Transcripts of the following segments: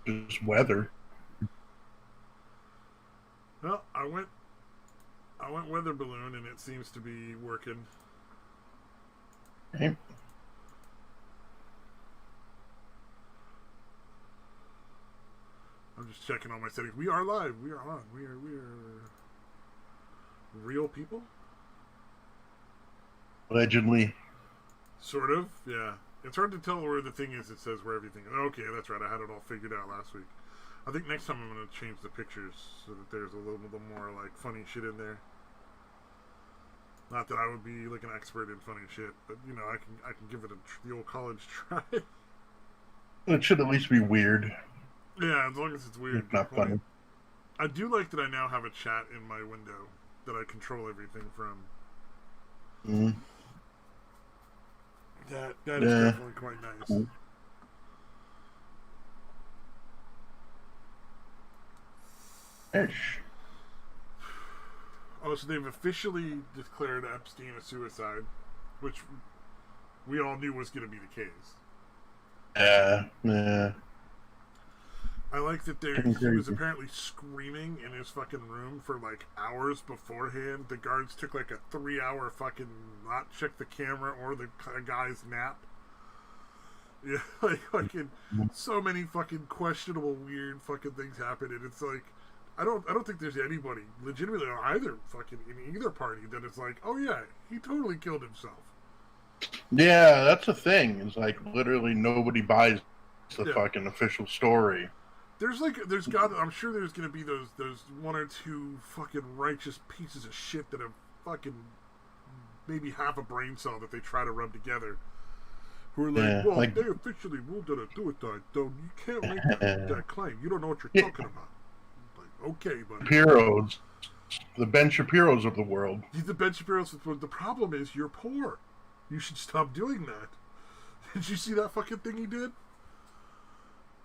just weather. Well, I went weather balloon, and it seems to be working. Right? I'm just checking all my settings. We are live. We are on. We are real people. Allegedly. Sort of. Yeah. It's hard to tell where the thing is. It says where everything is. Okay, that's right. I had it all figured out last week. I think next time I'm going to change the pictures so that there's a little more like funny shit in there. Not that I would be like an expert in funny shit, but you know, I can give it the old college try. It should at least be weird. Yeah, as long as it's weird. It's not funny. I do like that I now have a chat in my window that I control everything from. Mm-hmm. That is definitely quite nice. Ish. Oh, so they've officially declared Epstein a suicide, which we all knew was going to be the case. Yeah. I like that he was apparently screaming in his fucking room for like hours beforehand. The guards took like a 3-hour fucking not check the camera or the guy's nap. Yeah, like fucking so many fucking questionable, weird fucking things happen, and it's like I don't think there's anybody legitimately on either fucking in either party that is like, oh yeah, he totally killed himself. Yeah, that's the thing. It's like literally nobody buys the fucking official story. I'm sure there's gonna be those one or two fucking righteous pieces of shit that have fucking maybe half a brain cell that they try to rub together. Who are like, they officially ruled that a suicide, so you can't make that claim. You don't know what you're talking about. Like, okay, buddy. Shapiro's, the Ben Shapiro's of the world. He's the Ben Shapiro's of the world. The problem is you're poor. You should stop doing that. Did you see that fucking thing he did?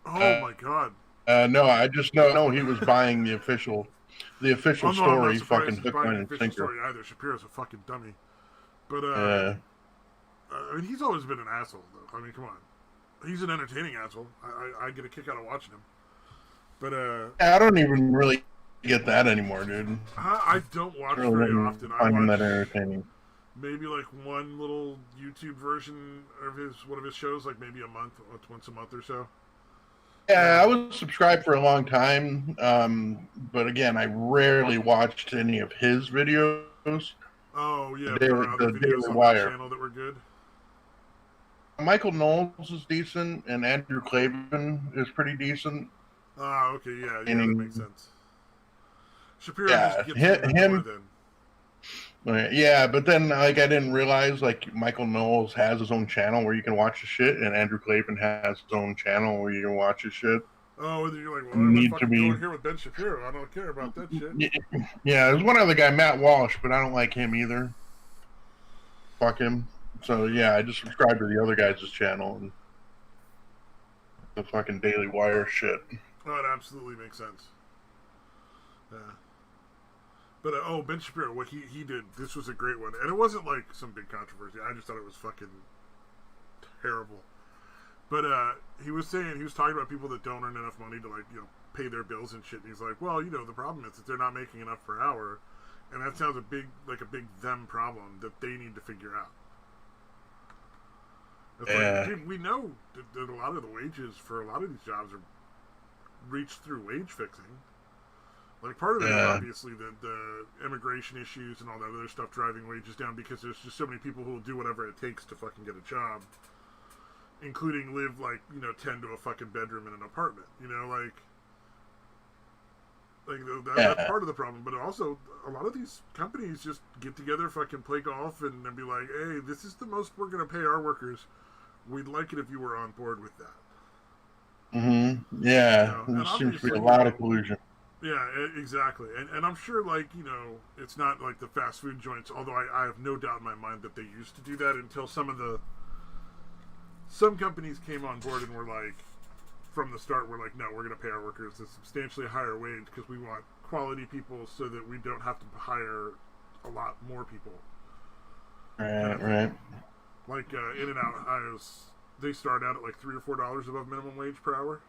Oh my god. No, I just know he was buying the official story, fucking hook, line, and sinker. Story either. Shapiro's a fucking dummy. But I mean, he's always been an asshole, though. I mean, come on, he's an entertaining asshole. I get a kick out of watching him. But I don't even really get that anymore, dude. I don't watch very often. I find that entertaining. Maybe like one little YouTube version of one of his shows, like maybe once a month or so. Yeah, I was subscribed for a long time, but again, I rarely watched any of his videos. Oh yeah, there were the videos on the channel that were good. Michael Knowles is decent, and Andrew Klavan is pretty decent. Ah, okay, yeah, that makes sense. Shapiro just gets him. Yeah, but then like I didn't realize like Michael Knowles has his own channel where you can watch his shit, and Andrew Klavan has his own channel where you can watch his shit. Oh, and you're like, well, I'm fucking going here with Ben Shapiro. I don't care about that shit. Yeah, there's one other guy, Matt Walsh, but I don't like him either. Fuck him. So yeah, I just subscribed to the other guy's channel and the fucking Daily Wire shit. Oh, it absolutely makes sense. Yeah. But Ben Shapiro, what he did, this was a great one, and it wasn't like some big controversy. I just thought it was fucking terrible. But he was talking about people that don't earn enough money to like pay their bills and shit. And he's like, well, the problem is that they're not making enough per hour, and that sounds like a big them problem that they need to figure out. It's like, dude, we know that a lot of the wages for a lot of these jobs are reached through wage fixing. Like, part of it is obviously the immigration issues and all that other stuff driving wages down because there's just so many people who will do whatever it takes to fucking get a job, including live, like, 10 to a fucking bedroom in an apartment, that's part of the problem. But also, a lot of these companies just get together, fucking play golf, and then be like, hey, this is the most we're going to pay our workers. We'd like it if you were on board with that. Mm-hmm. Yeah, there seems to be a lot of collusion. Yeah, exactly. And I'm sure, like, it's not like the fast food joints, although I have no doubt in my mind that they used to do that until some companies came on board and were like, from the start, we're like, no, we're going to pay our workers a substantially higher wage because we want quality people so that we don't have to hire a lot more people. Right. Like In-N-Out, they start out at like $3 or $4 above minimum wage per hour.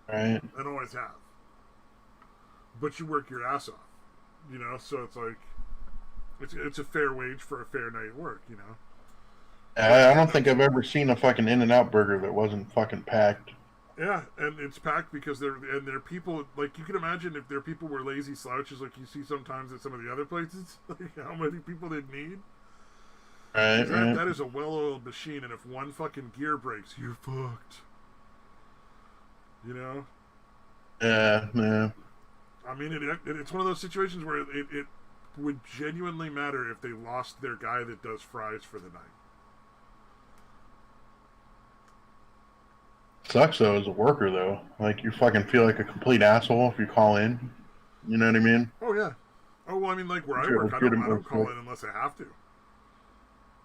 Right. and always have. But you work your ass off, you know. So it's like it's a fair wage for a fair night of work, you know. I don't think I've ever seen a fucking In-N-Out burger that wasn't fucking packed. Yeah, and it's packed because they're people, like, you can imagine if their people were lazy slouches like you see sometimes at some of the other places, like how many people they'd need. Right, That is a well-oiled machine, and if one fucking gear breaks, you're fucked. You know? Yeah. I mean, it's one of those situations where it would genuinely matter if they lost their guy that does fries for the night. Sucks though as a worker though. Like you fucking feel like a complete asshole if you call in. You know what I mean? Oh yeah. Oh well, I mean, like where I Sure, work, I don't call in unless I have to.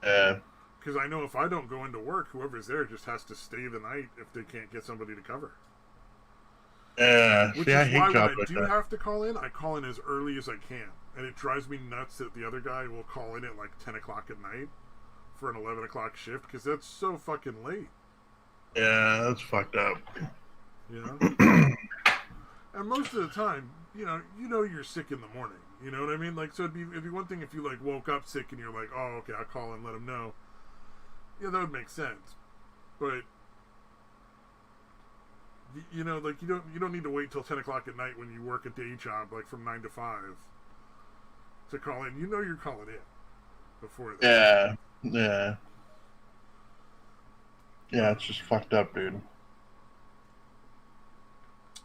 Yeah. Because I know if I don't go into work, whoever's there just has to stay the night if they can't get somebody to cover. Yeah. Which See, is I hate why when jobs I like do that. have to call in, I call in as early as I can. And it drives me nuts that the other guy will call in at like 10 o'clock at night for an 11 o'clock shift, because that's so fucking late. Yeah, that's fucked up. You know? And most of the time, you know you're sick in the morning. You know what I mean? Like, so it'd be one thing if you like woke up sick and you're like, oh, okay, I'll call and let them know. Yeah, that would make sense. But you know, like you don't need to wait till 10 o'clock at night when you work a day job, like from 9 to 5, to call in. You know you're calling in before that. Yeah. Yeah, it's just fucked up, dude. I'm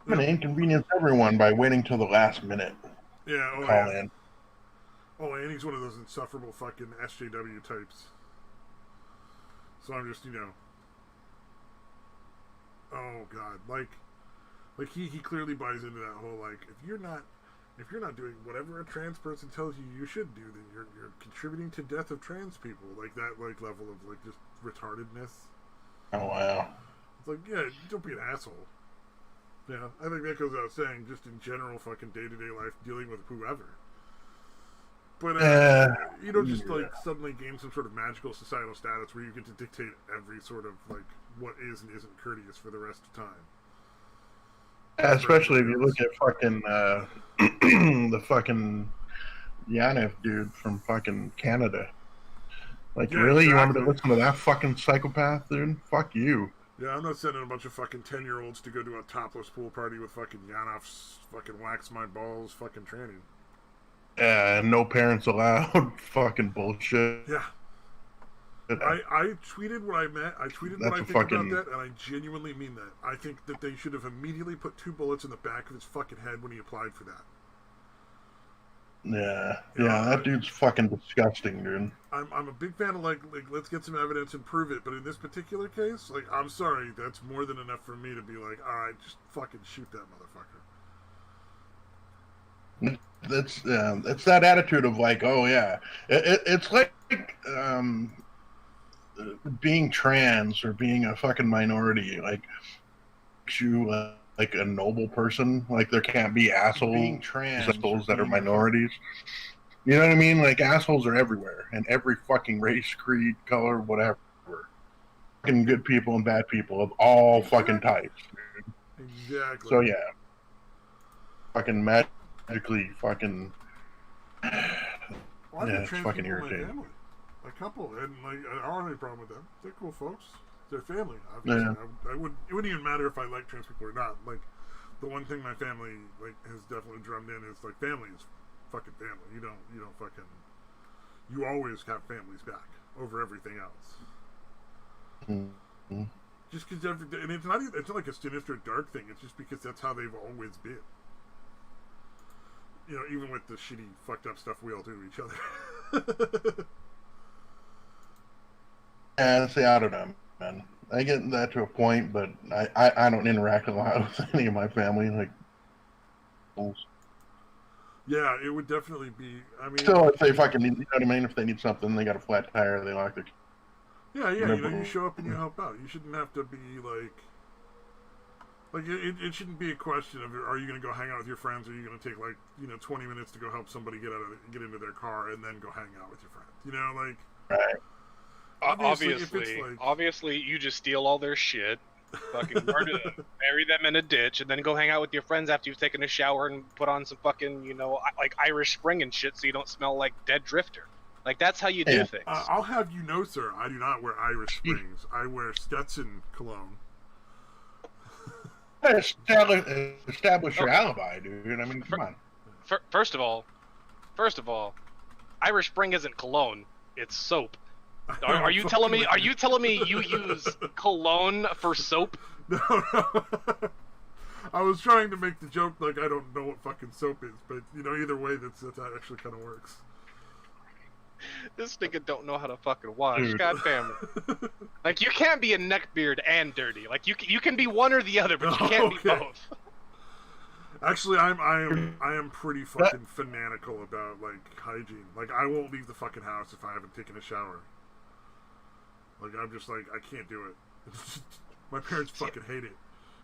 gonna inconvenience everyone by waiting till the last minute Yeah, to call in. Oh, and he's one of those insufferable fucking SJW types. So I'm just, oh god, like he clearly buys into that whole, like, if you're not doing whatever a trans person tells you should do, then you're contributing to death of trans people. Like that, like, level of like just retardedness. Oh wow. It's like, yeah, don't be an asshole. Yeah, I think that goes without saying, just in general fucking day-to-day life dealing with whoever. But you don't just like suddenly gain some sort of magical societal status where you get to dictate every sort of like what is and isn't courteous for the rest of time. Yeah, especially if you look at fucking the fucking Yanif dude from fucking Canada. Like, Yeah, really? exactly. You want me to listen to that fucking psychopath, dude? Fuck you. Yeah, I'm not sending a bunch of fucking 10-year-olds to go to a topless pool party with fucking Yanov's fucking wax my balls fucking training. Yeah, no parents allowed. Fucking bullshit. Yeah. I tweeted what I meant. I tweeted what I think about that, and I genuinely mean that. I think that they should have immediately put 2 bullets in the back of his fucking head when he applied for that. Yeah, that dude's fucking disgusting, dude. I'm a big fan of like let's get some evidence and prove it, but in this particular case, like, I'm sorry, that's more than enough for me to be like, all right, just fucking shoot that motherfucker. It's that attitude of like, oh yeah, it's like being trans or being a fucking minority, like you like a noble person. Like there can't be assholes that are minorities. You know what I mean? Like assholes are everywhere, in every fucking race, creed, color, whatever. Fucking good people and bad people of all fucking types. Dude. Exactly. So yeah, fucking magically fucking. Well, yeah, it's fucking irritating. A couple, and like I don't have any problem with them. They're cool folks. They're family. Obviously, yeah. It wouldn't even matter if I like trans people or not. Like the one thing my family like has definitely drummed in is like family is fucking family. You don't fucking. You always have families back over everything else. Mm-hmm. Just because and it's not like a sinister dark thing. It's just because that's how they've always been. You know, even with the shitty, fucked up stuff we all do to each other. Yeah, see, I don't know, man. I get that to a point, but I don't interact a lot with any of my family. Like, yeah, it would definitely be. I mean, so if they fucking need, you know what I mean? If they need something, they got a flat tire, they lock their. Yeah, you show up and you help out. You shouldn't have to be like it shouldn't be a question of, are you going to go hang out with your friends, or are you going to take 20 minutes to go help somebody get into their car and then go hang out with your friends? You know, like right. Obviously, you just steal all their shit. Fucking murder them, bury them in a ditch, and then go hang out with your friends after you've taken a shower and put on some fucking, like Irish Spring and shit, so you don't smell like dead drifter. Like that's how you do Yeah. things. I'll have you know, sir, I do not wear Irish Springs. I wear Stetson cologne. Establish your Okay. alibi, dude. I mean, come on. First of all, Irish Spring isn't cologne; it's soap. Are you telling me? Are you telling me you use cologne for soap? No, no. I was trying to make the joke like I don't know what fucking soap is, but either way, that actually kind of works. This nigga don't know how to fucking wash. Dude. God damn it! Like you can't be a neckbeard and dirty. Like you can be one or the other, but you can't be both. Actually, I am pretty fucking fanatical about like hygiene. Like I won't leave the fucking house if I haven't taken a shower. Like I'm just like I can't do it. My parents fucking hate it.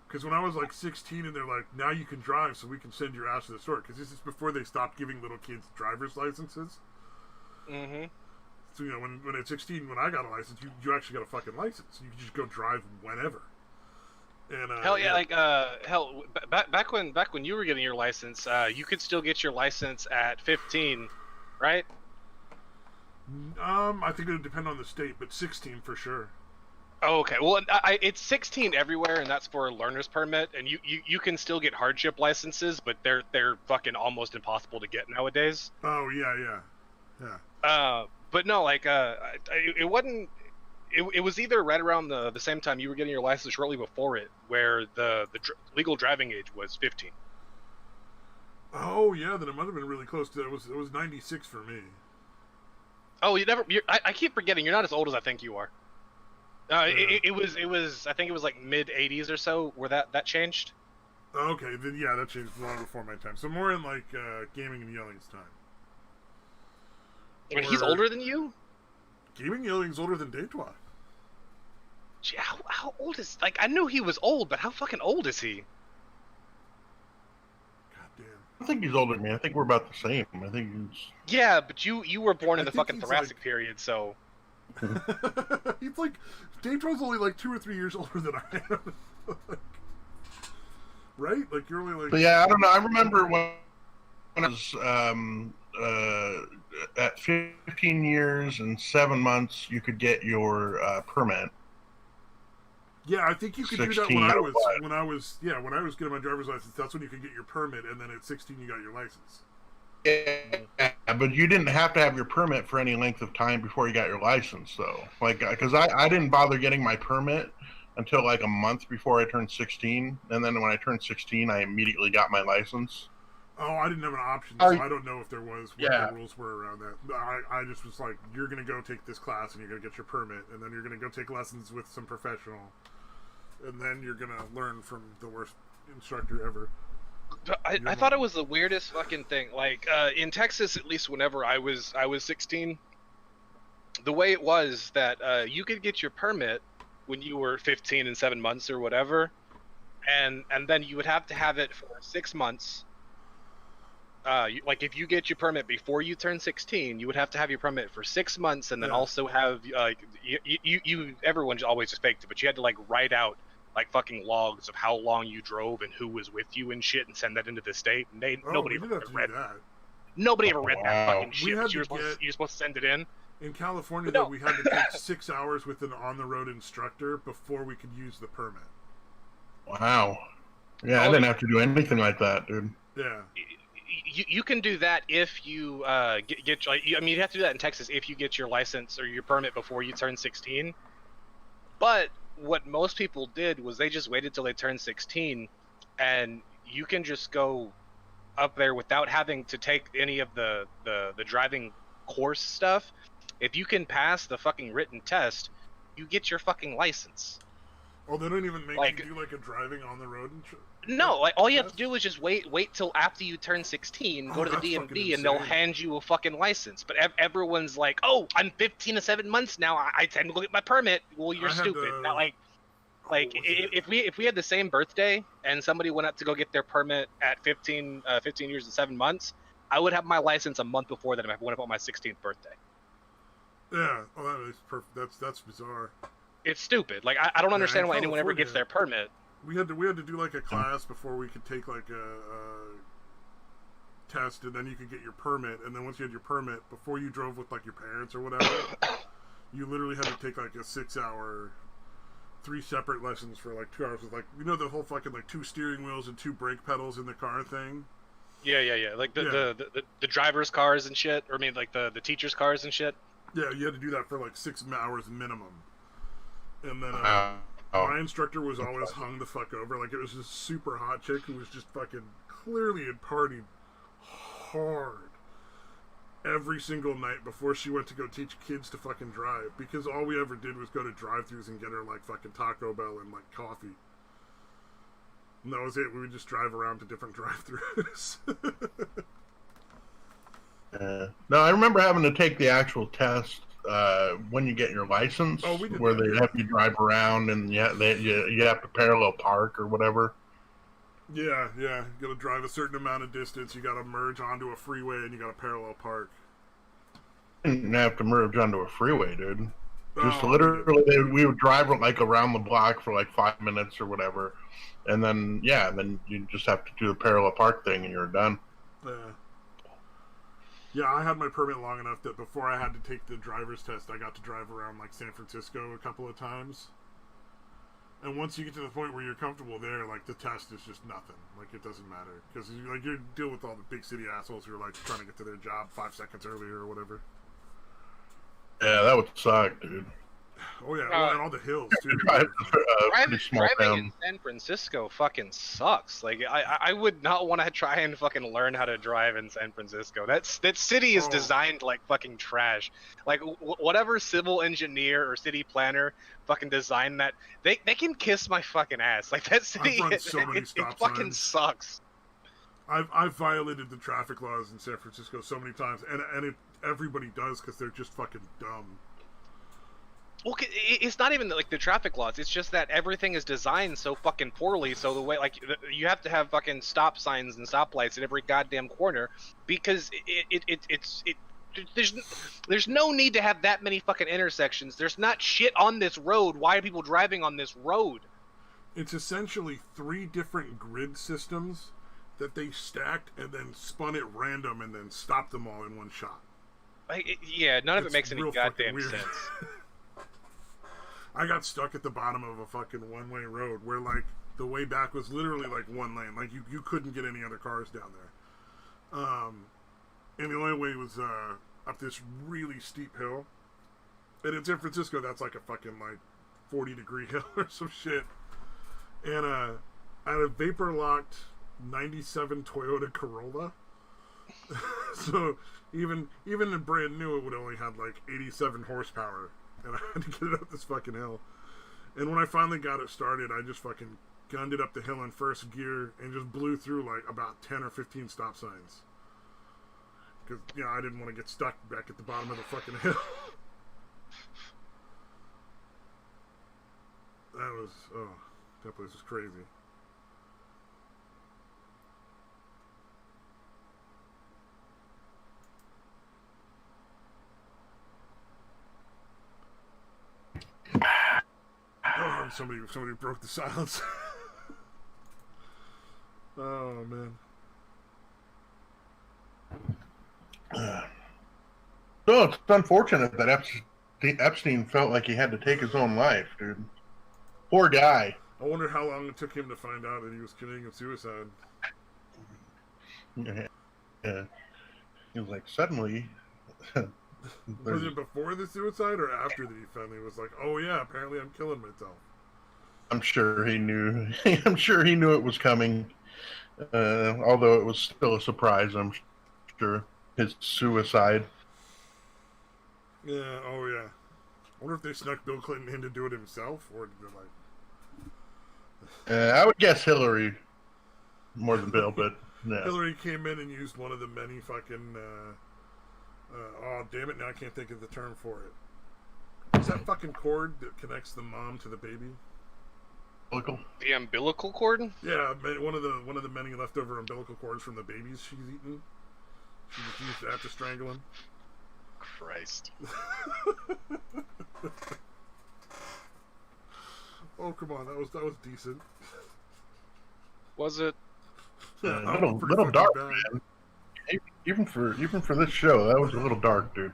Because when I was like 16 and they're like, now you can drive, so we can send your ass to the store. Because this is before they stopped giving little kids driver's licenses. Mm-hmm. So when at 16, when I got a license, you actually got a fucking license. You can just go drive whenever. And hell yeah, like hell back when you were getting your license, you could still get your license at 15, right? I think it would depend on the state, but 16 for sure. Oh, okay. Well, it's 16 everywhere, and that's for a learner's permit. And you can still get hardship licenses, but they're fucking almost impossible to get nowadays. Oh yeah. But no, like it wasn't. It was either right around the same time you were getting your license, shortly before it, where the legal driving age was 15. Oh yeah, then it might have been really close to that. It was 96 for me. Oh, I keep forgetting you're not as old as I think you are. It was I think it was like mid 80s or so where that changed. Okay, then yeah, that changed long before my time. So more in like gaming and yelling's time. But he's older than you? Gaming and yelling's older than Deitois. Gee, how old is, like, I knew he was old, but how fucking old is he? God damn. I think he's older than me. I think we're about the same. I think he's... Yeah, but you were born in the fucking he's Thoracic like... period, so... He's like... Deitois only like 2 or 3 years older than I am. Like, right? Like, you're only like... But yeah, I don't know. I remember when I was at 15 years and 7 months, you could get your permit. Yeah, I think you could do that when I was getting my driver's license. That's when you could get your permit, and then at 16 you got your license. Yeah, but you didn't have to have your permit for any length of time before you got your license, though. Like, because I didn't bother getting my permit until like a month before I turned 16, and then when I turned 16, I immediately got my license. Oh, I didn't have an option, so I don't know if there was what Yeah. the rules were around that. I just was like, you're gonna go take this class, and you're gonna get your permit, and then you're gonna go take lessons with some professional, and then you're gonna learn from the worst instructor ever. I thought it was the weirdest fucking thing. Like, in Texas, at least whenever I was 16, the way it was that you could get your permit when you were 15 and 7 months or whatever, and then you would have to have it for 6 months. Like, if you get your permit before you turn 16, you would have to have your permit for 6 months, and then also have like everyone always just faked it, but you had to like write out like fucking logs of how long you drove and who was with you and shit, and send that into the state. And nobody ever read that. Nobody ever read that fucking shit. You're supposed to send it in. In California, though, we had to take 6 hours with an on-the-road instructor before we could use the permit. Wow. Yeah, I didn't have to do anything like that, dude. Yeah. You can do that if you get. I mean, you have to do that in Texas if you get your license or your permit before you turn 16. But what most people did was they just waited till they turned 16, and you can just go up there without having to take any of the driving course stuff. If you can pass the fucking written test, you get your fucking license. Oh, they don't even make you do like a driving on the road? No, like all you have to do is just wait till after you turn 16, go to the DMV, and they'll hand you a fucking license. But everyone's like, "Oh, I'm 15 to 7 months now. I time to go get my permit." Well, you're stupid. Not like if we had the same birthday and somebody went up to go get their permit at 15 years and 7 months, I would have my license a month before that if I went up on my 16th birthday. Yeah, oh, that is perfect. That's bizarre. It's stupid. Like I don't understand in why anyone ever gets California, their permit. We had to do like a class before we could take like a test, and then you could get your permit. And then once you had your permit, before you drove with like your parents or whatever, you literally had to take like a 6-hour, 3 separate lessons for like 2 hours with like, you know, the whole fucking like 2 steering wheels and 2 brake pedals in the car thing. Yeah. Like the driver's cars and shit, or I mean like the teacher's cars and shit. Yeah, you had to do that for like 6 hours minimum. And then my instructor was always hung the fuck over. Like, it was this super hot chick who was just fucking clearly had partied hard every single night before she went to go teach kids to fucking drive, because all we ever did was go to drive-thrus and get her like fucking Taco Bell and like coffee, and that was it. We would just drive around to different drive-thrus. No, I remember having to take the actual test when you get your license, where they have you drive around and you have to parallel park or whatever. Yeah, you got to drive a certain amount of distance. You got to merge onto a freeway, and you got to parallel park. You didn't have to merge onto a freeway, dude. Just literally, we would drive like around the block for like 5 minutes or whatever, and then you just have to do the parallel park thing, and you're done. Yeah, I had my permit long enough that before I had to take the driver's test, I got to drive around like San Francisco a couple of times. And once you get to the point where you're comfortable there, like the test is just nothing. Like, it doesn't matter, because like you deal with all the big city assholes who are like trying to get to their job 5 seconds earlier or whatever. Yeah, that would suck, dude. Oh yeah, and all the hills too. Driving in San Francisco fucking sucks. Like I would not want to try and fucking learn how to drive in San Francisco. That city is designed like fucking trash. Like whatever civil engineer or city planner fucking designed that, they can kiss my fucking ass. Like that city, I've run so many stop it fucking sucks. I've violated the traffic laws in San Francisco so many times, and everybody does, because they're just fucking dumb. Well, it's not even like the traffic laws. It's just that everything is designed so fucking poorly. So the way, like, you have to have fucking stop signs and stoplights at every goddamn corner, because there's no need to have that many fucking intersections. There's not shit on this road. Why are people driving on this road? It's essentially 3 different grid systems that they stacked and then spun at random and then stopped them all in one shot. None of it makes any goddamn sense. I got stuck at the bottom of a fucking one-way road where, like, the way back was literally, like, 1 lane. Like, you couldn't get any other cars down there. And the only way was up this really steep hill. And in San Francisco, that's like a fucking, like, 40-degree hill or some shit. And I had a vapor-locked 97 Toyota Corolla. So even in brand new, it would only have, like, 87 horsepower. And I had to get it up this fucking hill. And when I finally got it started, I just fucking gunned it up the hill in first gear and just blew through like about 10 or 15 stop signs. Because, I didn't want to get stuck back at the bottom of the fucking hill. That place was crazy. Oh, somebody broke the silence. Oh man. So it's unfortunate that Epstein felt like he had to take his own life, dude. Poor guy. I wonder how long it took him to find out that he was committing suicide. Yeah. He was like, suddenly. Was it before the suicide or after that he finally was like, oh yeah, apparently I'm killing myself? I'm sure he knew. I'm sure he knew it was coming. Although it was still a surprise, I'm sure. His suicide. Yeah, oh yeah. I wonder if they snuck Bill Clinton in to do it himself, or did they like... I would guess Hillary more than Bill, but no. Hillary came in and used one of the many fucking... oh, damn it, now I can't think of the term for it. Is that fucking cord that connects the mom to the baby? Umbilical? The umbilical cord? Yeah, one of the many leftover umbilical cords from the babies she's eaten. She just used that to strangle him. Christ. Oh, come on, that was decent. Was it? Little dark, bad. Man. Even for this show, that was a little dark, dude.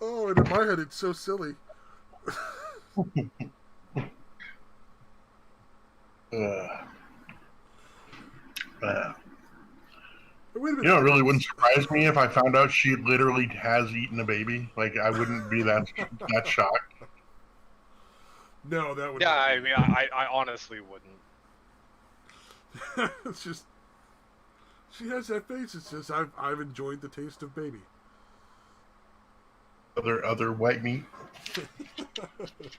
Oh, and in my head, it's so silly. You know, it really wouldn't surprise me if I found out she literally has eaten a baby. Like, I wouldn't be that shocked. No, that would. Yeah, I mean, I honestly wouldn't. It's just she has that face. It says, "I've enjoyed the taste of baby." Other white meat.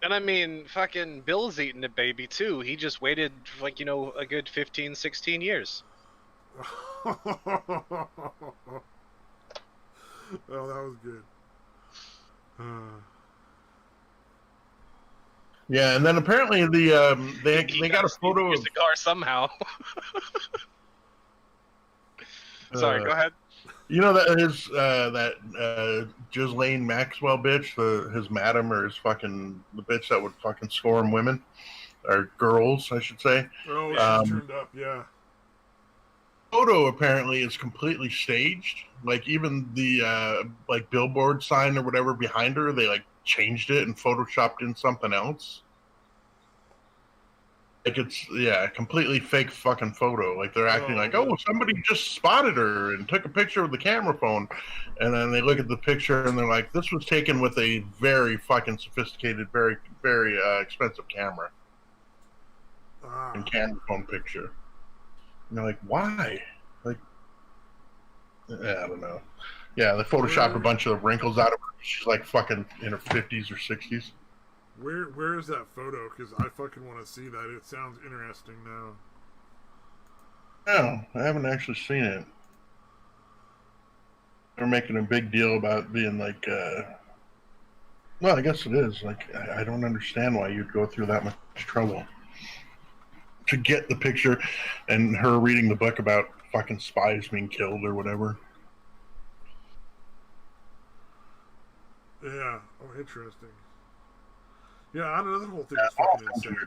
And I mean, fucking Bill's eating a baby too. He just waited like, you know, a good 15, 16 years. Oh, that was good. Yeah, and then apparently they got a photo of a cigar somehow. Sorry, go ahead. You know that his Ghislaine Maxwell bitch, his madam or his fucking the bitch that would fucking scorn women or girls, I should say. Oh, she turned up, yeah. Photo apparently is completely staged. Like even the like billboard sign or whatever behind her, they like changed it and photoshopped in something else. Like it's completely fake fucking photo. Like they're acting like, oh, somebody just spotted her and took a picture with the camera phone, and then they look at the picture and they're like, this was taken with a very fucking sophisticated, very very expensive camera and camera phone picture. And they're like, why? Like, I don't know. Yeah, they photoshopped a bunch of wrinkles out of her. She's like fucking in her 50s or 60s. Where is that photo? Because I fucking want to see that. It sounds interesting now. No, I haven't actually seen it. They're making a big deal about being like, well, I guess it is. Like, I don't understand why you'd go through that much trouble to get the picture and her reading the book about fucking spies being killed or whatever. Yeah. Oh, interesting. Yeah, I know, the whole thing is fucking insane.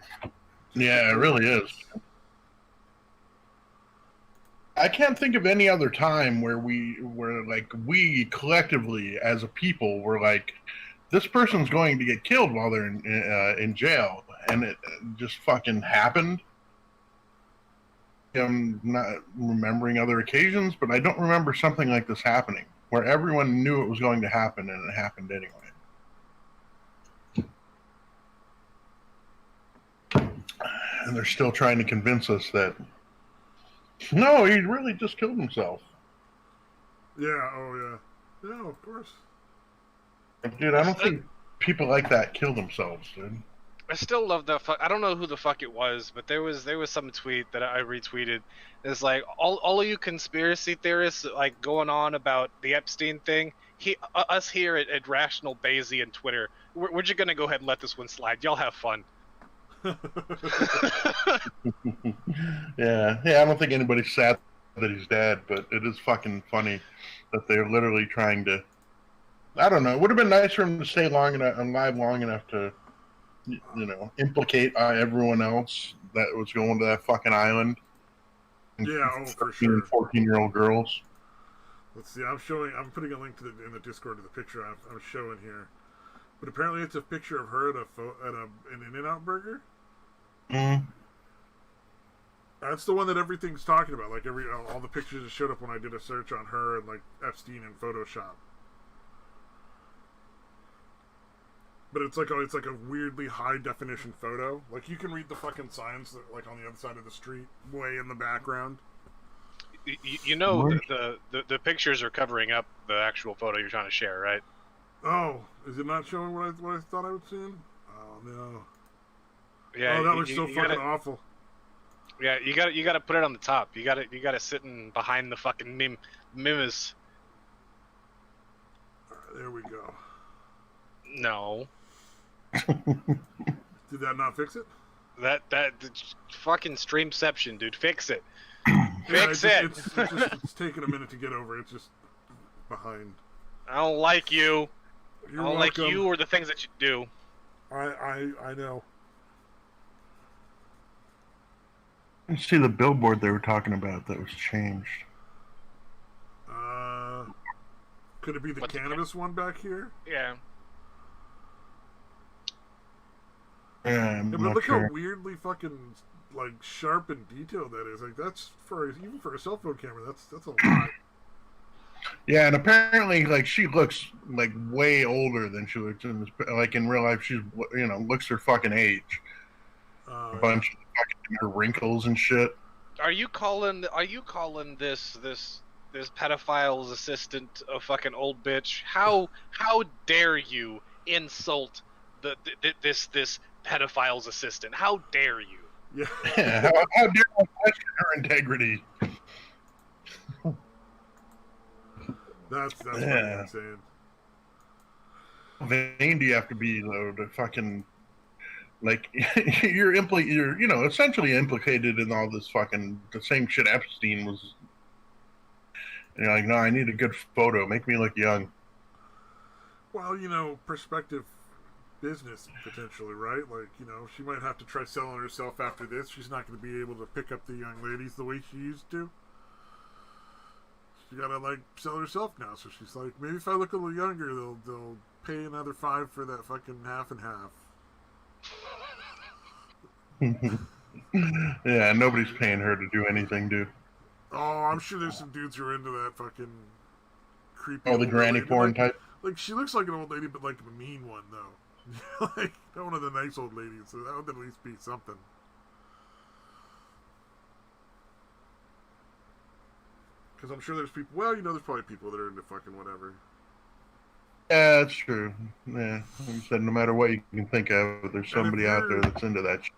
Yeah, it really is. I can't think of any other time where we collectively as a people were like, this person's going to get killed while they're in jail, and it just fucking happened. I'm not remembering other occasions, but I don't remember something like this happening where everyone knew it was going to happen and it happened anyway. And they're still trying to convince us that no, he really just killed himself. Yeah, oh yeah. Yeah, of course. Dude, I don't think people like that kill themselves, dude. I still love the I don't know who the fuck it was, but there was some tweet that I retweeted. It's like all of you conspiracy theorists like going on about the Epstein thing. Us here at Rational Bayesian Twitter, we're just gonna go ahead and let this one slide. Y'all have fun. yeah, I don't think anybody's sad that he's dead, but it is fucking funny that they're literally trying to. I don't know. It would have been nice for him to stay alive long enough to, you know, implicate everyone else that was going to that fucking island. Yeah, oh, for sure. 14-year-old girls. Let's see. I'm putting a link to in the Discord to the picture I'm showing here. But apparently, it's a picture of her at an In-N-Out Burger. Mm. That's the one that everything's talking about. Like all the pictures that showed up when I did a search on her and like Epstein in Photoshop. But it's like a weirdly high definition photo. Like you can read the fucking signs that, like on the other side of the street, way in the background. You know the pictures are covering up the actual photo you're trying to share, right? Oh, is it not showing what I thought I was seeing? Oh no. Yeah. Oh, that looks so fucking awful. Yeah, you got to put it on the top. You got to sit in behind the fucking mimes. Alright, there we go. No. Did that not fix it? That fucking streamception, dude. Fix it. Fix it. It's taking a minute to get over. It's just behind. I don't like you. You're I don't welcome. like you or the things that you do. I know. You see the billboard they were talking about that was changed. Could it be the cannabis one back here? Yeah. Yeah, Yeah, but look how weirdly fucking like sharp and detailed that is. Like that's even for a cell phone camera. That's a lot. Yeah, and apparently, like she looks like way older than she looks in this. Like in real life, she's looks her fucking age. A bunch of fucking her wrinkles and shit. Are you calling this pedophile's assistant a fucking old bitch? How dare you insult this pedophile's assistant? How dare you? Yeah, how dare I question her integrity? That's fucking insane. How vain do you have to be though to fucking like you're essentially implicated in all this fucking the same shit Epstein was. And you're like, no, I need a good photo. Make me look young. Well, prospective business potentially, right? Like, she might have to try selling herself after this. She's not going to be able to pick up the young ladies the way she used to. She got to like sell herself now. So she's like, maybe if I look a little younger, they'll pay another $5 for that fucking half and half. Yeah, nobody's paying her to do anything, dude. Oh, I'm sure there's some dudes who are into that fucking creepy. Oh, the granny porn type. Like she looks like an old lady, but like a mean one though. Like not one of the nice old ladies. So that would at least be something. Because I'm sure there's people. Well, there's probably people that are into fucking whatever. Yeah, that's true. Yeah, like you said, no matter what you can think of, there's somebody out there that's into that shit.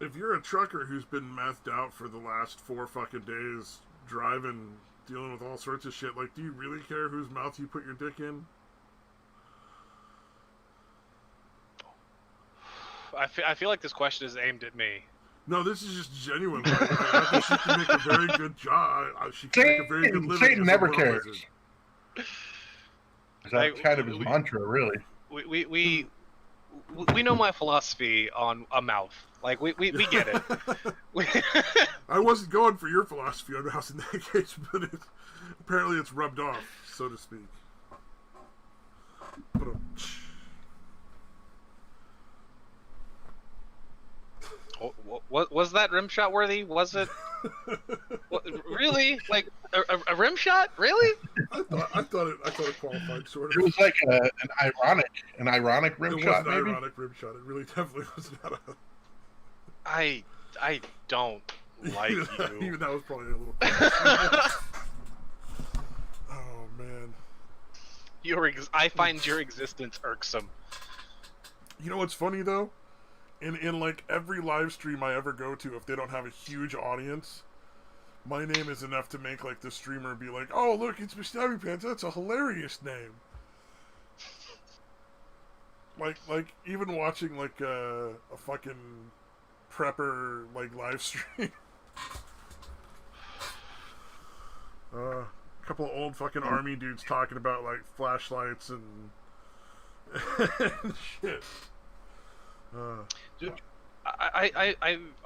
If you're a trucker who's been methed out for the last 4 fucking days, driving, dealing with all sorts of shit, like, do you really care whose mouth you put your dick in? I feel like this question is aimed at me. No, this is just genuine. Like, I think she can make a very good job. She can make a very good living. Satan never cares. That's like, kind of his mantra, really. We know my philosophy on a mouth. Like, we get it. I wasn't going for your philosophy on mouse in that case, but apparently it's rubbed off, so to speak. Was that rim shot worthy? Was it? Really? Like a rim shot? Really? I thought it qualified, sort of. It was like an ironic rim shot. It was an ironic rim shot. It really definitely was not a. I don't like you. Even that was probably a little. Oh man. I find your existence irksome. You know what's funny though? In like every live stream I ever go to, if they don't have a huge audience, my name is enough to make like the streamer be like, "Oh look, it's Mr. Pants. That's a hilarious name." Like even watching like a fucking prepper like live stream. A couple of old fucking army dudes talking about like flashlights and shit. Dude, I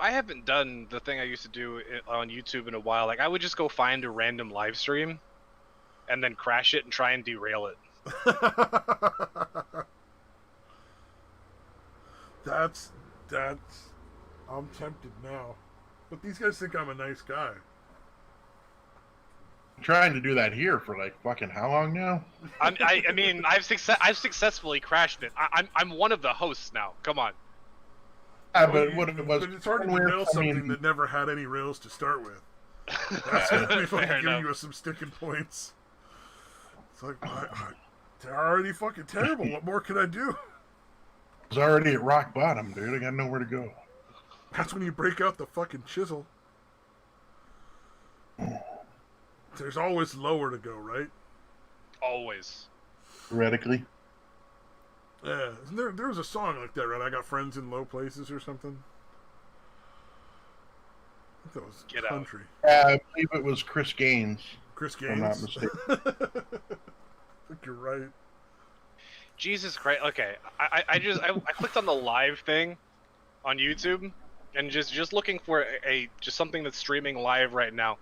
haven't done the thing I used to do on YouTube in a while. Like I would just go find a random live stream, and then crash it and try and derail it. That's. I'm tempted now, but these guys think I'm a nice guy. I'm trying to do that here for like fucking how long now? I mean I've successfully crashed it. I'm one of the hosts now. Come on. Yeah, but what it was? But it's hard to derail something that never had any rails to start with. That's going to be fucking giving you some sticking points. It's like they're already fucking terrible. What more can I do? I was already at rock bottom, dude. I got nowhere to go. That's when you break out the fucking chisel. There's always lower to go, right? Always. Theoretically. Yeah. There was a song like that, right? I got friends in low places or something. I think that was Get country. I believe it was Chris Gaines. Chris Gaines? If I'm not mistaken. I think you're right. Jesus Christ. Okay, I clicked on the live thing on YouTube and just looking for just something that's streaming live right now.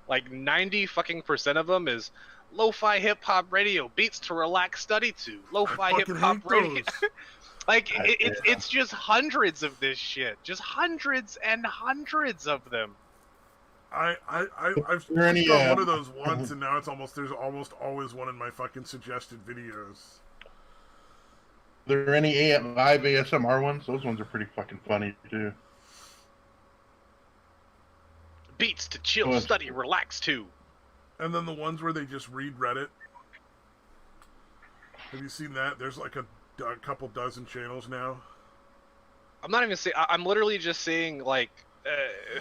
Like 90 fucking percent of them is lo-fi hip hop radio, beats to relax, study to, lo-fi hip fucking hop hate radio. those. Like it's just hundreds of this shit, just hundreds and hundreds of them. I've there any, clicked on one of those once, and now there's almost always one in my fucking suggested videos. Are there any live ASMR ones? Those ones are pretty fucking funny too. Beats to chill, Oh, study, relax to. And then the ones where they just read Reddit. Have you seen that? There's like a couple dozen channels now. I'm not even saying. I'm literally just seeing like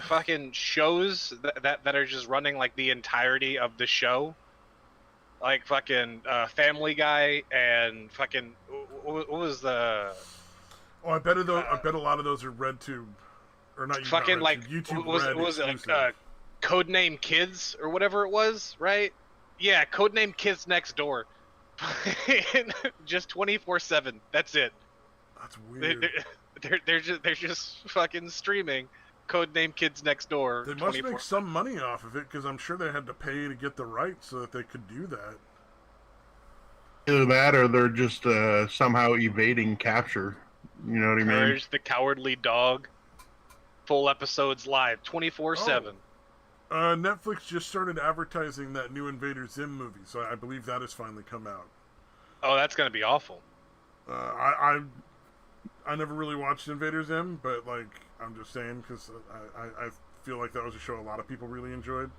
fucking shows that are just running like the entirety of the show, like fucking Family Guy and fucking what was the? Oh, I bet a lot of those are RedTube, or not. Fucking not like YouTube. was it like Codename Kids or whatever it was, right? Yeah, Codename Kids Next Door. Just 24/7. That's it. That's weird. They're just fucking streaming Codename Kids Next Door. They must make some money off of it, because I'm sure they had to pay to get the rights so that they could do that. Either that, or they're just somehow evading capture. You know what I mean? Courage the Cowardly Dog. Full episodes live 24/7. Netflix just started advertising that new Invader Zim movie, so I believe that has finally come out. Oh, that's gonna be awful. I never really watched Invader Zim, but like I'm just saying because I feel like that was a show a lot of people really enjoyed.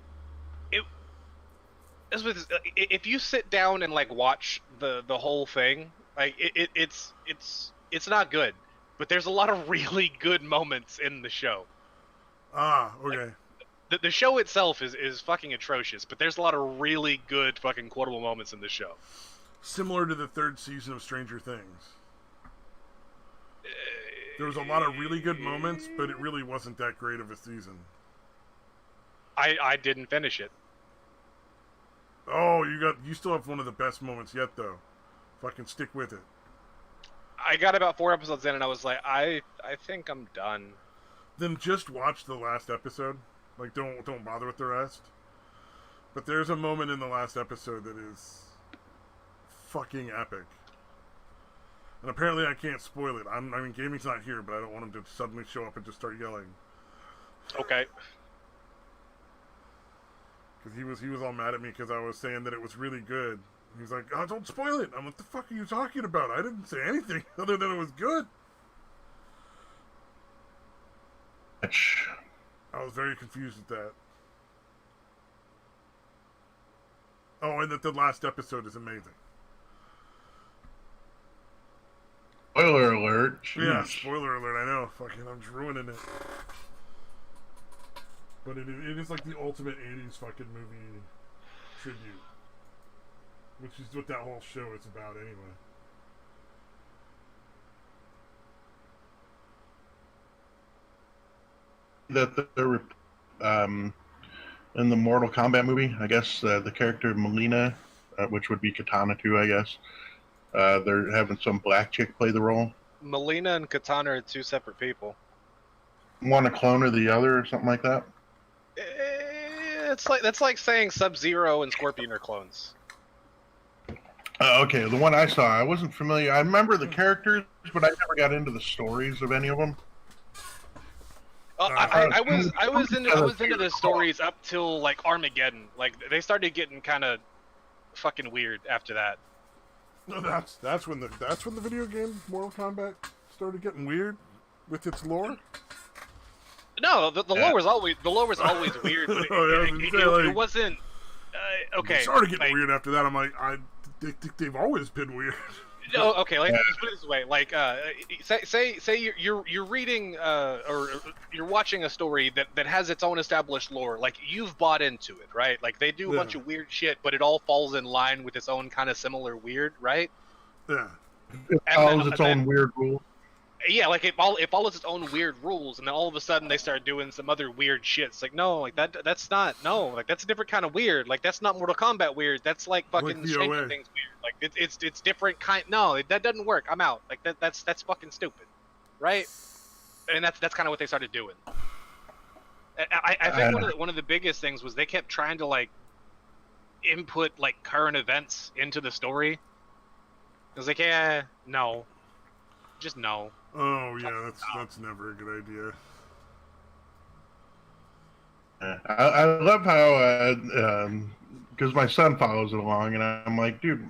If you sit down and like watch the whole thing, like it's not good, but there's a lot of really good moments in the show. Ah, okay. Like, the show itself is fucking atrocious, but there's a lot of really good fucking quotable moments in the show. Similar to the third season of Stranger Things. There was a lot of really good moments, but it really wasn't that great of a season. I didn't finish it. Oh, you still have one of the best moments yet, though. Fucking stick with it. I got about 4 episodes in, and I was like, I think I'm done. Then just watch the last episode. Like, don't bother with the rest. But there's a moment in the last episode that is fucking epic. And apparently I can't spoil it. I mean, Gaming's not here, but I don't want him to suddenly show up and just start yelling. Okay. Because he was all mad at me because I was saying that it was really good. He's like, oh, don't spoil it. I'm like, what the fuck are you talking about? I didn't say anything other than it was good. I was very confused at that. Oh, and that the last episode is amazing. Spoiler alert. Jeez. Yeah, spoiler alert, I know. Fucking, I'm just ruining it. But it is like the ultimate 80s fucking movie tribute. Which is what that whole show is about anyway. That they're in the Mortal Kombat movie, I guess the character Melina, which would be Katana too, I guess. They're having some black chick play the role. Melina and Katana are 2 separate people. One a clone of the other, or something like that. That's like saying Sub-Zero and Scorpion are clones. Okay, the one I saw, I wasn't familiar. I remember the characters, but I never got into the stories of any of them. I was into the stories up till like Armageddon. Like they started getting kind of fucking weird after that. No, that's when the video game Mortal Kombat started getting weird with its lore. No, the lore was always weird, but it wasn't. Okay, it started getting weird after that. I'm like, they've always been weird. No, okay. Let's put it this way: like, say you're reading or you're watching a story that has its own established lore. Like you've bought into it, right? Like they do a bunch of weird shit, but it all falls in line with its own kind of similar weird, right? Yeah. It follows its own weird rules. Yeah, like it follows its own weird rules, and then all of a sudden they start doing some other weird shit. It's like, no, like that's not, no, like that's a different kind of weird. Like that's not Mortal Kombat weird. That's like Like fucking the shanking OA. things weird. Like it's different kind. No, that doesn't work. I'm out. Like that's fucking stupid, right? And that's kind of what they started doing. I think one of the biggest things was they kept trying to like input like current events into the story. It was like, yeah, no, just no. Oh yeah, that's never a good idea. I love how because my son follows it along, and I'm like, dude,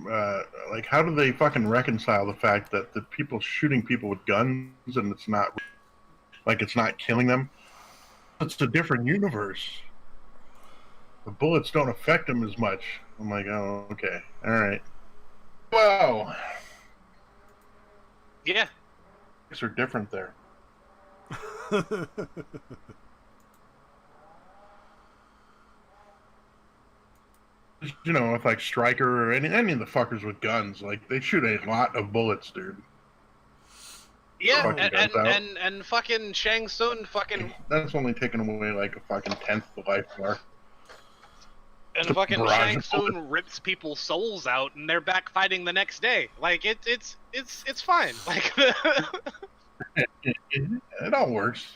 like, how do they fucking reconcile the fact that the people shooting people with guns and it's not killing them? It's a different universe. The bullets don't affect them as much. I'm like, oh, okay, all right. Well, Yeah. things are different there. You know, with like Stryker or any of the fuckers with guns, like they shoot a lot of bullets, dude. Yeah, Fucking and fucking Shang Tsung fucking that's only taking away like a fucking tenth of the life bar. and fucking Shang Tsung rips people's souls out, and they're back fighting the next day. Like it's fine. Like it all works.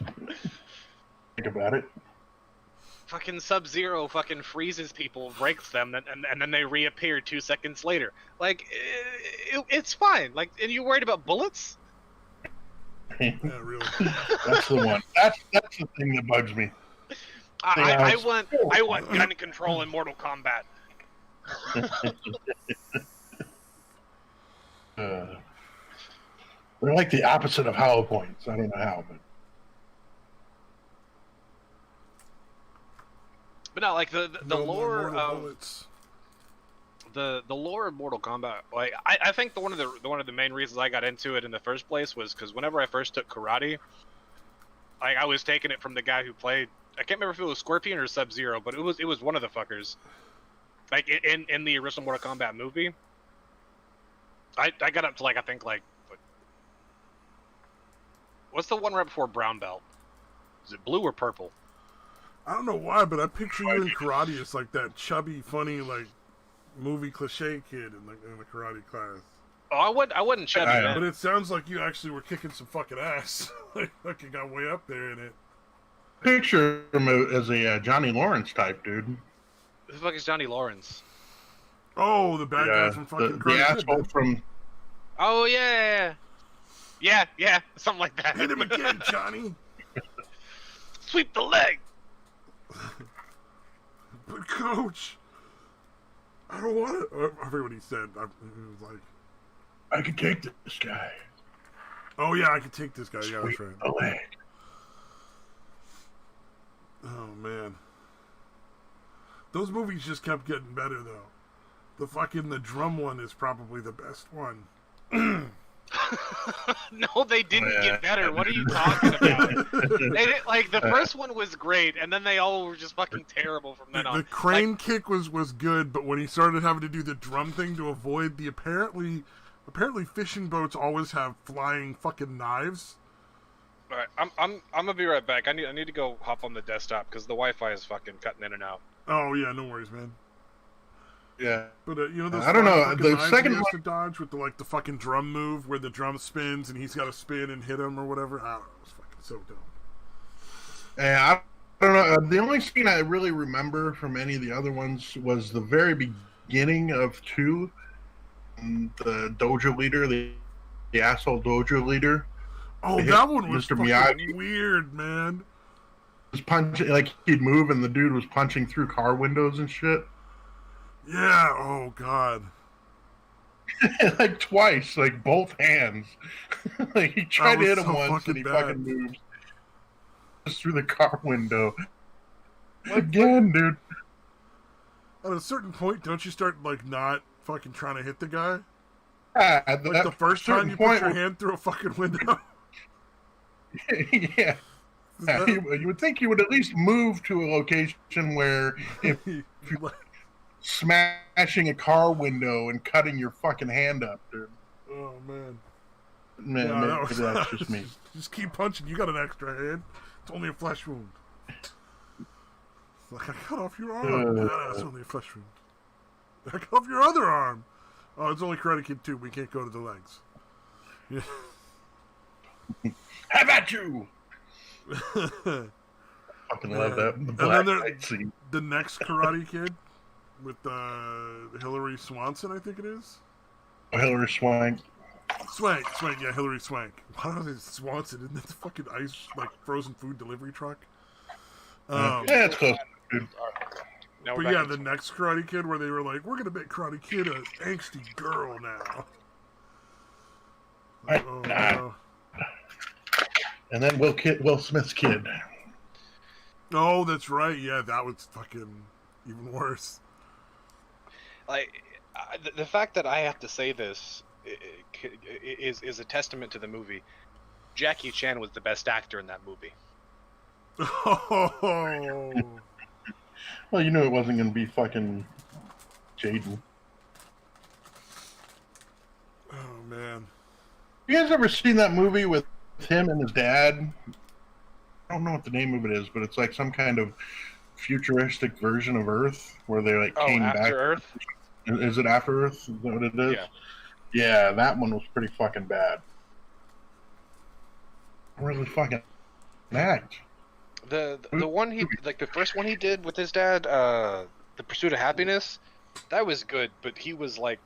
Think about it. fucking Sub-Zero fucking freezes people, breaks them, and then they reappear 2 seconds later. Like it's fine. Like, and you worried about bullets? Yeah, really. That's the one. That's the thing that bugs me. I want gun control in Mortal Kombat. They're like the opposite of hollow points. I don't know how, But no, like the No lore more of bullets. the lore of Mortal Kombat. Like I think one of the main reasons I got into it in the first place was because whenever I first took karate, like I was taking it from the guy who played. I can't remember if it was Scorpion or Sub-Zero, but it was one of the fuckers. Like in the original Mortal Kombat movie, I got up to like I think like what's the one right before brown belt? Is it blue or purple? I don't know why, but I picture you in karate as like that chubby, funny, like movie cliche kid in the karate class. Oh, I wasn't chubby then. But it sounds like you actually were kicking some fucking ass. like you got way up there in it. Picture him as a Johnny Lawrence type dude. Who the fuck is Johnny Lawrence? Oh, the bad guy from fucking the Karate asshole Kid. from. Oh yeah, something like that. Hit him again, Johnny. Sweep the leg. But coach, I don't want it. I forget what he said. He was like, I can take this guy. "Oh yeah, I can take this guy." Yeah, that's right. The leg. Oh man, those movies just kept getting better though. The drum one is probably the best one. No, they didn't get better. What are you talking about? They didn't, like the first one was great, and then they all were just fucking terrible from then on. The crane kick was good, but when he started having to do the drum thing to avoid the apparently fishing boats always have flying fucking knives. All right, I'm gonna be right back. I need to go hop on the desktop because the Wi-Fi is fucking cutting in and out. Oh yeah, no worries, man. Yeah, but you know, those I don't know. The second he has one to dodge with the fucking drum move where the drum spins and he's got to spin and hit him or whatever. I don't know. It's fucking so dumb. Yeah, I don't know. The only scene I really remember from any of the other ones was the very beginning of 2. The dojo leader, the asshole dojo leader. Oh, that one was Mr. fucking Miyagi. weird, man. Was punching, like he'd move and the dude was punching through car windows and shit. Yeah, oh god. Like twice, like both hands. Like he tried to hit him once and he bad. fucking moved just through the car window. Again, dude. At a certain point, don't you start like not fucking trying to hit the guy? At like the first time you put your hand through a fucking window. Yeah. You would think you would at least move to a location where if you smashing a car window and cutting your fucking hand up, dude. Oh man. maybe that's just me. Just keep punching. You got an extra hand. It's only a flesh wound. It's like, I cut off your arm. Nah, it's only a flesh wound. I cut off your other arm. Oh, it's only Karate Kid 2. We can't go to the legs. Yeah. How about you? Fucking love that. The black light scene. The next Karate Kid with Hillary Swanson, I think it is. Oh, Hillary Swank. Swank, yeah, Hillary Swank. Why don't they Swanson? Isn't that the fucking ice, like, frozen food delivery truck? Yeah, it's close, dude. But yeah, the next Karate Kid where they were like, we're going to make Karate Kid an angsty girl now. Like, oh, no. And then Will Smith's kid. Oh, that's right. Yeah, that was fucking even worse. Like, the fact that I have to say this is a testament to the movie. Jackie Chan was the best actor in that movie. Oh. Well, you knew it wasn't going to be fucking Jaden. Oh, man. You guys ever seen that movie with him and his dad? I don't know what the name of it is, but it's like some kind of futuristic version of Earth where they like came back. After Earth? Is it After Earth? Is that what it is? Yeah. Yeah, that one was pretty fucking bad. Really fucking act. The one he, like, the first one he did with his dad, The Pursuit of Happiness, that was good, but he was like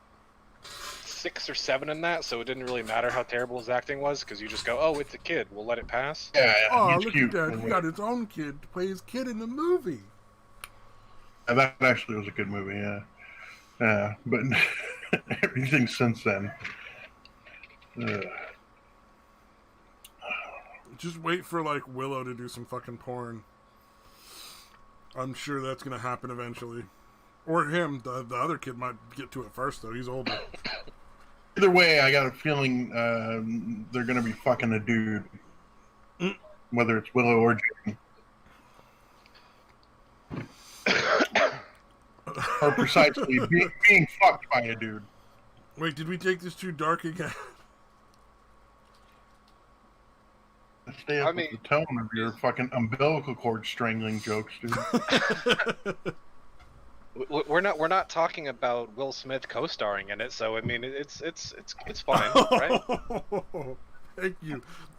6 or 7 in that, so it didn't really matter how terrible his acting was, because you just go, oh, it's a kid, we'll let it pass. Yeah, oh, he's look cute. at that. He got his own kid to play his kid in the movie. That actually was a good movie, yeah. Yeah, but everything since then. Just wait for, like, Willow to do some fucking porn. I'm sure that's going to happen eventually. Or him. The other kid might get to it first, though. He's older. Either way, I got a feeling they're going to be fucking a dude. Whether it's Willow or Jaden. Or precisely being fucked by a dude. Wait, did we take this too dark again? Stay up with the tone of your fucking umbilical cord strangling jokes, dude. We're not talking about Will Smith co-starring in it, so I mean it's fine, right?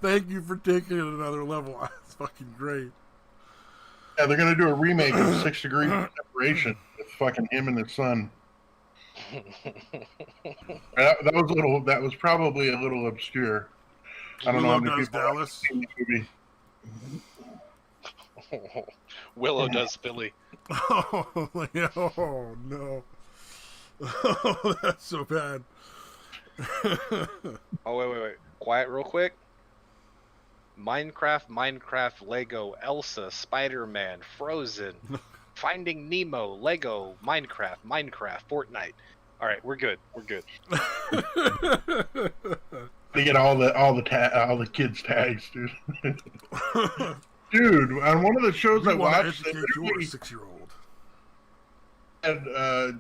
Thank you for taking it another level. That's fucking great. Yeah, they're gonna do a remake of 6 Degrees of Separation with fucking him and his son. That was probably a little obscure. I don't know how many people have seen the movie. Willow does Philly. Oh no. Oh, that's so bad. Oh, wait. Quiet real quick. Minecraft, Lego, Elsa, Spider-Man, Frozen, Finding Nemo, Lego, Minecraft, Fortnite. All right, we're good. They get all the kids tags, dude. Dude, on one of the shows I watched, they your 6-year-old had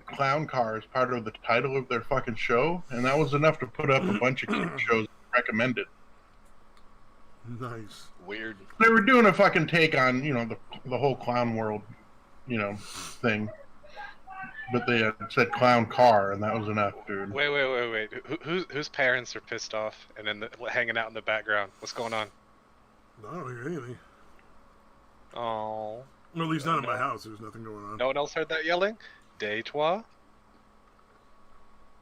clown car as part of the title of their fucking show, and that was enough to put up a bunch of kid shows recommended. Nice. Weird. They were doing a fucking take on, the whole clown world, thing. But they had said clown car, and that was enough, dude. Wait. Whose parents are pissed off and then hanging out in the background? What's going on? I don't hear anything. Oh. Well, at least not in my house. There's nothing going on. No one else heard that yelling? Deitois?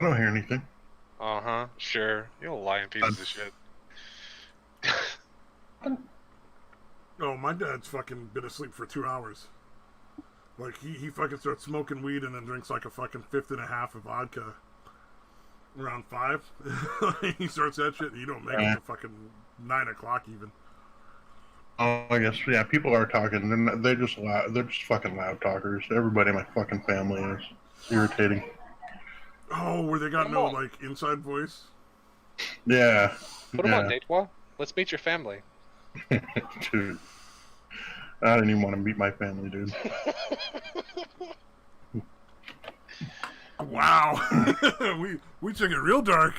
I don't hear anything. Uh-huh. Sure. You're lying pieces of shit. Oh, my dad's fucking been asleep for 2 hours. Like, he fucking starts smoking weed and then drinks like a fucking 1/5 of vodka. Around 5. He starts that shit and you don't make it to fucking 9 o'clock even. Oh, I guess, yeah, people are talking. They're just loud. They're just fucking loud talkers. Everybody in my fucking family is irritating. Oh, where they got no, like, inside voice? Yeah. Put them on, Deitois. Let's meet your family. Dude. I didn't even want to meet my family, dude. Wow. we took it real dark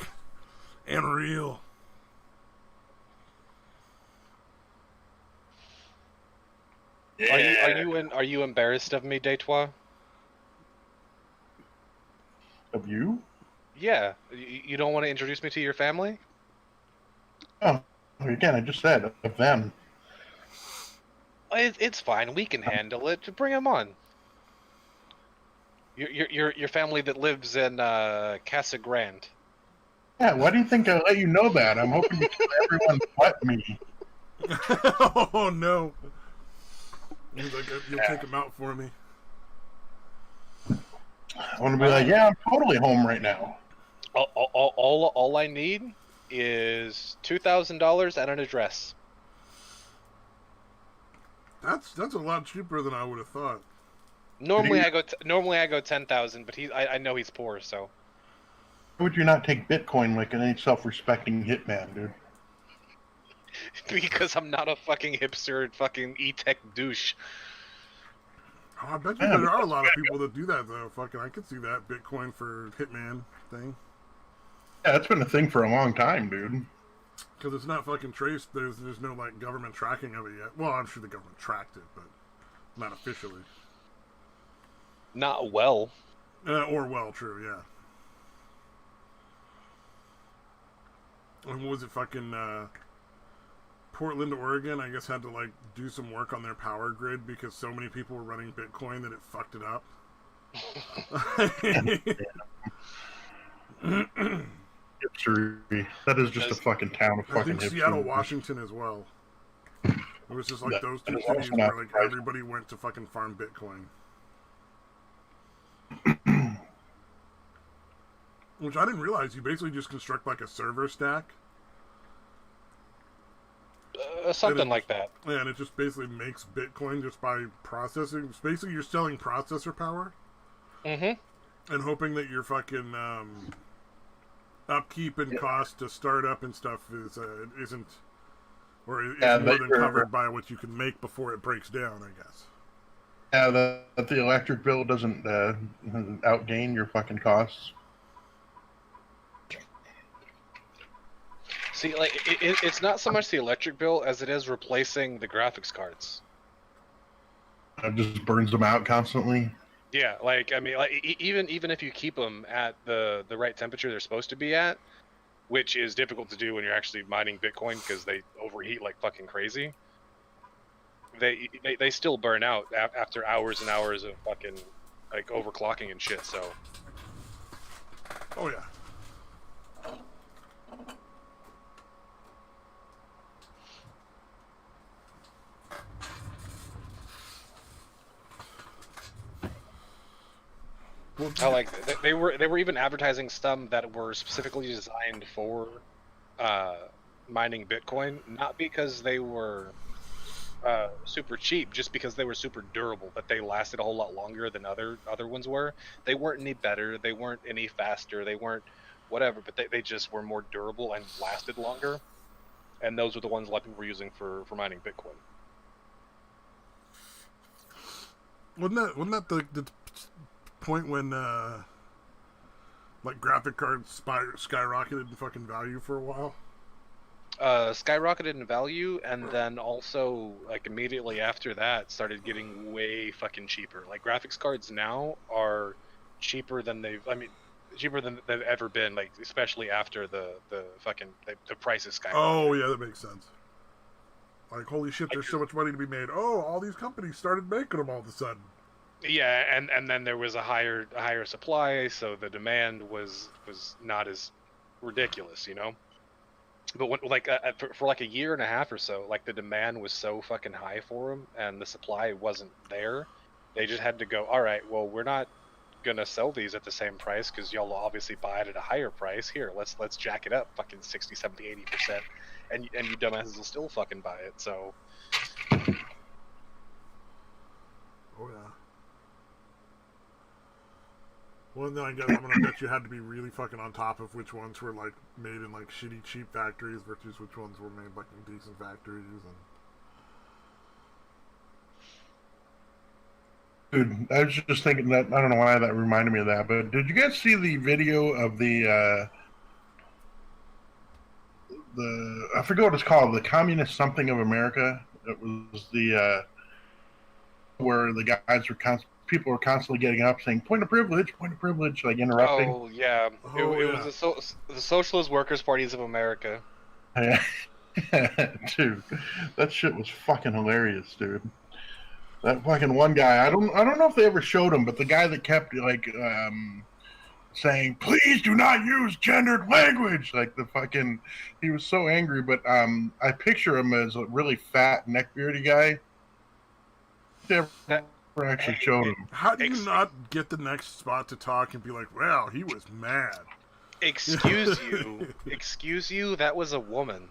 and real. Yeah. Are you embarrassed of me, Deitois? Of you? Yeah. You don't want to introduce me to your family? Oh, again, I just said of them. It's fine. We can handle it. Bring him on. Your family that lives in Casa Grande. Yeah, why do you think I let you know that? I'm hoping you kill everyone but me. Oh no! He's like, you'll Yeah. take him out for me. I want to be like, yeah, I'm totally home right now. All I need is $2,000 and an address. That's a lot cheaper than I would have thought. Normally I go 10,000, but I know he's poor, so. Why would you not take Bitcoin like any self-respecting hitman, dude? Because I'm not a fucking hipster fucking e-tech douche. Oh, I bet you Yeah, there but are a that's lot of people that do that though. Fucking, I could see that Bitcoin for Hitman thing. yeah, that's been a thing for a long time, dude. Because it's not fucking traced. There's no like government tracking of it yet. Well, I'm sure the government tracked it, but not officially. Not well. Or well, true, yeah. And what was it, fucking Portland, Oregon? I guess had to like do some work on their power grid because so many people were running Bitcoin that it fucked it up. Hipstery. That is just a fucking town of I fucking think Seattle, hipsters. Washington as well. It was just like those two is cities also not where like surprising. everybody went to fucking farm Bitcoin. Which I didn't realize. You basically just construct like a server stack. Something like that. Yeah, and it just basically makes Bitcoin just by processing. It's basically, you're selling processor power. Mm-hmm. And hoping that your fucking upkeep and cost to start up and stuff isn't or is more than covered by what you can make before it breaks down, I guess. Yeah, that the electric bill doesn't outgain your fucking costs. See, like, it's not so much the electric bill as it is replacing the graphics cards. It just burns them out constantly. Yeah, like, I mean, like, even if you keep them at the right temperature they're supposed to be at, which is difficult to do when you're actually mining Bitcoin because they overheat like fucking crazy. They still burn out after hours and hours of fucking like overclocking and shit. So. Oh yeah. Well, like they were even advertising some that were specifically designed for mining Bitcoin, not because they were super cheap, just because they were super durable, that they lasted a whole lot longer than other ones were. They weren't any better, they weren't any faster, they weren't whatever, but they just were more durable and lasted longer. And those were the ones a lot of people were using for mining Bitcoin. Wasn't that the point when like graphic cards skyrocketed in fucking value for a while? Skyrocketed in value, and then also like immediately after that started getting way fucking cheaper. Like graphics cards now are cheaper than cheaper than they've ever been. Like especially after the fucking the prices skyrocketed. Oh yeah, that makes sense. Like holy shit, there's so much money to be made. Oh, all these companies started making them all of a sudden. Yeah, and then there was a higher supply, so the demand was not as ridiculous, you know. But when, like for like a year and a half or so, like the demand was so fucking high for them, and the supply wasn't there. They just had to go. All right, well, we're not gonna sell these at the same price because y'all will obviously buy it at a higher price. Here, let's jack it up, fucking 60, 70, 80%, and you dumbasses will still fucking buy it. So. Oh yeah. Well, then I guess I'm gonna bet you had to be really fucking on top of which ones were like made in like shitty cheap factories versus which ones were made like in decent factories. Dude, I was just thinking that I don't know why that reminded me of that, but did you guys see the video of the I forget what it's called, the Communist Something of America? It was the where the guys were people were constantly getting up saying point of privilege, like interrupting. Oh yeah, Oh, it yeah. was the Socialist Workers Parties of America. Dude, that shit was fucking hilarious, dude. That fucking one guy, I don't know if they ever showed him, but the guy that kept like saying, "Please do not use gendered language," like the fucking, he was so angry. But I picture him as a really fat neckbeardy guy. They never That actually showed him. How do you not get the next spot to talk and be like, well, he was mad? excuse you, that was a woman.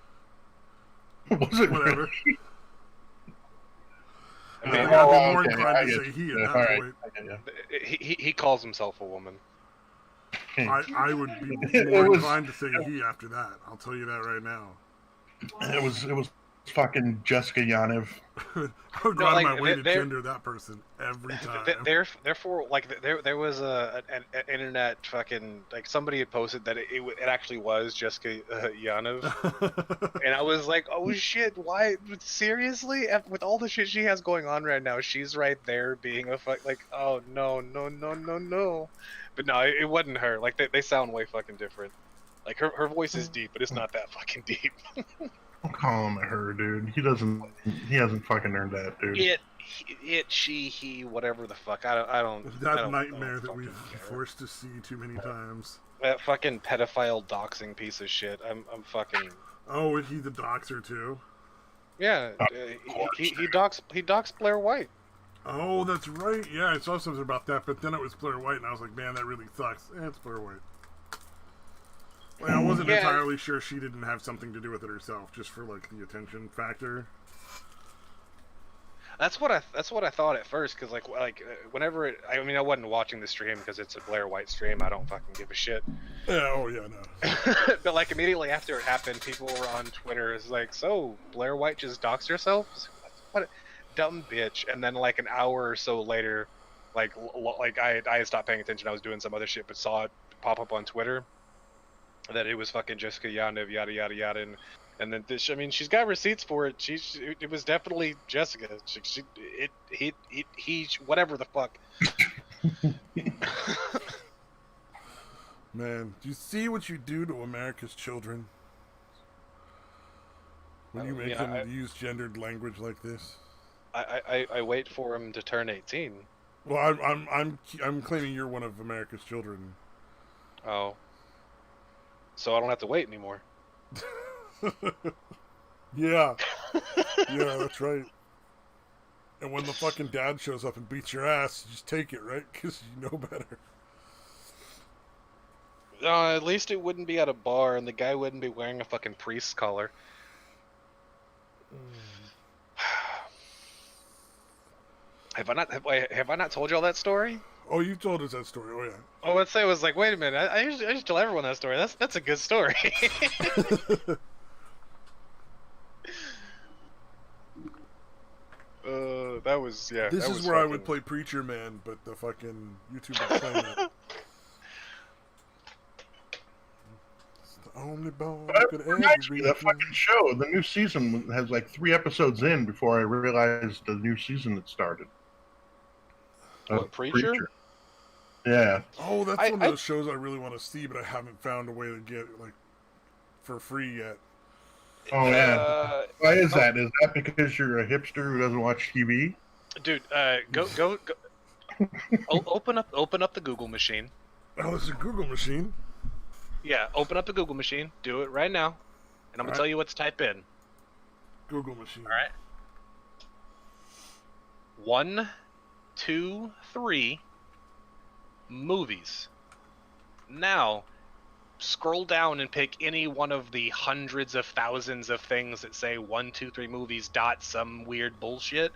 Was it Whatever. really? I mean, I'd be more okay, inclined I to get say you. he at Yeah, that all right, point. I get he calls himself a woman. you. I would be It more was- inclined to say he after that. I'll tell you that right now. It was fucking Jessica Yaniv. I would go No, out like, of my way to they're- gender that person every time. Therefore, like there was an internet fucking, like, somebody had posted that it actually was Jessica Yanov, and I was like, oh shit, why? Seriously? With all the shit she has going on right now, she's right there being a like, oh no. But no, it wasn't her. Like they sound way fucking different. Like her voice is deep, but it's not that fucking deep. Don't call him her, dude. He hasn't fucking earned that, dude. She, he, whatever the fuck. I don't. That nightmare that we've forced to see too many times. That fucking pedophile doxing piece of shit. I'm fucking. Oh, is he the doxer too? Yeah, he doxed Blair White. Oh, that's right. Yeah, I saw something about that, but then it was Blair White, and I was like, man, that really sucks. It's Blair White. Like, I wasn't entirely sure she didn't have something to do with it herself, just for like the attention factor. That's what I thought at first, because like whenever I mean, I wasn't watching the stream because it's a Blair White stream. I don't fucking give a shit. Yeah. Oh yeah. No. But like immediately after it happened, people were on Twitter. It's like, so Blair White just doxed herself? What a dumb bitch. And then like an hour or so later, like I had stopped paying attention. I was doing some other shit, but saw it pop up on Twitter that it was fucking Jessica Yaniv, yada yada yada, and then this, I mean, she's got receipts for it. It was definitely Jessica. He whatever the fuck. Man, do you see what you do to America's children when you make them use gendered language like this? I wait for him to turn 18. Well, I'm claiming you're one of America's children. Oh. So I don't have to wait anymore. Yeah. Yeah, that's right. And when the fucking dad shows up and beats your ass, you just take it, right? Because you know better. At least it wouldn't be at a bar, and the guy wouldn't be wearing a fucking priest's collar. Have I not told y'all that story? Oh, you told us that story. Oh yeah. Oh, let's say it was like, wait a minute. I usually tell everyone that story. That's a good story. That was, yeah. This is where I would play Preacher Man, but the fucking YouTube would claim it. It's the only bone that could ever be. That fucking show, the new season has like 3 episodes in before I realized the new season had started. What, Preacher? Yeah. Oh, that's one of those shows I really want to see, but I haven't found a way to get it, like, for free yet. Oh yeah. Why is that? Is that because you're a hipster who doesn't watch TV? Dude, go. Open up the Google machine. Oh, it's a Google machine. Yeah, open up the Google machine. Do it right now, and I'm gonna tell you what to type in. Google machine. All right. 1, 2, 3. Movies. Now, scroll down and pick any one of the hundreds of thousands of things that say 1, 2, 3 movies dot some weird bullshit.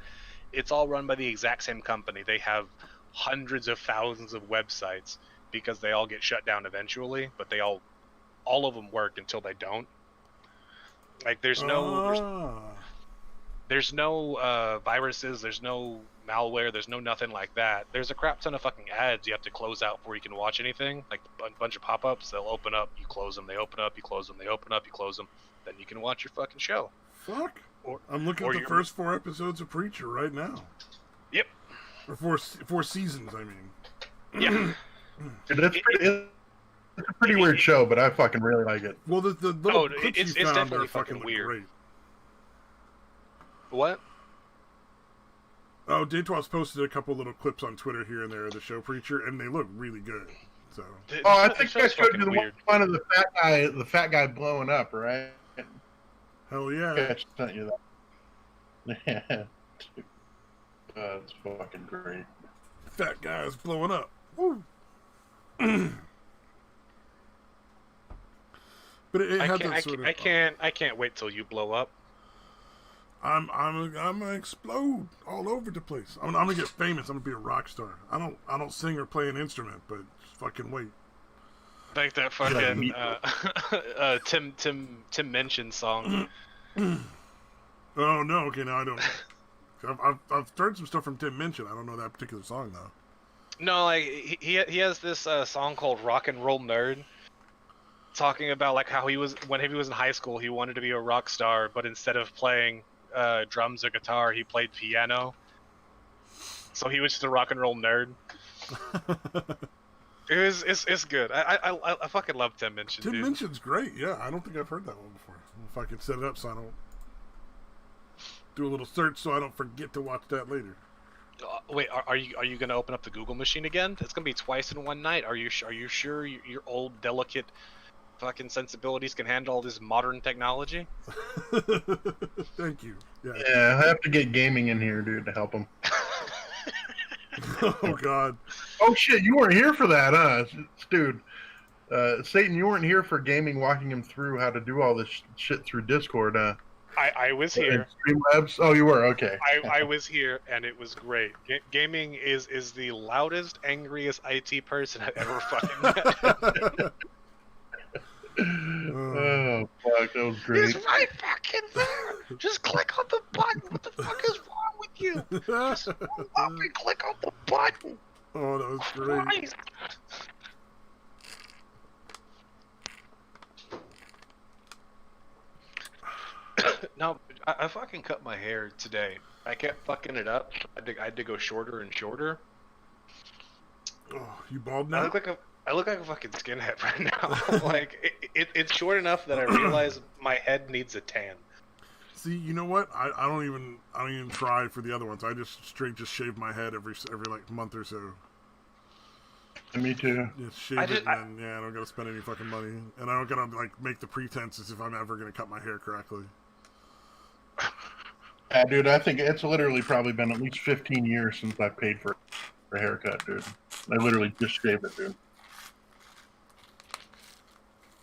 It's all run by the exact same company. They have hundreds of thousands of websites because they all get shut down eventually, but all of them work until they don't. Like there's no viruses, there's no malware, there's no nothing like that. There's a crap ton of fucking ads you have to close out before you can watch anything. Like a bunch of pop-ups, they'll open up, you close them, they open up, you close them, they open up, you close them. Then you can watch your fucking show. Fuck. I'm looking at the first 4 episodes of Preacher right now. Yep. Or Four Seasons, I mean. Yeah. Dude, it's a pretty weird show, but I fucking really like it. Well, the little clips it's you found definitely are fucking weird. great. What? Oh, Day12's posted a couple little clips on Twitter here and there of the show Preacher, and they look really good. So. Oh, I think I showed you the one of the fat guy blowing up, right? Hell yeah. Okay, I sent you that. Yeah. That's fucking great. Fat guys blowing up. Woo. But it had that sort of. I can't wait till you blow up. I'm gonna explode all over the place. I'm gonna get famous. I'm gonna be a rock star. I don't sing or play an instrument, but just fucking wait. Like that fucking Tim Minchin song. Oh no! Okay, now I don't. I've heard some stuff from Tim Minchin. I don't know that particular song though. No, like he has this song called "Rock and Roll Nerd," talking about like how when he was in high school, he wanted to be a rock star, but instead of playing drums or guitar, he played piano. So he was just a rock and roll nerd. It's good. I fucking love Tim Minchin. Tim Minchin's great. Yeah, I don't think I've heard that one before. If I can set it up so I don't do a little search so I don't forget to watch that later. Wait, are you gonna open up the Google machine again? It's gonna be twice in one night. Are you sure your old delicate fucking sensibilities can handle all this modern technology? Thank you. Yeah, I have to get gaming in here, dude, to help him. Oh God. Oh shit, you weren't here for that, huh, dude? Satan, you weren't here for gaming, walking him through how to do all this shit through Discord, huh? I was here. Streamlabs? Oh, you were? Okay. I was here, and it was great. Gaming is the loudest, angriest IT person I've ever fucking met. Oh, fuck, that was great. He's right fucking there! Just click on the button! What the fuck is wrong with you? Just roll up and click on the button! Oh, that was great. Christ. No, I fucking cut my hair today. I kept fucking it up. I had to go shorter and shorter. Oh, you bald now? I look like a fucking skinhead right now. Like it's short enough that I realize my head needs a tan. See, you know what? I don't even try for the other ones. I just shave my head every like month or so. Me too. Just shave it, and then I don't gotta spend any fucking money, and I don't gotta like make the pretense as if I'm ever gonna cut my hair correctly. Yeah, dude, I think it's literally probably been at least 15 years since I paid for a haircut, dude. I literally just shaved it, dude.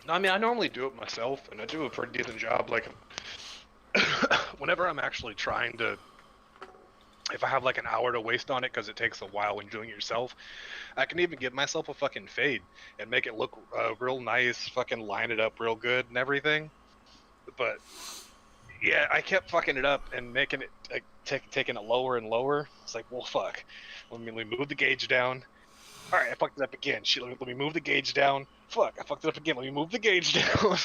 I mean, I normally do it myself, and I do a pretty decent job. Like, whenever I'm actually trying to, if I have like an hour to waste on it because it takes a while when doing it yourself, I can even give myself a fucking fade and make it look real nice, fucking line it up real good and everything. But yeah, I kept fucking it up and making it like taking it lower and lower. It's like, well, fuck. Let me move the gauge down. All right, I fucked it up again. Shit, let me move the gauge down. Fuck, I fucked it up again. Let me move the gauge down.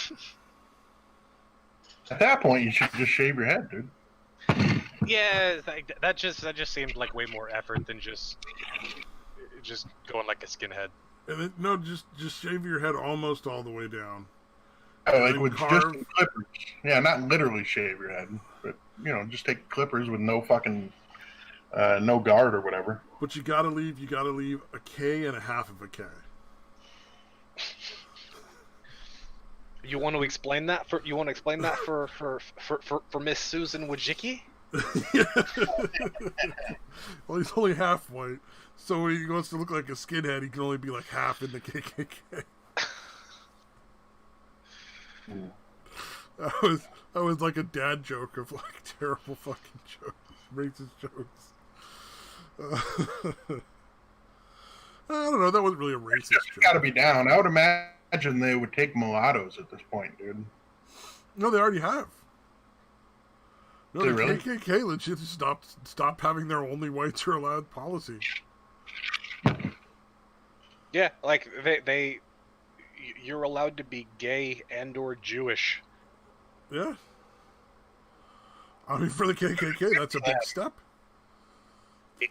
At that point, you should just shave your head, dude. Yeah, that just seemed like way more effort than just going like a skinhead. And then, no, just shave your head almost all the way down. Oh, like with just clippers. Yeah, not literally shave your head, but just take clippers with no fucking no guard or whatever. But you gotta leave a K and a half of a K. You want to explain that for Miss Susan Wojcicki? Well, he's only half white, so when he wants to look like a skinhead, he can only be like half in the KKK. That was like a dad joke of like terrible fucking jokes, racist jokes. I don't know. That wasn't really a racist joke. Got to be down. I would imagine they would take mulattoes at this point, dude. No, they already have. No, the really? KKK legit stopped having their only whites are allowed policy. Yeah, like you're allowed to be gay and or Jewish. Yeah. I mean, for the KKK, that's a big step.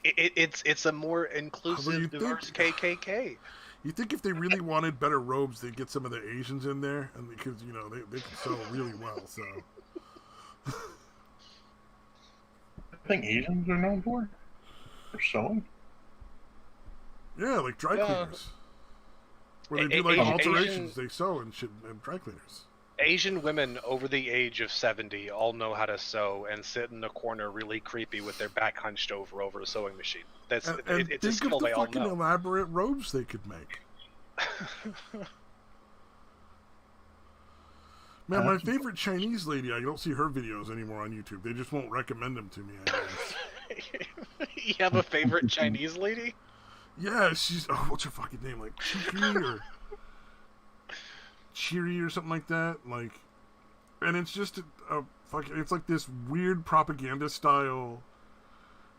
It's a more inclusive, diverse KKK. You think if they really wanted better robes, they'd get some of the Asians in there, and because they can sew really well. So I think Asians are known for sewing. Yeah, like dry cleaners, where they do like alterations. They sew and shit, and dry cleaners. Asian women over the age of 70 all know how to sew and sit in the corner really creepy with their back hunched over a sewing machine. It's a skill they all know. Think of the fucking elaborate robes they could make. Man, my favorite Chinese lady, I don't see her videos anymore on YouTube. They just won't recommend them to me, I guess. You have a favorite Chinese lady? Yeah, she's... Oh, what's her fucking name? Like, Chiri or... Chiri or something like that. Like... And it's just a fucking... It's like this weird propaganda style,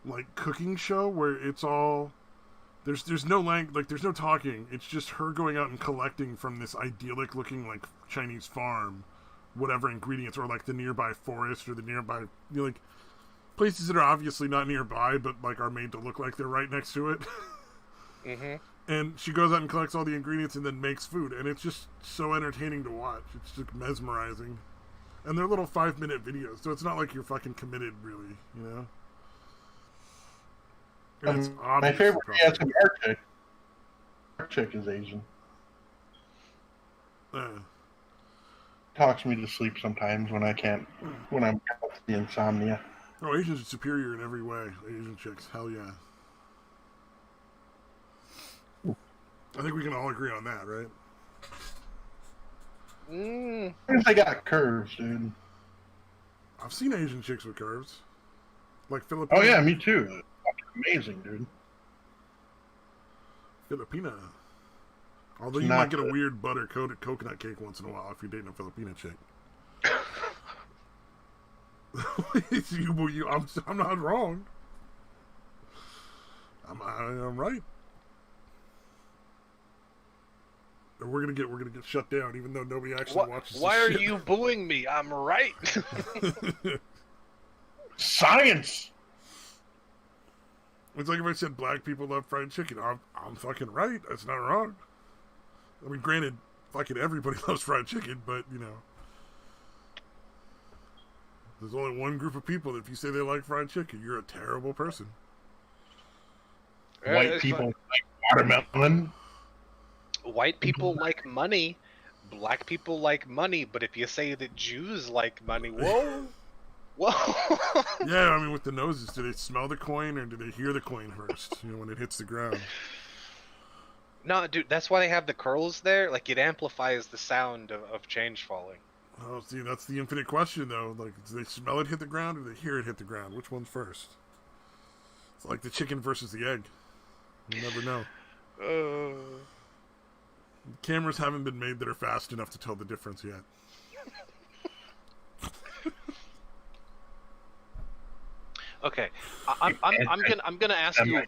like, cooking show where it's all... There's no there's no talking. It's just her going out and collecting from this idyllic looking, like, Chinese farm whatever ingredients, or like the nearby forest, or the nearby, like, places that are obviously not nearby but like are made to look like they're right next to it. Mm-hmm. And she goes out and collects all the ingredients and then makes food, and it's just so entertaining to watch. It's just mesmerizing. And they're little 5-minute videos, so it's not like you're fucking committed, really, you know. My favorite smrt chick is Asian. Talks me to sleep sometimes when I can't, when I'm out the insomnia. Oh, Asians are superior in every way. Asian chicks, hell yeah. I think we can all agree on that, right? They got curves, dude. I've seen Asian chicks with curves, like Filipina. Oh yeah, me too. That's amazing, dude. Filipina. Although you might get a weird butter-coated coconut cake once in a while if you're dating a Filipina chick. I'm not wrong. I'm right. And we're gonna get shut down, even though nobody actually watches. Why are you booing me? I'm right. Science. It's like if I said black people love fried chicken. I'm fucking right. That's not wrong. I mean, granted, fucking everybody loves fried chicken, but, you know, there's only one group of people that if you say they like fried chicken, you're a terrible person. White people like watermelon. White people like money. Black people like money. But if you say that Jews like money, whoa. Whoa. Yeah, I mean, with the noses, do they smell the coin or do they hear the coin first, you know, when it hits the ground? No, dude, that's why they have the curls there. Like, it amplifies the sound of change falling. Oh, see, that's the infinite question, though. Like, do they smell it hit the ground or do they hear it hit the ground? Which one's first? It's like the chicken versus the egg. You never know. Cameras haven't been made that are fast enough to tell the difference yet. Okay, I'm gonna ask you a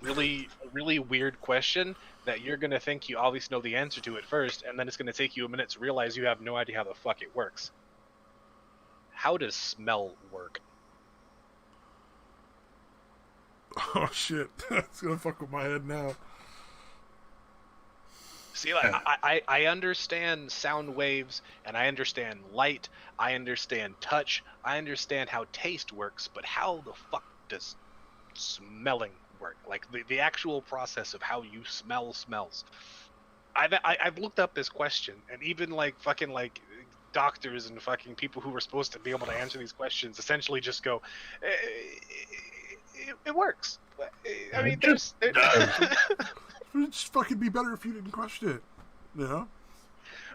really weird question that you're gonna think you obviously know the answer to it first, and then it's gonna take you a minute to realize you have no idea how the fuck it works. How does smell work? Oh shit, that's gonna fuck with my head now. See, like, I understand sound waves, and I understand light, I understand touch, I understand how taste works, but how the fuck does smelling work? Like, the actual process of how you smell smells. I've looked up this question, and even like fucking like doctors and fucking people who were supposed to be able to answer these questions essentially just go, it works. I mean, there's It'd just fucking be better if you didn't question it, you know?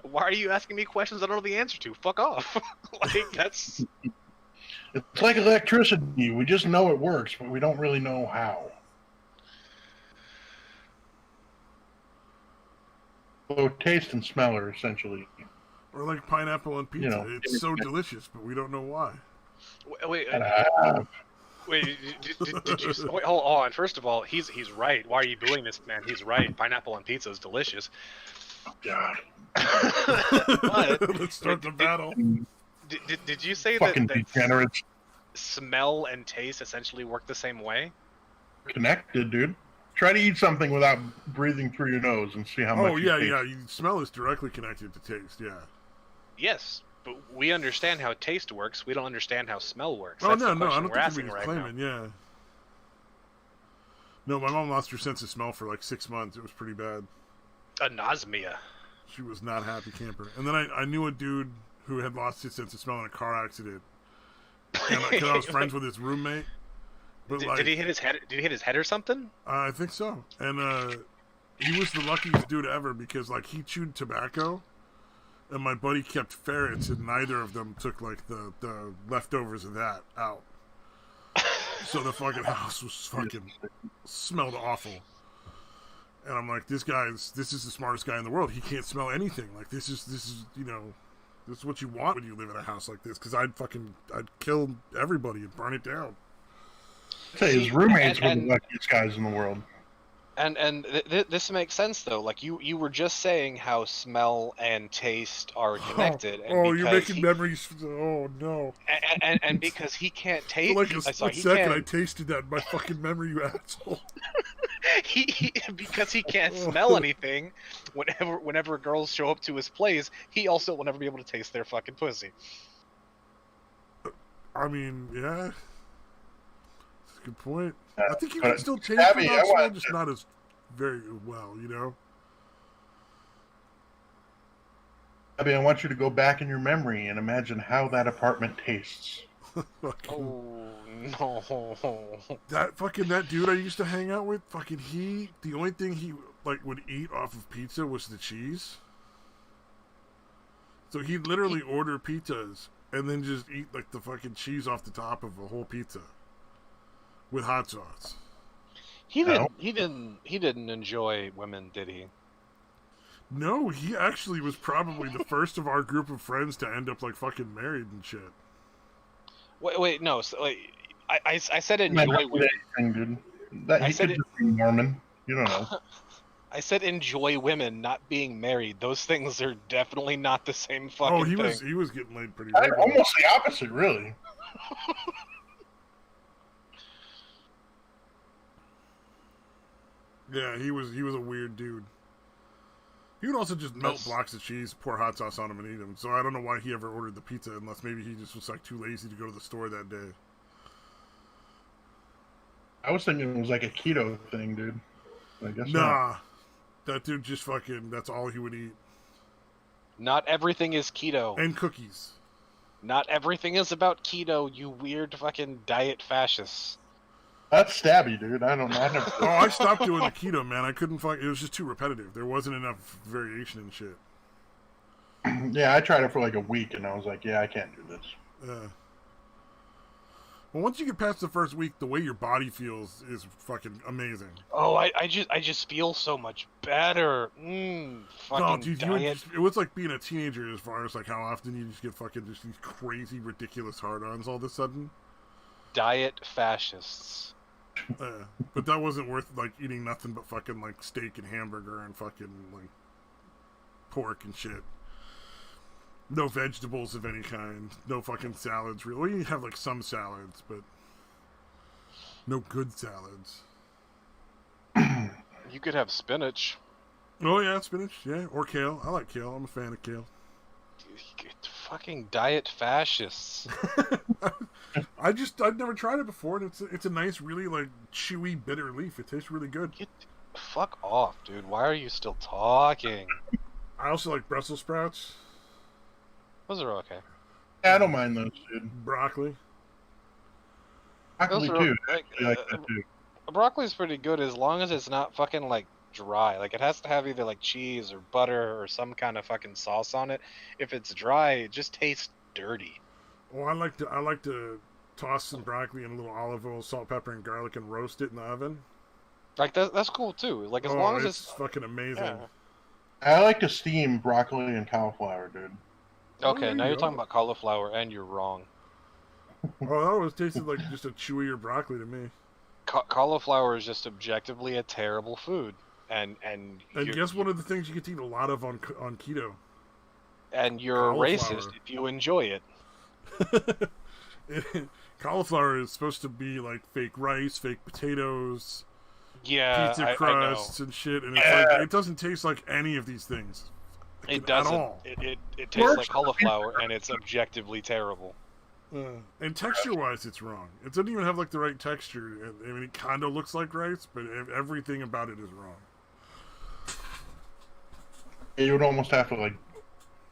Why are you asking me questions I don't know the answer to? Fuck off. Like, that's... It's like electricity. We just know it works, but we don't really know how. So taste and smell are essentially... Or like pineapple and pizza. You know, it's so delicious, but we don't know why. Wait, did you... Wait, hold on. First of all, he's right. Why are you doing this, man? He's right. Pineapple on pizza is delicious. Oh, God. Let's start the battle. Did you say fucking that degenerates. Smell and taste essentially work the same way? connected, dude. Try to eat something without breathing through your nose and see how much. Oh you taste. yeah. Smell is directly connected to taste. Yeah. Yes, but we understand how taste works. We don't understand how smell works. Oh That's no, the question I don't we're think asking anybody's right claiming. now. Yeah. No, my mom lost her sense of smell for like 6 months. It was pretty bad. Anosmia. She was not a happy camper. And then I knew a dude who had lost his sense of smell in a car accident. And because I was friends with his roommate. But Did he hit his head? Did he hit his head or something? I think so. And he was the luckiest dude ever because like he chewed tobacco, and my buddy kept ferrets, and neither of them took like the leftovers of that out. So the fucking house was fucking smelled awful. And I'm like, this is the smartest guy in the world. He can't smell anything. Like this is this is what you want when you live in a house like this. Because I'd kill everybody and burn it down. I'd say his roommates were the luckiest guys in the world. And this makes sense though. Like you were just saying how smell and taste are connected. Oh, you're making memories. Oh no. And because he can't taste, for like a split second, I tasted that in my fucking memory, you asshole. Because he can't smell anything. Whenever girls show up to his place, he also will never be able to taste their fucking pussy. I mean, yeah. That's a good point. I think you But can still taste Abby, without I smell, want just to- not as very well, you know? Abby, I want you to go back in your memory and imagine how that apartment tastes. Fucking, Oh no! that dude I used to hang out with, the only thing he like would eat off of pizza was the cheese. So he'd literally order pizzas and then just eat like the fucking cheese off the top of a whole pizza with hot sauce. He didn't enjoy women, did he? No, he actually was probably the first of our group of friends to end up like fucking married and shit. Wait, no. So, like, I said enjoy women. Anything, dude. That he could just be Mormon. You don't know. I said enjoy women, not being married. Those things are definitely not the same fucking thing. He was getting laid pretty regularly. Almost the opposite, really. Yeah, he was a weird dude. He would also just melt blocks of cheese, pour hot sauce on them, and eat them. So I don't know why he ever ordered the pizza, unless maybe he just was like too lazy to go to the store that day. I was thinking it was like a keto thing, dude. I guess Nah, not. that dude just fucking, that's all he would eat. Not everything is keto. And cookies. Not everything is about keto, you weird fucking diet fascists. That's stabby, dude. I don't know. I never. Oh, I stopped doing the keto, man. I couldn't it was just too repetitive. There wasn't enough variation and shit. Yeah, I tried it for like a week, and I was like, yeah, I can't do this. Well, once you get past the first week, the way your body feels is fucking amazing. Oh, I just feel so much better. Fucking No, dude, diet. it was like being a teenager as far as like how often you just get fucking just these crazy, ridiculous hard-ons all of a sudden. Diet fascists. But that wasn't worth like eating nothing but fucking like steak and hamburger and fucking like pork and shit. No vegetables of any kind. No fucking salads. Really, you have like some salads, but no good salads. You could have spinach. Oh yeah, spinach. Yeah, or kale. I like kale. I'm a fan of kale. Fucking diet fascists. I've never tried it before, and it's a nice, really like chewy, bitter leaf. It tastes really good. Fuck off, dude. Why are you still talking? I also like Brussels sprouts. Those are okay. Yeah, I don't mind those, dude. Broccoli. Broccoli too. Like, I like that too. Broccoli's pretty good as long as it's not fucking like dry. Like it has to have either like cheese or butter or some kind of fucking sauce on it. If it's dry, it just tastes dirty. Well, I like to toss some broccoli in a little olive oil, salt, pepper, and garlic, and roast it in the oven. Like that's cool too. Like as long as it's fucking amazing. Yeah. I like to steam broccoli and cauliflower, dude. Okay, now you're talking about cauliflower, and you're wrong. Oh, that always tasted like just a chewier broccoli to me. Cauliflower is just objectively a terrible food, and guess one of the things you get to eat a lot of on keto. And you're a racist if you enjoy it. Cauliflower is supposed to be like fake rice, fake potatoes, Yeah, pizza I know. crusts and shit, and it's like it doesn't taste like any of these things It at doesn't. all. It tastes like cauliflower, and it's objectively terrible. And texture-wise, it's wrong. It doesn't even have like the right texture. I mean, it kind of looks like rice, but everything about it is wrong. You would almost have to like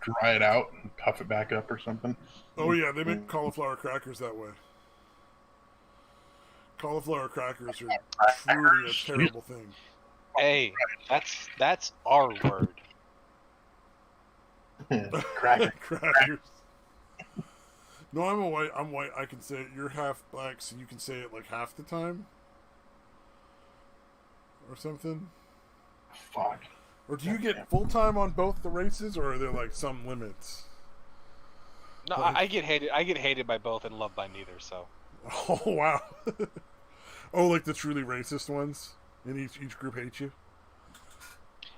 dry it out and puff it back up or something. Oh yeah, they make cauliflower crackers that way. Cauliflower crackers are truly a terrible thing. Hey, that's our word. Crackers. No, I'm a white. I'm white. I can say it. You're half black, so you can say it like half the time, or something. Fuck. Or do you get full time on both the races, or are there like some limits? No, I get hated. I get hated by both and loved by neither. So. Oh wow. Oh, like the truly racist ones, and each group hates you.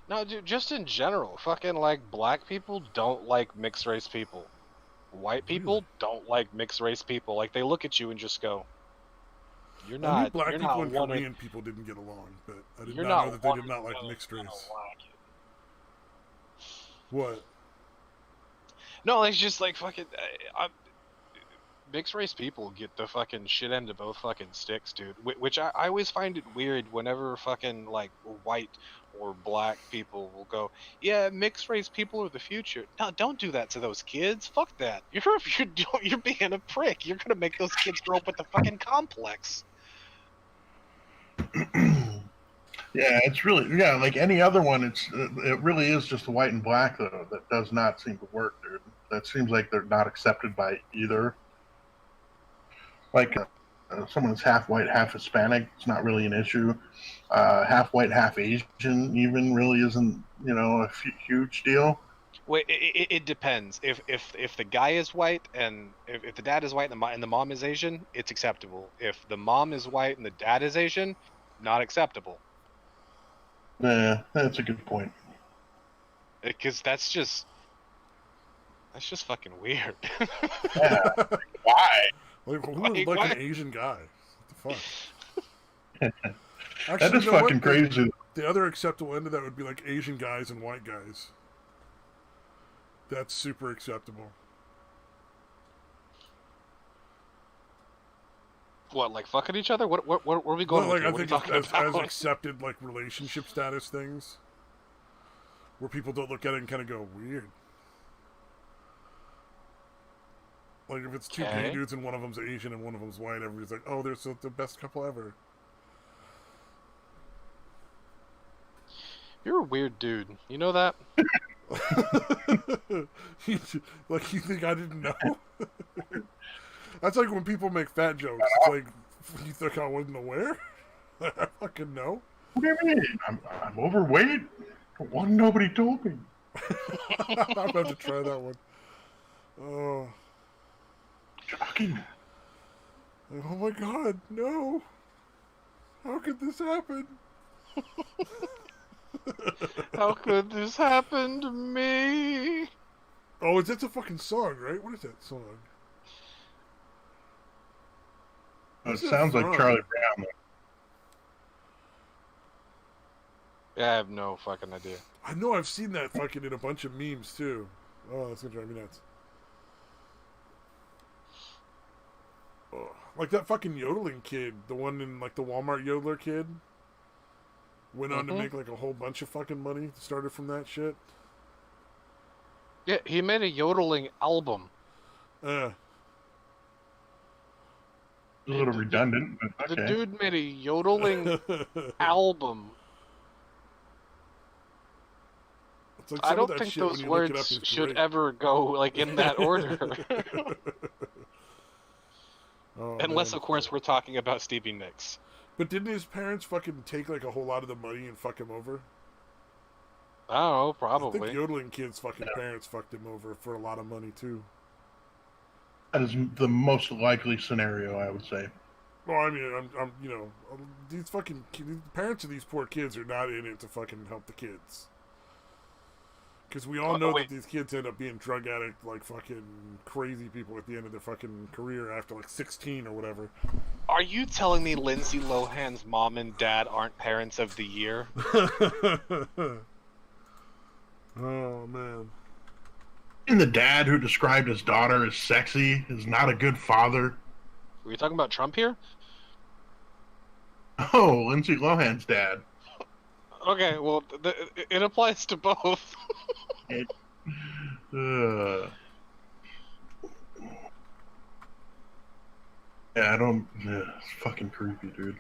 No, dude, just in general, fucking like black people don't like mixed race people. White people don't like mixed race people. Like they look at you and just go, "You're not." I knew black you're people not and one Korean of, people didn't get along, but I did you're not know not that they one did not like of mixed those race. gonna like it. What? No, it's just like fucking. Mixed race people get the fucking shit end of both fucking sticks, dude. Which I always find it weird whenever fucking like white or black people will go, yeah, mixed race people are the future. No, don't do that to those kids. Fuck that. You're being a prick. You're gonna make those kids grow up with a fucking complex. Yeah, it's really like any other one. It really is just the white and black though that does not seem to work, dude. That seems like they're not accepted by either. Like someone that's half white, half Hispanic, it's not really an issue. Half white, half Asian, even really isn't a huge deal. Wait, it depends. If the guy is white and if the dad is white and the mom is Asian, it's acceptable. If the mom is white and the dad is Asian, not acceptable. Yeah, that's a good point. Because that's just fucking weird. Yeah, why? Like, who would like an Asian guy? What the fuck? Actually, that is fucking crazy. The other acceptable end of that would be like Asian guys and white guys. That's super acceptable. What, like fucking each other? What are we going? No, like with I think as accepted like relationship status things, where people don't look at it and kind of go weird. Like if it's two gay dudes and one of them's Asian and one of them's white, everybody's like, "Oh, they're the best couple ever." You're a weird dude. You know that? Like you think I didn't know? That's like when people make fat jokes. It's like, you think I wasn't aware? I fucking know. What do you mean? I'm overweight? One nobody told me. I'm about to try that one. Oh. Shocking. Oh my god, no. How could this happen? How could this happen to me? Oh, that's a fucking song, right? What is that song? It sounds like Charlie Brown. Yeah, I have no fucking idea. I know I've seen that fucking in a bunch of memes too. Oh, that's gonna drive me nuts. Oh, like that fucking yodeling kid, the one in like the Walmart yodeler kid, went on to make like a whole bunch of fucking money. Started from that shit. Yeah, he made a yodeling album. A little redundant, but okay. The dude made a yodeling album. Like I don't think those words should ever go like in that order. Unless, of course, we're talking about Stevie Nicks. But didn't his parents fucking take like a whole lot of the money and fuck him over? I don't know, probably. I think yodeling kid's fucking parents fucked him over for a lot of money too. That is the most likely scenario, I would say. Well, I mean, I'm these fucking the parents of these poor kids are not in it to fucking help the kids. Because we all know that these kids end up being drug addict, like fucking crazy people at the end of their fucking career after like 16 or whatever. Are you telling me Lindsay Lohan's mom and dad aren't parents of the year? Oh, man. And the dad who described his daughter as sexy is not a good father. Were you talking about Trump here? Oh, Lindsay Lohan's dad. Okay, well, it applies to both. Yeah, I don't... it's fucking creepy, dude.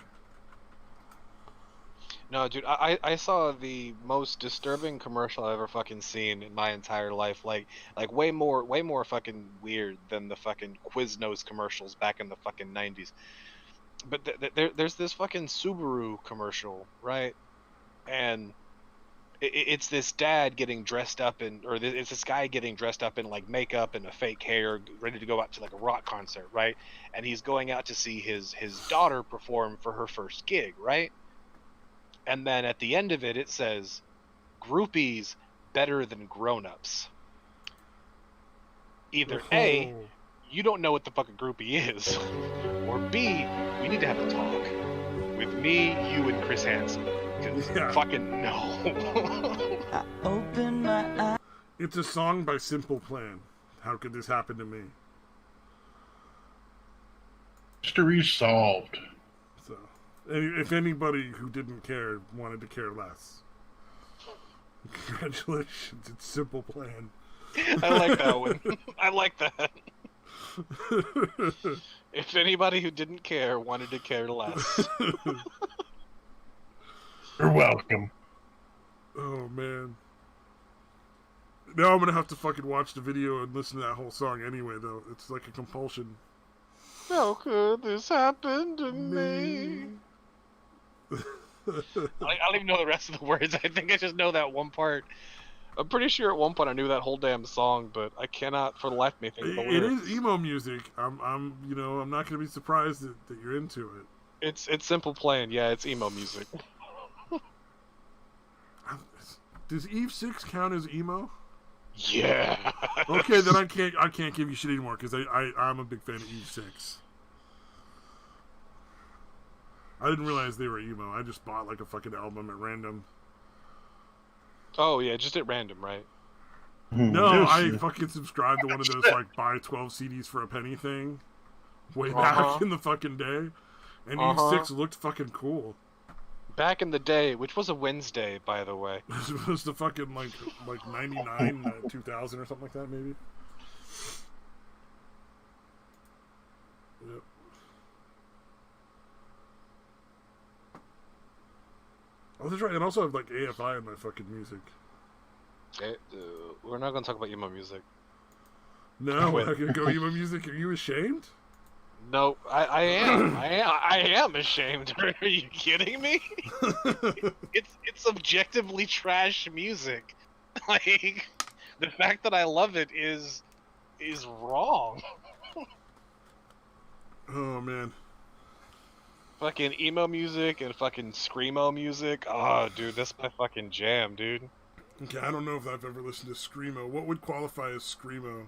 No, dude, I saw the most disturbing commercial I've ever fucking seen in my entire life. Like way more fucking weird than the fucking Quiznos commercials back in the fucking 90s. But there's this fucking Subaru commercial, right? And it's this dad getting dressed up in, or it's this guy getting dressed up in like makeup and a fake hair, ready to go out to like a rock concert, right? And he's going out to see his daughter perform for her first gig, right? And then at the end of it, it says, "Groupies better than grown-ups." Either A, you don't know what the fucking groupie is, or B, we need to have a talk with me, you, and Chris Hansen. Because fucking no. I open my eyes. It's a song by Simple Plan. How could this happen to me? Mystery solved. So, if anybody who didn't care wanted to care less, congratulations, it's Simple Plan. I like that one. I like that. If anybody who didn't care wanted to care less. You're welcome. Oh, man. Now I'm gonna have to fucking watch the video and listen to that whole song anyway, though. It's like a compulsion. How could this happen to me? I don't even know the rest of the words. I think I just know that one part. I'm pretty sure at one point I knew that whole damn song, but I cannot for the life of me think of the lyrics. It is emo music. I'm not gonna be surprised that you're into it. It's Simple Plan. Yeah, it's emo music. Does Eve 6 count as emo? Yeah. Okay, then I can't give you shit anymore because I'm a big fan of Eve 6. I didn't realize they were emo. I just bought like a fucking album at random. Oh yeah, just at random, right? No, I fucking subscribed to one of those like buy 12 CDs for a penny thing way back in the fucking day, and Eve 6 looked fucking cool. Back in the day, which was a Wednesday, by the way. It was the fucking like 99, 2000 or something like that, maybe. Yep. Oh, that's right. And also I have like AFI in my fucking music. We're not gonna talk about emo music. No, we're not gonna go emo music. Are you ashamed? No, I am. I am ashamed. Are you kidding me? It's objectively trash music. Like the fact that I love it is wrong. Oh man. Fucking emo music and fucking screamo music. Oh, dude, that's my fucking jam, dude. Okay, I don't know if I've ever listened to screamo. What would qualify as screamo?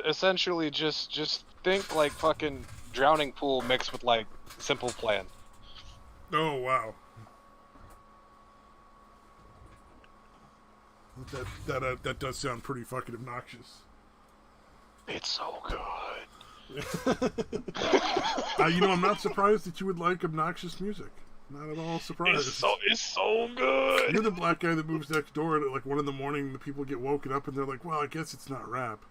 Essentially just think like fucking Drowning Pool mixed with like Simple Plan. Oh wow. That does sound pretty fucking obnoxious. It's so good. I'm not surprised that you would like obnoxious music. Not at all surprised. It's so good. You're the black guy that moves next door and at like 1 a.m. the people get woken up and they're like, well, I guess it's not rap.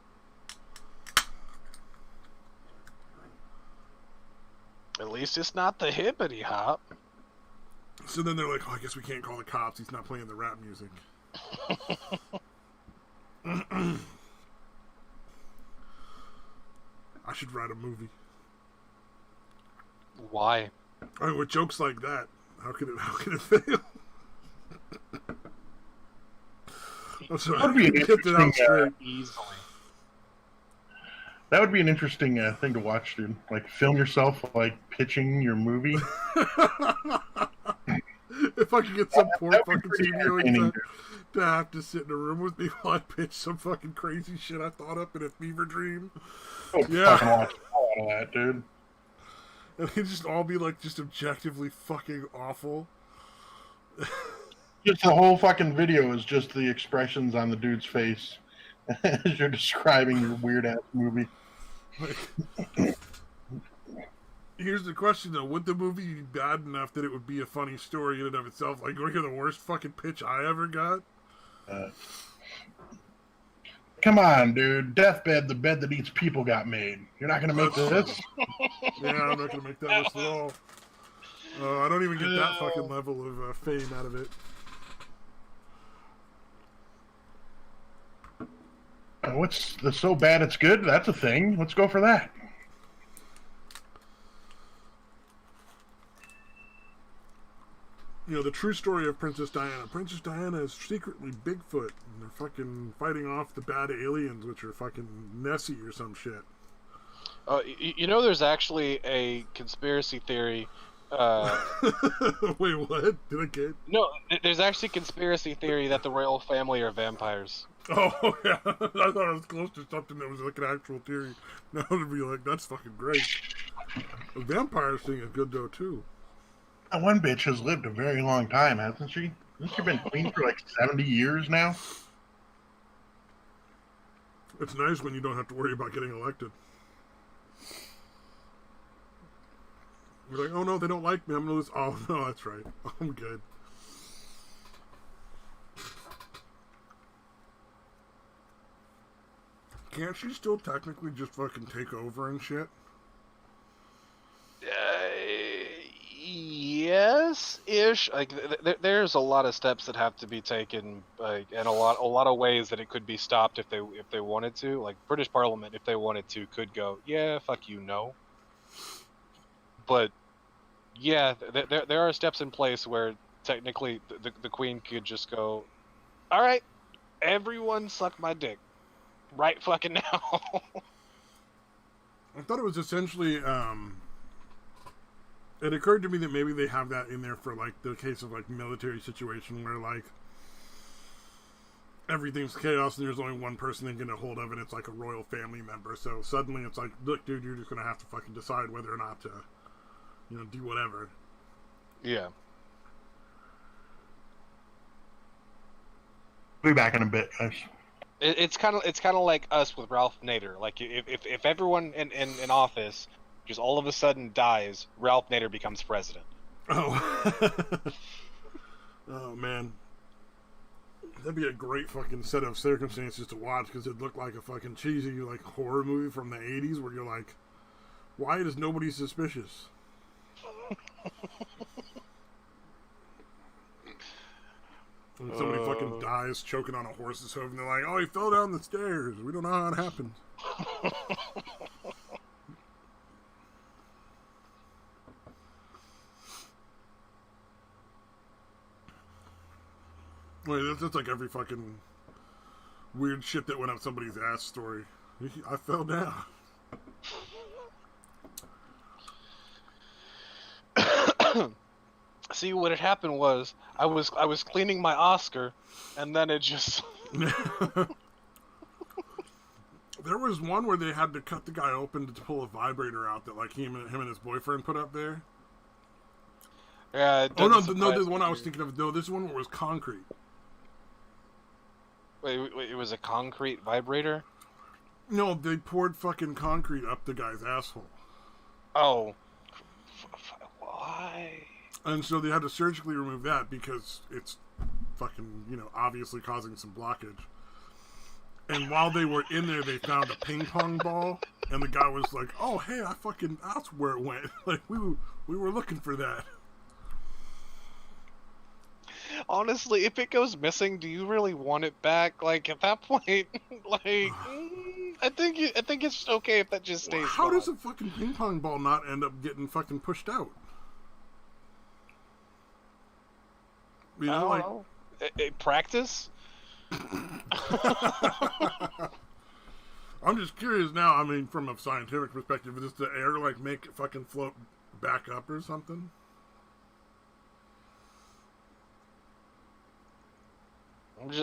At least it's not the hippity hop. So then they're like, oh, I guess we can't call the cops. He's not playing the rap music. I should write a movie. Why? I mean, with jokes like that, how can it fail? I'm sorry. That'd be an interesting, Easily. That would be an interesting thing to watch, dude. Like, film yourself, like, pitching your movie. If I could get some poor fucking studio exec to have to sit in a room with me while I pitch some fucking crazy shit I thought up in a fever dream. Yeah. Fucking watch all of that, dude. And they just all be like just objectively fucking awful. Just the whole fucking video is just the expressions on the dude's face as you're describing your weird ass movie. Like, here's the question though: would the movie be bad enough that it would be a funny story in and of itself? Like, look at the worst fucking pitch I ever got. Come on, dude. Deathbed, the bed that eats people got made. You're not gonna make this? Yeah, I'm not gonna make that list at all. I don't even get that fucking level of fame out of it. What's the so bad it's good? That's a thing. Let's go for that. You know, the true story of Princess Diana. Princess Diana is secretly Bigfoot, and they're fucking fighting off the bad aliens, which are fucking Nessie or some shit. You know, there's actually a conspiracy theory. Wait, what? Did I get? No, there's actually a conspiracy theory that the royal family are vampires. Oh, yeah. I thought I was close to something that was like an actual theory. Now to be like, that's fucking great. The vampire thing is good, though, too. That one bitch has lived a very long time, hasn't she? Hasn't she been queen for like 70 years now? It's nice when you don't have to worry about getting elected. You're like, oh no, they don't like me, I'm gonna lose. Oh no, that's right. I'm good. Can't she still technically just fucking take over and shit? Yes-ish. Like, there's a lot of steps that have to be taken, like, and a lot of ways that it could be stopped if they wanted to. Like, British Parliament, if they wanted to, could go, yeah, fuck you, no. But yeah, there are steps in place where technically the Queen could just go, all right, everyone suck my dick right fucking now. I thought it was essentially, it occurred to me that maybe they have that in there for, like, the case of, like, military situation where, like, everything's chaos and there's only one person they can get a hold of and it's, like, a royal family member. So suddenly it's like, look, dude, you're just going to have to fucking decide whether or not to, you know, do whatever. Yeah. Be back in a bit, guys. It's kind of like us with Ralph Nader. Like, if everyone in office just all of a sudden dies, Ralph Nader becomes president. Oh. Oh, man. That'd be a great fucking set of circumstances to watch, because it'd look like a fucking cheesy, like, horror movie from the 80s where you're like, why is nobody suspicious? And somebody fucking dies choking on a horse's hoof, and they're like, oh, he fell down the stairs. We don't know how it happened. Wait, that's like every fucking weird shit that went up somebody's ass story. I fell down. See, what had happened was I was cleaning my Oscar, and then it just. There was one where they had to cut the guy open to pull a vibrator out that, like, him and his boyfriend put up there. Yeah. Oh no, the one I was thinking of. No, this one where it was concrete. Wait, it was a concrete vibrator? No, they poured fucking concrete up the guy's asshole. Oh. Why? And so they had to surgically remove that because it's fucking, you know, obviously causing some blockage. And while they were in there, they found a ping pong ball, and the guy was like, "Oh, hey, that's where it went. Like, we were looking for that." Honestly, if it goes missing, do you really want it back? Like, at that point, like, I think it's okay if that just stays. How does a fucking ping pong ball not end up getting fucking pushed out? You know, like practice. I'm just curious now. I mean, from a scientific perspective, does the air like make it fucking float back up or something?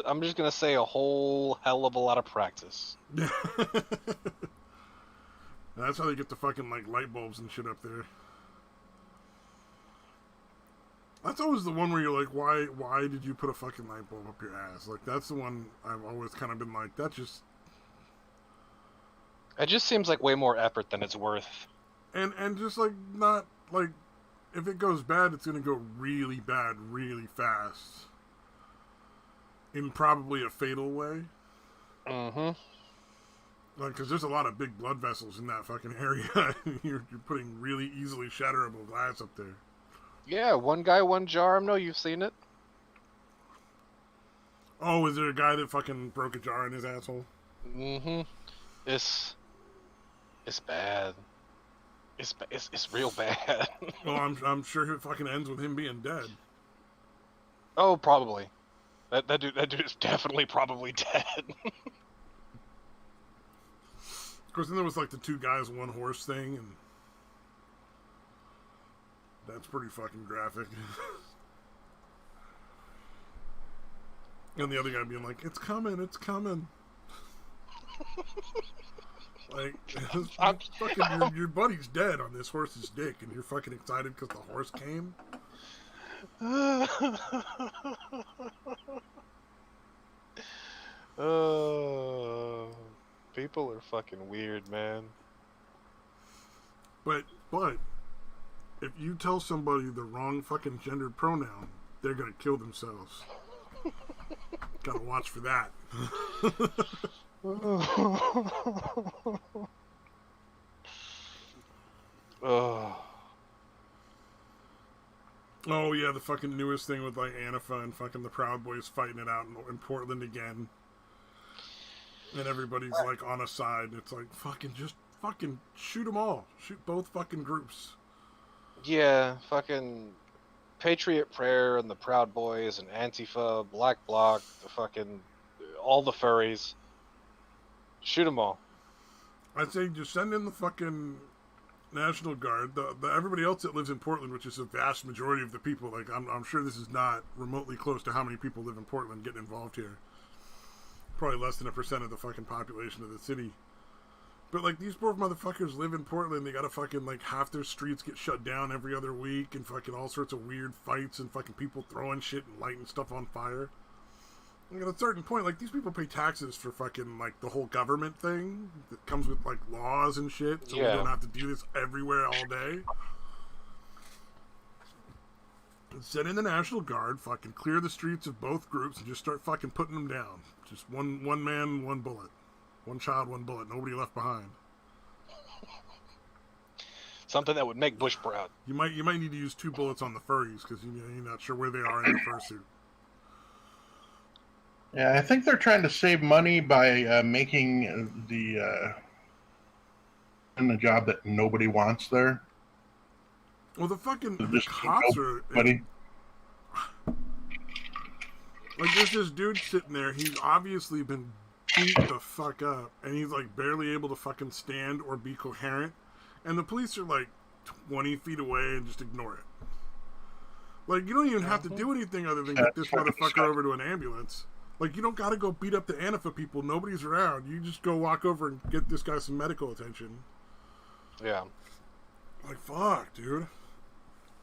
I'm just gonna say a whole hell of a lot of practice. That's how they get the fucking like light bulbs and shit up there. That's always the one where you're like, why did you put a fucking light bulb up your ass? Like, that's the one I've always kind of been like, that just... It just seems like way more effort than it's worth. And just like, not, like, if it goes bad, it's gonna go really bad, really fast. In probably a fatal way. Mm-hmm. Like, because there's a lot of big blood vessels in that fucking area. you're putting really easily shatterable glass up there. Yeah, one guy, one jar. I know you've seen it. Oh, is there a guy that fucking broke a jar in his asshole? Mm-hmm. It's bad. It's real bad. Well, I'm sure it fucking ends with him being dead. Oh, probably. That dude is definitely probably dead. Of course, then there was like the 2 guys, 1 horse thing, and that's pretty fucking graphic. And the other guy being like, "It's coming, it's coming." Like, fucking your buddy's dead on this horse's dick, and you're fucking excited because the horse came. Oh, people are fucking weird, man. But if you tell somebody the wrong fucking gendered pronoun, they're gonna kill themselves. Gotta watch for that. Oh. Oh yeah, the fucking newest thing with like Antifa and fucking the Proud Boys fighting it out in Portland again. And everybody's like on a side. It's like, just fucking shoot them all. Shoot both fucking groups. Yeah, fucking Patriot Prayer and the Proud Boys and Antifa, Black Bloc, the fucking all the furries. Shoot them all. I'd say just send in the fucking National Guard. The everybody else that lives in Portland, which is a vast majority of the people. Like I'm sure this is not remotely close to how many people live in Portland getting involved here. Probably less than 1% of the fucking population of the city. But like these poor motherfuckers live in Portland. They gotta fucking like half their streets get shut down every other week, and fucking all sorts of weird fights and fucking people throwing shit and lighting stuff on fire. Like at a certain point, like these people pay taxes for fucking like the whole government thing that comes with like laws and shit, so we don't have to do this everywhere all day. Send in the National Guard, fucking clear the streets of both groups, and just start fucking putting them down. Just one man, 1 bullet. 1 child, 1 bullet. Nobody left behind. Something that would make Bush proud. You might need to use 2 bullets on the furries, because you're not sure where they are in the fursuit. Yeah, I think they're trying to save money by making the job that nobody wants there. Well, the fucking Just cops are... Buddy. Like, there's this dude sitting there. He's obviously been beat the fuck up, and he's, like, barely able to fucking stand or be coherent. And the police are, like, 20 feet away and just ignore it. Like, you don't even have to do anything other than get this motherfucker over to an ambulance. Like, you don't gotta go beat up the Antifa people. Nobody's around. You just go walk over and get this guy some medical attention. Yeah. Like, fuck, dude.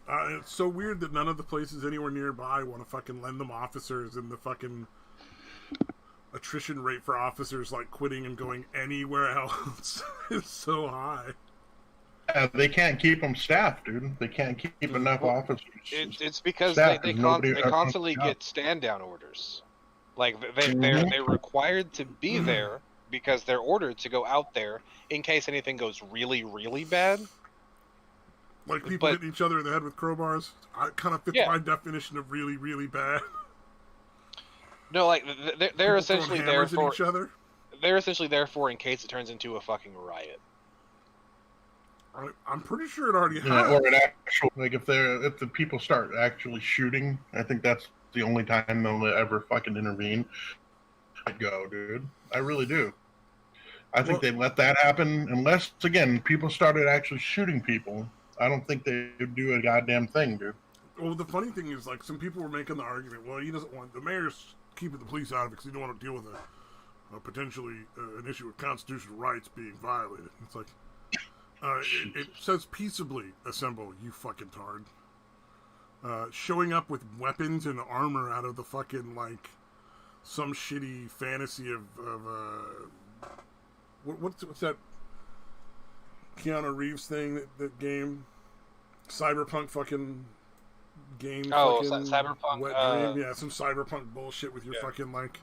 It's so weird that none of the places anywhere nearby want to fucking lend them officers, and the fucking attrition rate for officers, like, quitting and going anywhere else is so high. They can't keep them staffed, dude. They can't keep enough officers. It's because they constantly get stand-down orders. Like, they're required to be there because they're ordered to go out there in case anything goes really, really bad. Like people hitting each other in the head with crowbars. I kind of fits my definition of really, really bad. No, like they're essentially there for each other. They're essentially there for in case it turns into a fucking riot. I'm pretty sure it already has. Or an actual, like if the people start actually shooting, I think that's the only time they'll ever fucking intervene. I'd go, dude. I really do. I think they'd let that happen unless, again, people started actually shooting people. I don't think they would do a goddamn thing, dude. Well, the funny thing is, like, some people were making the argument, well, he doesn't want, the mayor's keeping the police out of it because he don't want to deal with a potentially an issue with constitutional rights being violated. It's like, it says peaceably assemble, you fucking tard. Showing up with weapons and armor out of the fucking, like, some shitty fantasy of what's that Keanu Reeves thing, that game? Cyberpunk fucking game. Oh, fucking Cyberpunk. Wet Dream. Yeah, some cyberpunk bullshit with your fucking, like,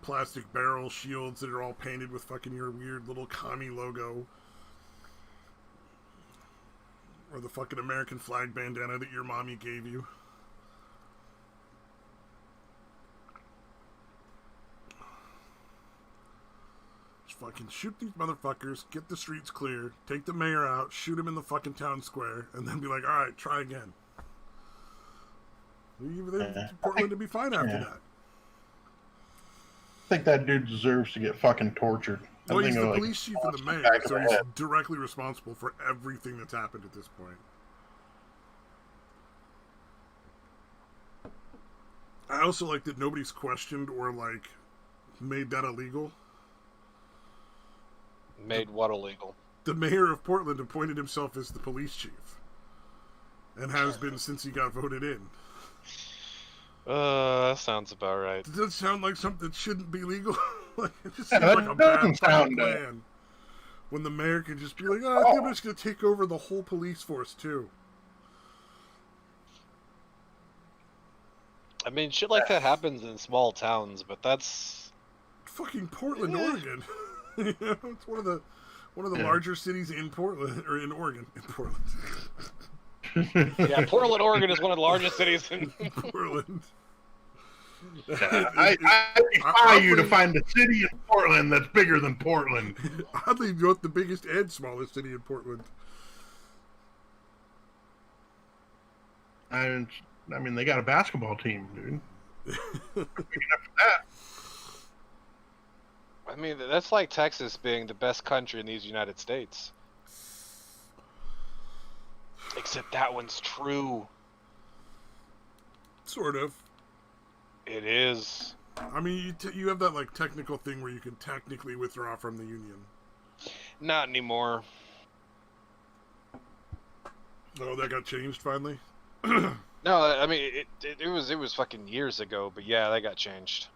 plastic barrel shields that are all painted with fucking your weird little commie logo. Or the fucking American flag bandana that your mommy gave you. Just fucking shoot these motherfuckers, get the streets clear, take the mayor out, shoot him in the fucking town square, and then be like, alright, try again. Portland to be fine after that. I think that dude deserves to get fucking tortured. Well, he's the police chief and the mayor, so he's directly responsible for everything that's happened at this point. I also like that nobody's questioned or, like, made that illegal. Made what illegal? The mayor of Portland appointed himself as the police chief. And has been since he got voted in. That sounds about right. Does that sound like something that shouldn't be legal? Like, it just seems like a bad plan. When the mayor can just be like, I think I'm just going to take over the whole police force, too. I mean, shit like that happens in small towns, but that's... Fucking Portland, Oregon. You know, it's one of the larger cities in Portland, or in Oregon. In Portland. Yeah, Portland, Oregon is one of the largest cities in Portland. I defy you to find a city in Portland that's bigger than Portland. Oddly, not the biggest and smallest city in Portland. I mean, they got a basketball team, dude. Big enough for that. I mean, that's like Texas being the best country in these United States. Except that one's true. Sort of. It is. I mean, you have that, like, technical thing where you can technically withdraw from the union. Not anymore. Oh, that got changed finally? No, I mean, it was fucking years ago, but yeah, that got changed.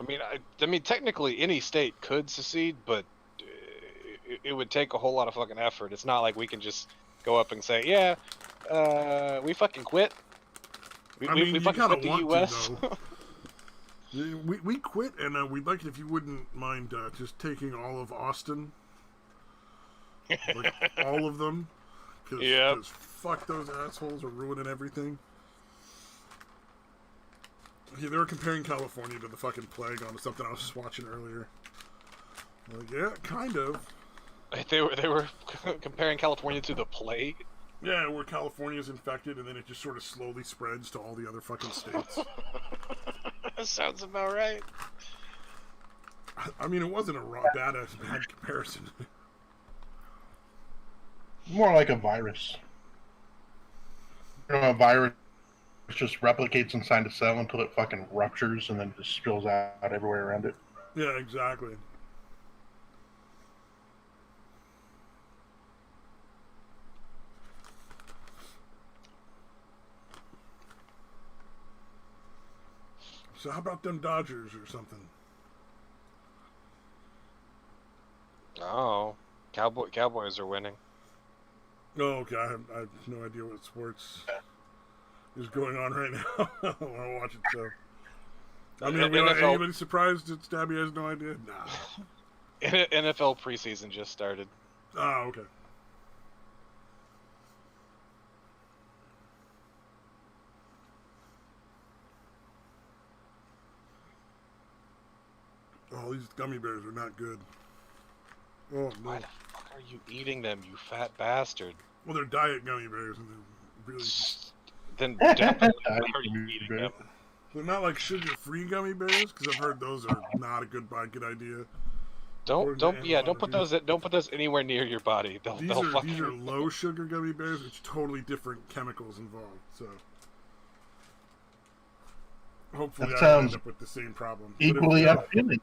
I mean, technically any state could secede, but it would take a whole lot of fucking effort. It's not like we can just go up and say, yeah, we fucking quit. We fucking quit the U.S. we quit, and we'd like it if you wouldn't mind just taking all of Austin. Like, all of them. Because fuck those assholes are ruining everything. Yeah, they were comparing California to the fucking plague on something I was just watching earlier. Like, yeah, kind of. They were comparing California to the plague? Yeah, where California's infected and then it just sort of slowly spreads to all the other fucking states. That sounds about right. I mean, it wasn't a bad comparison. More like a virus. You know, a virus just replicates inside a cell until it fucking ruptures and then just spills out everywhere around it. Yeah, exactly. So how about them Dodgers or something? Oh, Cowboys are winning. Oh, okay. I have no idea what sports is going on right now. I don't want to watch it, so. I mean, anybody surprised that Stabby has no idea? Nah. NFL preseason just started. Oh, okay. Oh, these gummy bears are not good. Oh, no. Why the fuck are you eating them, you fat bastard? Well, they're diet gummy bears, and they're really... Then definitely why are you eating them? They're not like sugar-free gummy bears, because I've heard those are not a good idea. Don't put those anywhere near your body. These are low sugar gummy bears. It's totally different chemicals involved. So hopefully I don't end up with the same problem. Equally appealing.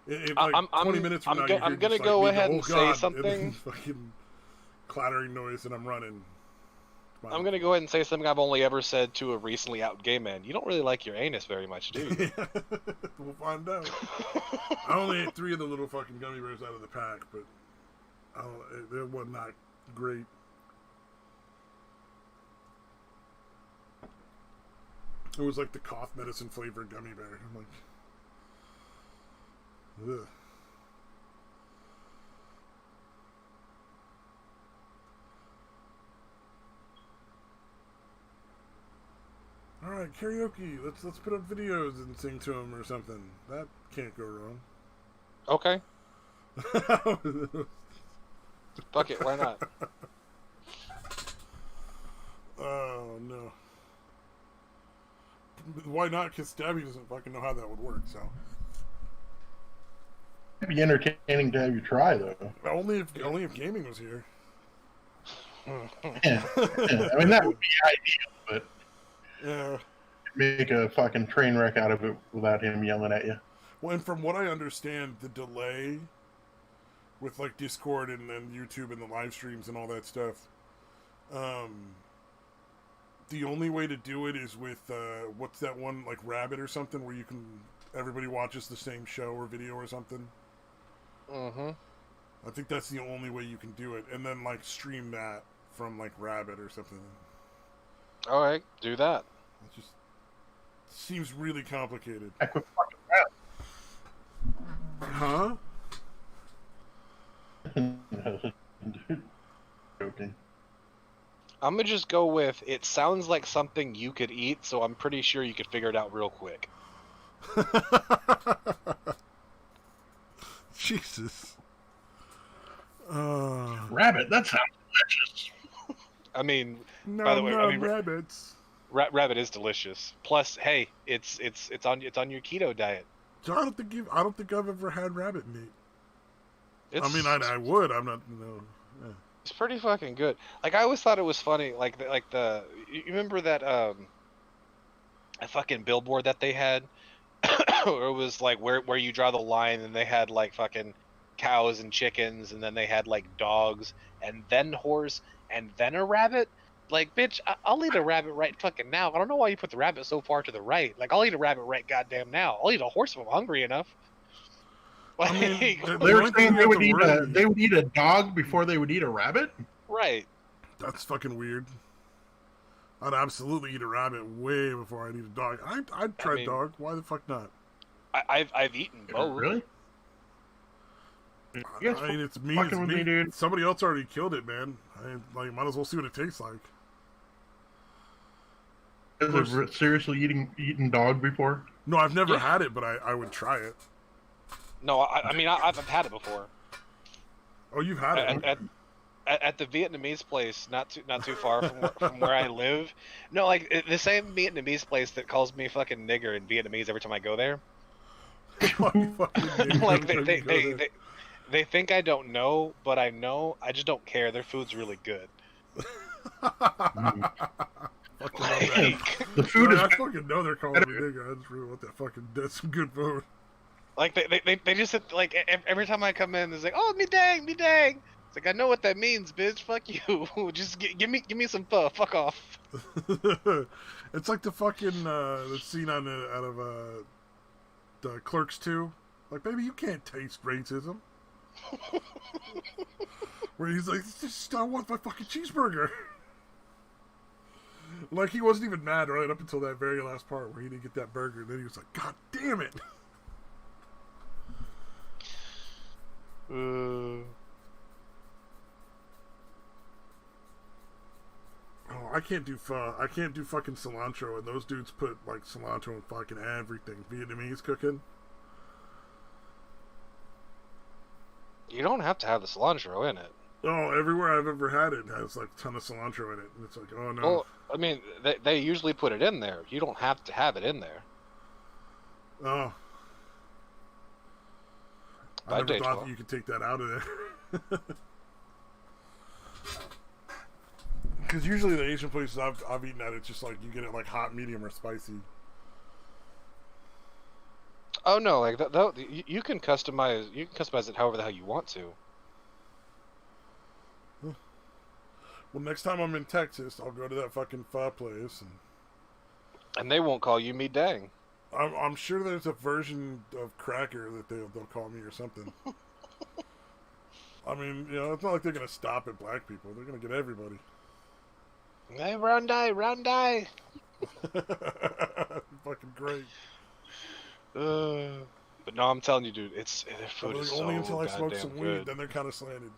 If like 20 minutes from now, I'm gonna go ahead and say something. Fucking clattering noise, and I'm running. I'm gonna go ahead and say something I've only ever said to a recently out gay man. You don't really like your anus very much, do you? We'll find out. I only ate 3 of the little fucking gummy bears out of the pack, but they were not great. It was like the cough medicine flavored gummy bear. I'm like, ugh. All right, karaoke. Let's put up videos and sing to them or something. That can't go wrong. Okay. Fuck it, why not? Oh no. Why not? Because Stabby doesn't fucking know how that would work. So. It'd be entertaining to have you try, though. Only if gaming was here. Yeah. I mean, that would be ideal, but yeah, make a fucking train wreck out of it without him yelling at you. Well, and from what I understand, the delay with like Discord and then YouTube and the live streams and all that stuff, the only way to do it is with what's that one, like Rabbit or something, where everybody watches the same show or video or something. I think that's the only way you can do it, and then like stream that from like Rabbit or something. All right, do that. It just seems really complicated. I quit fucking Huh? Joking. I'm gonna just go with, it sounds like something you could eat, so I'm pretty sure you could figure it out real quick. Jesus. Rabbit, that sounds delicious. I mean, No, by the way, rabbits. Rabbit is delicious. Plus, hey, it's on your keto diet. I don't think I've ever had rabbit meat. It's, I mean, I would. I'm not. No. Yeah. It's pretty fucking good. Like, I always thought it was funny. You remember that a fucking billboard that they had, or it was like where you draw the line, and they had like fucking cows and chickens, and then they had like dogs, and then horse, and then a rabbit. Like, bitch, I'll eat a rabbit right fucking now. I don't know why you put the rabbit so far to the right. Like, I'll eat a rabbit right goddamn now. I'll eat a horse if I'm hungry enough. Like, I mean, they were saying they would eat a dog before they would eat a rabbit? right. That's fucking weird. I'd absolutely eat a rabbit way before I'd eat a dog. I'd try dog. Why the fuck not? I've eaten both. Really? I mean, it's meat. It's meat. Me, dude. Somebody else already killed it, man. Might as well see what it tastes like. Has it seriously eaten dog before? No, I've never had it, but I would try it. No, I mean, I've had it before. Oh, you've had it? At the Vietnamese place, not too far from where I live. No, like the same Vietnamese place that calls me fucking nigger in Vietnamese every time I go there. Like they think I don't know, but I know. I just don't care. Their food's really good. The food is. I fucking know they're calling me nigger. I just really want that fucking. That's some good food. Like they just like every time I come in, they're like, oh, me dang. It's like, I know what that means, bitch. Fuck you. Just give me some pho. Fuck off. It's like the fucking the scene out of the Clerks 2. Like, baby, you can't taste racism. Where he's like, just I want my fucking cheeseburger. Like, he wasn't even mad right up until that very last part where he didn't get that burger. And then he was like, God damn it. Oh, I can't do pho. I can't do fucking cilantro, and those dudes put like cilantro in fucking everything. Vietnamese cooking. You don't have to have the cilantro in it. Oh, everywhere I've ever had it has like a ton of cilantro in it, and it's like, oh no. Well, I mean, they usually put it in there. You don't have to have it in there. Oh. I I'd never day thought 12. that you could take that out of there. Because usually the Asian places I've eaten at, it's just like you get it like hot, medium, or spicy. Oh no, like that you can customize. You can customize it however the hell you want to. Well, next time I'm in Texas, I'll go to that fucking pho place, And they won't call you me dang. I'm sure there's a version of cracker that they'll call me or something. I mean, you know, it's not like they're gonna stop at black people. They're gonna get everybody. Hey, round die. Fucking great. But no, I'm telling you, dude, their food Like, is only so until I smoke goddamn some good. weed, then they're kind of slanted.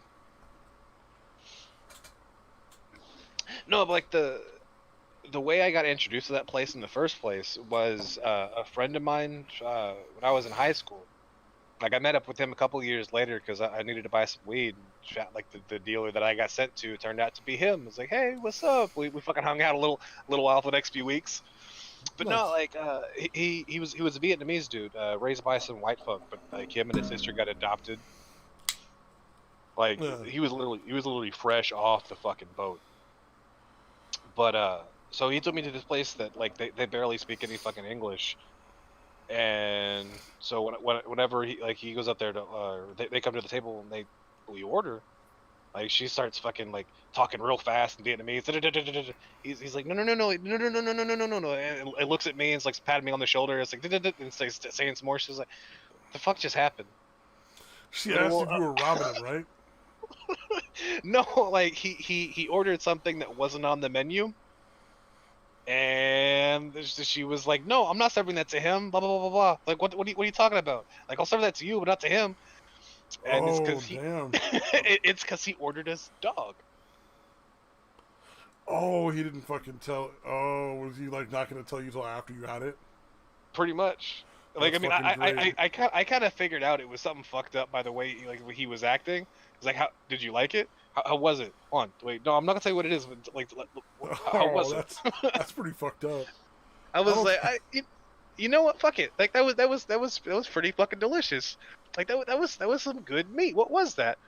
No, but like the way I got introduced to that place in the first place was a friend of mine when I was in high school. Like I met up with him a couple of years later because I needed to buy some weed. Like the dealer that I got sent to turned out to be him. It's like, hey, what's up? We fucking hung out a little while for the next few weeks. But Nice. no, like he was a Vietnamese dude raised by some white folk, but like him and his sister got adopted. Like Yeah. he was literally fresh off the fucking boat. But so he took me to this place that like they barely speak any fucking English. And so whenever he goes up there to they come to the table and we order, like she starts fucking like talking real fast in Vietnamese. He's like no, and it looks at me and it's like patting me on the shoulder. It's like and it's like saying some more. She's like, the fuck just happened? She asked if you were robbing him, right? No, like he ordered something that wasn't on the menu. And she was like, "No, I'm not serving that to him." Blah blah blah blah blah. Like, what are you talking about? Like, I'll serve that to you, but not to him. And it's Oh, because damn. it's because he ordered his dog. Oh, he didn't fucking tell. Oh, was he like not going to tell you till after you had it? Pretty much. Like, That's I mean, fucking great. I kind of figured out it was something fucked up by the way he was acting. It's like, how did you like it? How was it? Hold on, wait, no, I'm not gonna tell you what it is. But like, how was it? That's pretty fucked up. I was like, you know what? Fuck it. Like that was pretty fucking delicious. Like that was some good meat. What was that?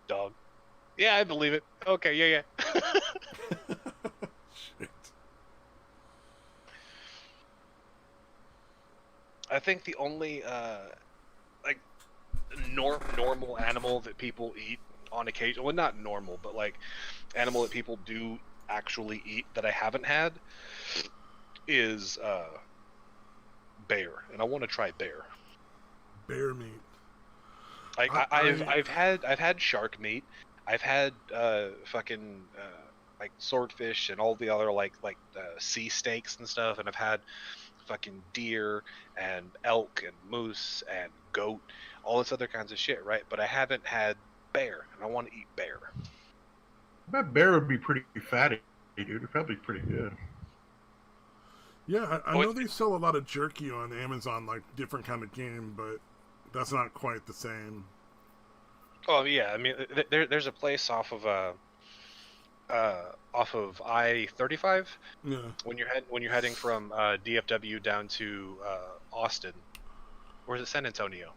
Dog. Yeah, I believe it. Okay, yeah. Shit. I think the only like normal animal that people eat on occasion, well, not normal, but like animal that people do actually eat that I haven't had is bear, and I want to try bear. Bear meat. Like I've had shark meat. I've had fucking like swordfish and all the other like sea steaks and stuff, and I've had fucking deer and elk and moose and goat, all this other kinds of shit, right? But I haven't had bear, and I want to eat bear. I bet bear would be pretty fatty, dude. It'd probably be pretty good. Yeah, I know they sell a lot of jerky on Amazon, like different kind of game, but that's not quite the same. Oh yeah, I mean, there's a place off of I-35. Yeah. When you're heading from DFW down to Austin, or is it San Antonio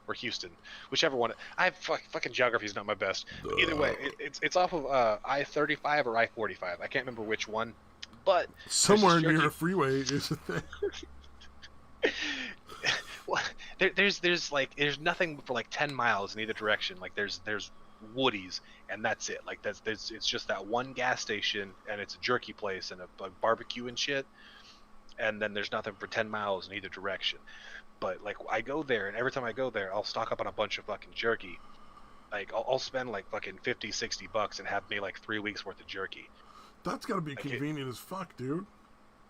or Houston, whichever one. Fucking geography is not my best. But either way, it's off of I-35 or I-45. I can't remember which one, but somewhere near a freeway is a thing. Well, there's nothing for like 10 miles in either direction. Like there's woodies, and that's it. Like it's just that one gas station, and it's a jerky place and a barbecue and shit, and then there's nothing for 10 miles in either direction. But like I go there, and every time I go there, I'll stock up on a bunch of fucking jerky. Like I'll spend like fucking $50-$60 and have me like 3 weeks worth of jerky. That's gotta be convenient as fuck, dude.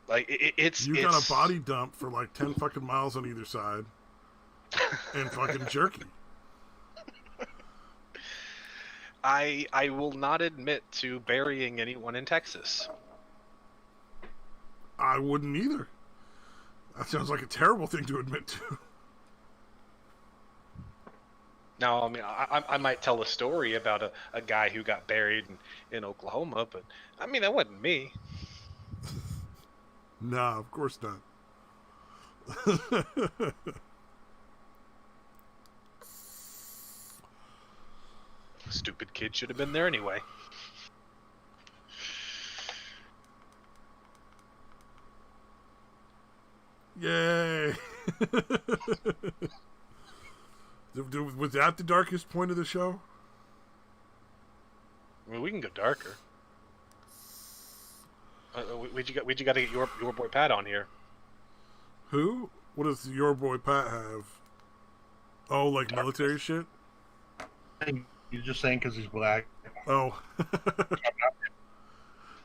Like it's got a body dump for like 10 fucking miles on either side, and fucking jerky. I will not admit to burying anyone in Texas. I wouldn't either. That sounds like a terrible thing to admit to. Now, I mean, I might tell a story about a guy who got buried in Oklahoma, but I mean, that wasn't me. Nah, of course not. Stupid kid should have been there anyway. Yay! Was that the darkest point of the show? I mean, we can go darker. We got to get your boy Pat on here. Who? What does your boy Pat have? Oh, like military shit? He's just saying because he's black. Oh.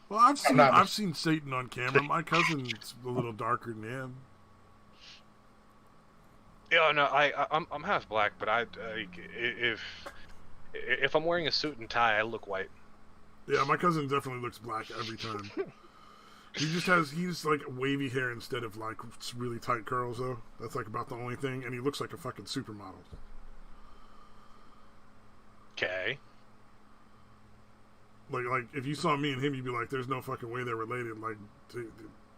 Well, I've seen Satan on camera. My cousin's a little darker than him. Yeah, no, I'm half black, but if I'm wearing a suit and tie, I look white. Yeah, my cousin definitely looks black every time. He's like wavy hair instead of like really tight curls though. That's like about the only thing, and he looks like a fucking supermodel. Okay. Like if you saw me and him, you'd be like, "There's no fucking way they're related." Like,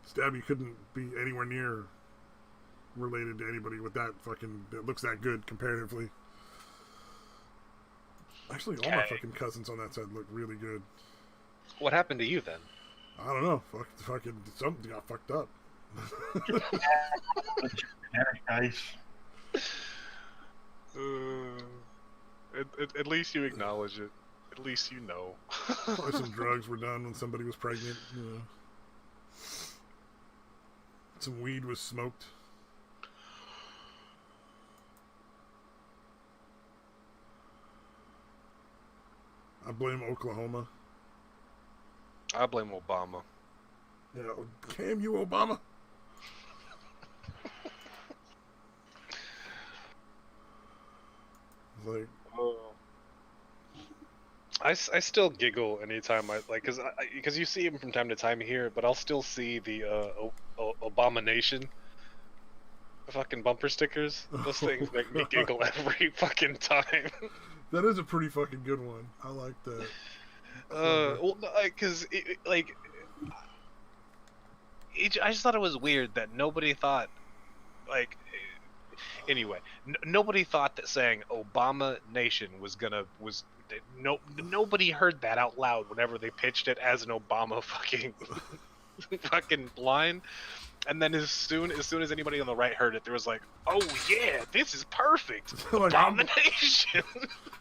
Stabby couldn't be anywhere near related to anybody with that looks that good comparatively. Actually, all my fucking cousins on that side look really good. What happened to you then? I don't know. Fucking something got fucked up. Nice. At least you acknowledge it. At least you know. Probably some drugs were done when somebody was pregnant. You know. Some weed was smoked. I blame Oklahoma. I blame Obama. Yeah, damn you, Obama. Like, I still giggle anytime I like because you see him from time to time here, but I'll still see the Abomination fucking bumper stickers. Those things make me giggle every fucking time. That is a pretty fucking good one. I like that. Well, because I just thought it was weird that nobody thought, like, anyway, nobody thought that saying Obama Nation nobody heard that out loud whenever they pitched it as an Obama fucking line. And then as soon as anybody on the right heard it, there was like, oh yeah, this is perfect. Like, Abomination.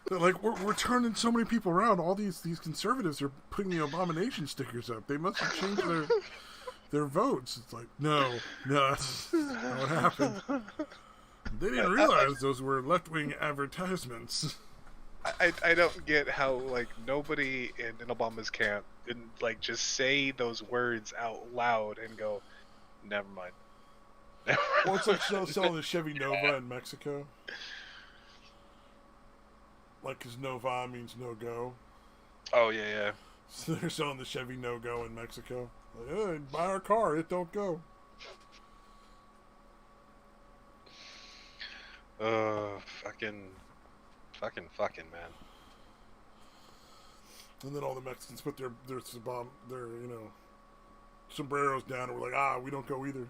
Like we're turning so many people around. All these conservatives are putting the Abomination stickers up. They must have changed their votes. It's like no, that's not what happened. They didn't realize those were left-wing advertisements. I don't get how like nobody in Obama's camp didn't like just say those words out loud and go, never mind. Well, it's like selling the Chevy Nova in Mexico. Like, because Nova means no go. Oh, yeah. So they're selling the Chevy No Go in Mexico. Like, hey, buy our car, it don't go. Fucking, man. And then all the Mexicans put their sombreros down and we're like, we don't go either.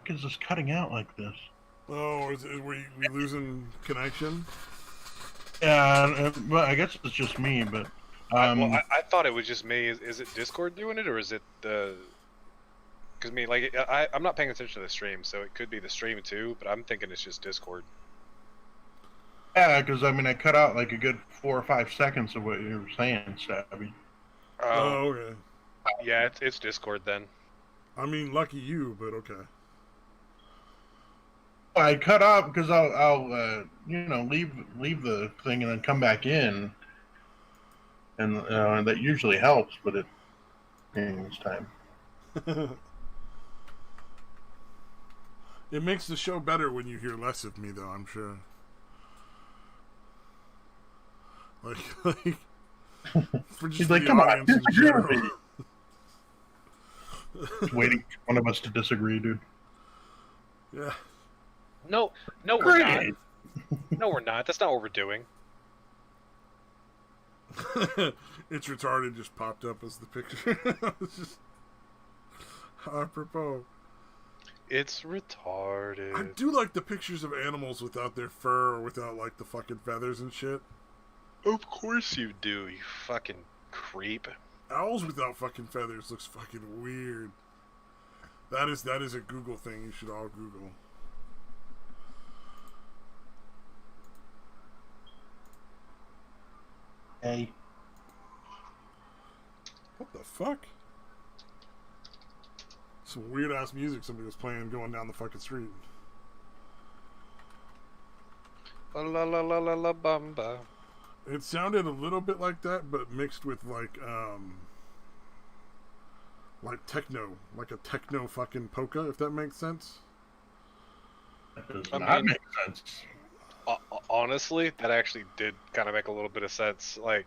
Is this cutting out like this? Oh, is we losing connection? Yeah, well, I guess it's just me, but I thought it was just me. Is it Discord doing it, or is it the? Because I'm not paying attention to the stream, so it could be the stream too. But I'm thinking it's just Discord. yeah, because I cut out like a good 4 or 5 seconds of what you were saying, Stabby. Oh, okay. Yeah, it's Discord then. I mean, lucky you, but okay. I cut off because I'll leave the thing and then come back in, and that usually helps, but it this time. It makes the show better when you hear less of me, though, I'm sure. Like for just He's like, the come on, audience in disagree with general. me. Just waiting for one of us to disagree, dude. Yeah. No, we're not. No, we're not. That's not what we're doing. It's retarded just popped up as the picture. It's just apropos. It's retarded. I do like the pictures of animals without their fur or without like the fucking feathers and shit. Of course you do, you fucking creep. Owls without fucking feathers looks fucking weird. That is a Google thing. You should all Google. Hey. What the fuck? Some weird ass music somebody was playing going down the fucking street. La la la la la bamba. It sounded a little bit like that, but mixed with like techno, like a techno fucking polka, if that makes sense. That does I not mean- make sense. Honestly, that actually did kind of make a little bit of sense. Like,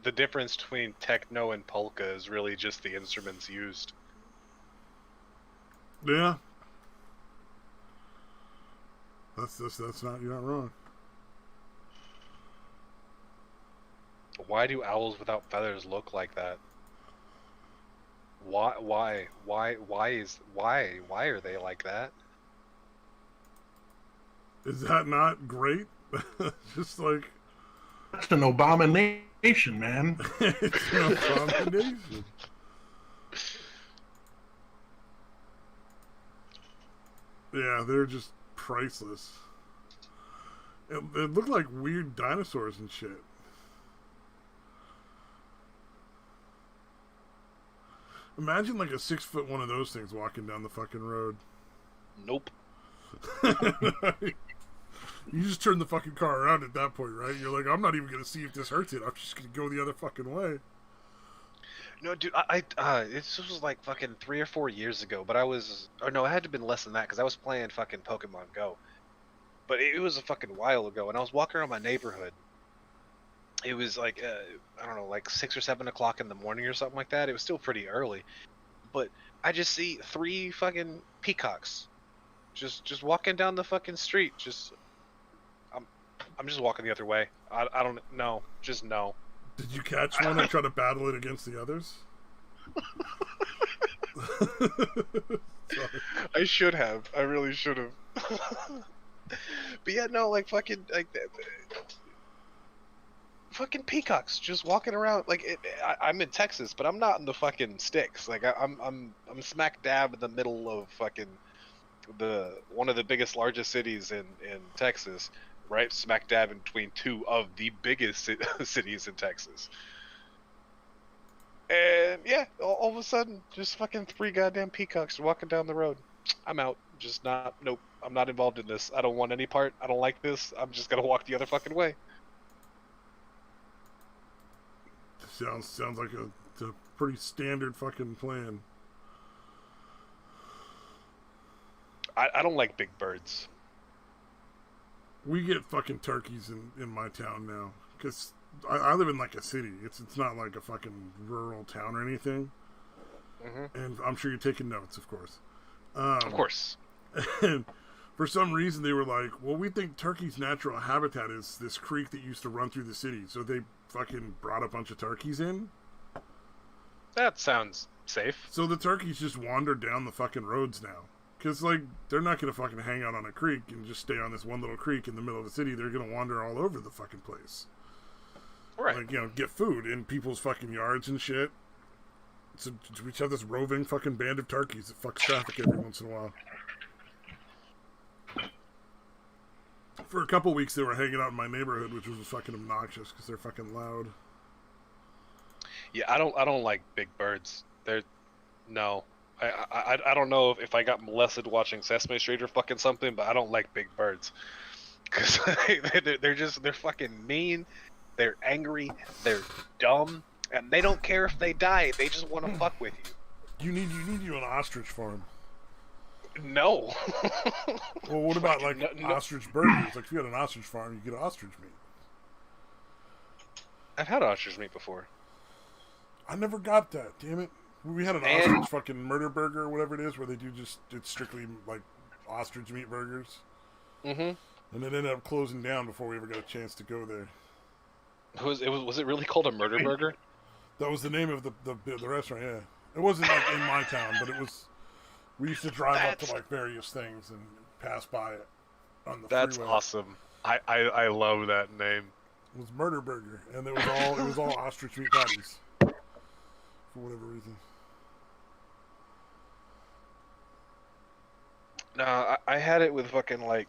the difference between techno and polka is really just the instruments used. Yeah. That's not, you're not wrong. Why do owls without feathers look like that? Why are they like that? Is that not great? Just like That's an abomination, man. it's an abomination. Yeah, they're just priceless. It looked like weird dinosaurs and shit. Imagine like a 6 foot one of those things walking down the fucking road. Nope. You just turn the fucking car around at that point, right? You're like, I'm not even gonna see if this hurts it. I'm just gonna go the other fucking way. No, dude, this was like fucking 3 or 4 years ago, but it had to have been less than that, because I was playing fucking Pokemon Go. But it was a fucking while ago, and I was walking around my neighborhood. It was like, I don't know, like 6 or 7 o'clock in the morning or something like that. It was still pretty early. But I just see 3 fucking peacocks just walking down the fucking street. I'm just walking the other way. I don't know. Just no. Did you catch one and try to battle it against the others? Sorry. I should have. I really should have. But yeah, no, like fucking like fucking peacocks just walking around. Like I'm in Texas, but I'm not in the fucking sticks. Like I'm smack dab in the middle of fucking one of the biggest, largest cities in Texas. Right, smack dab in between 2 of the biggest cities in Texas. And yeah, all of a sudden, just fucking 3 goddamn peacocks walking down the road. I'm out. Just not. Nope. I'm not involved in this. I don't want any part. I don't like this. I'm just gonna walk the other fucking way. Sounds like a pretty standard fucking plan. I don't like big birds. We get fucking turkeys in my town now, because I live in like a city. It's not like a fucking rural town or anything. Mm-hmm. And I'm sure you're taking notes, of course. Of course. And for some reason they were like, well, we think turkey's natural habitat is this creek that used to run through the city. So they fucking brought a bunch of turkeys in. That sounds safe. So the turkeys just wander down the fucking roads now. Because, like, they're not going to fucking hang out on a creek and just stay on this one little creek in the middle of the city. They're going to wander all over the fucking place. Right. Like, get food in people's fucking yards and shit. So we just have this roving fucking band of turkeys that fucks traffic every once in a while. For a couple weeks, they were hanging out in my neighborhood, which was fucking obnoxious because they're fucking loud. Yeah, I don't like big birds. No. I don't know if I got molested watching Sesame Street or fucking something, but I don't like big birds. Because they're fucking mean, they're angry, they're dumb, and they don't care if they die, they just want to fuck with you. You need an ostrich farm. No. Well, what about like ostrich burgers? Like if you had an ostrich farm, you get ostrich meat. I've had ostrich meat before. I never got that, damn it. We had an ostrich fucking murder burger or whatever it is, where they do it's strictly like ostrich meat burgers. Mm-hmm. And it ended up closing down before we ever got a chance to go there. Was it really called a murder burger? That was the name of the restaurant, yeah. It wasn't like in my town, but it was. We used to drive up to like various things and pass by it on the That's freeway. awesome. I love that name. It was Murder Burger, and it was all ostrich meat patties for whatever reason. No, I had it with fucking like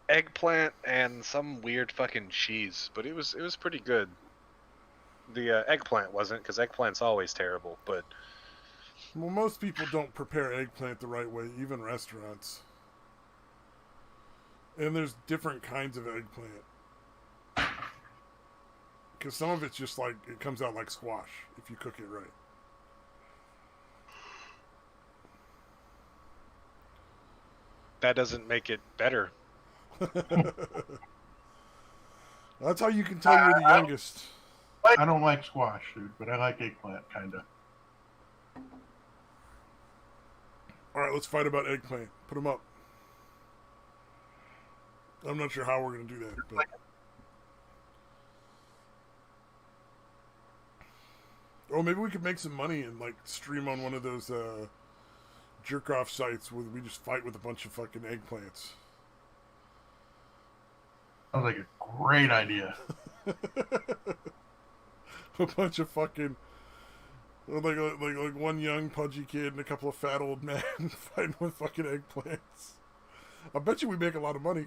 eggplant and some weird fucking cheese, but it was pretty good. The eggplant wasn't, because eggplant's always terrible, but Well, most people don't prepare eggplant the right way, even restaurants. And there's different kinds of eggplant. Because some of it's just like, it comes out like squash if you cook it right. that doesn't make it better. That's how you can tell you're the youngest. I don't like squash, dude, but I like eggplant, kind of. Alright, let's fight about eggplant. Put them up. I'm not sure how we're going to do that, but... Oh, maybe we could make some money and, like, stream on one of those, jerk-off sites where we just fight with a bunch of fucking eggplants. Sounds like a great idea. A bunch of fucking... Like one young pudgy kid and a couple of fat old men fighting with fucking eggplants. I bet you we make a lot of money.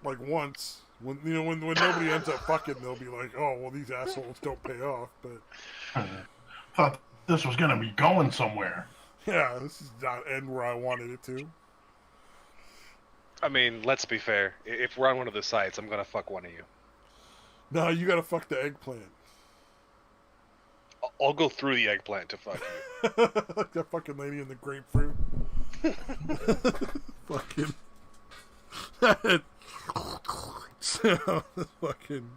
Like once. When nobody ends up fucking, they'll be like, oh, well, these assholes don't pay off, but... Thought this was going to be going somewhere. Yeah, this is not end where I wanted it to. I mean, let's be fair. If we're on one of the sites, I'm gonna fuck one of you. No, you gotta fuck the eggplant. I'll go through the eggplant to fuck you. Like that fucking lady in the grapefruit. Fucking... So, fucking...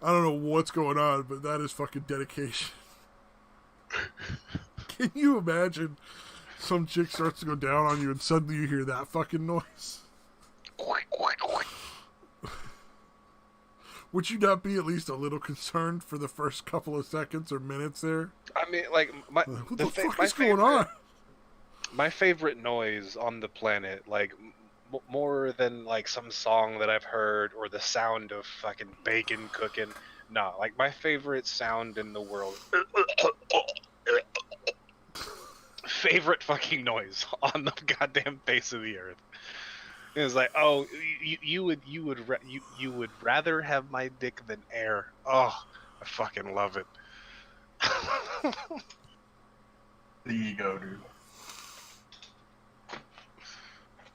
I don't know what's going on, but that is fucking dedication. Can you imagine some chick starts to go down on you and suddenly you hear that fucking noise? Would you not be at least a little concerned for the first couple of seconds or minutes there? I mean, like, What the fuck is going on? My favorite noise on the planet, like, more than, like, some song that I've heard or the sound of fucking bacon cooking. No, like, my favorite sound in the world... favorite fucking noise on the goddamn face of the earth. It was like, oh, you would rather have my dick than air. Oh, I fucking love it. The ego, dude.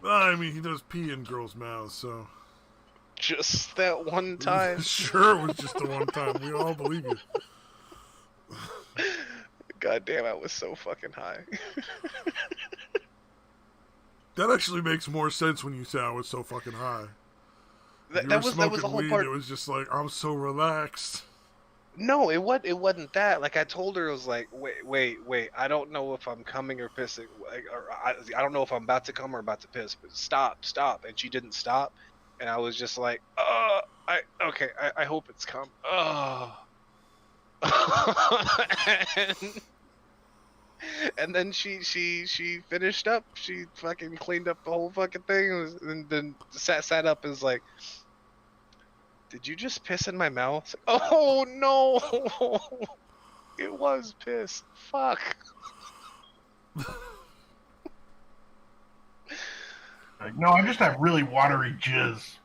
Well, I mean, he does pee in girls' mouths, so... Just that one time. Sure, it was just the one time. We all believe you. God damn, I was so fucking high. That actually makes more sense when you say I was so fucking high. That was the whole weed, part. It was just like, I'm so relaxed. No, it wasn't that. Like, I told her, I was like, wait. I don't know if I'm coming or pissing. Or I don't know if I'm about to come or about to piss. But stop. And she didn't stop. And I was just like, I hope it's come. And then she finished up. She fucking cleaned up the whole fucking thing, and then sat up and was like, "Did you just piss in my mouth?" Like, oh no, it was piss. Fuck. Like, no, I just have really watery jizz.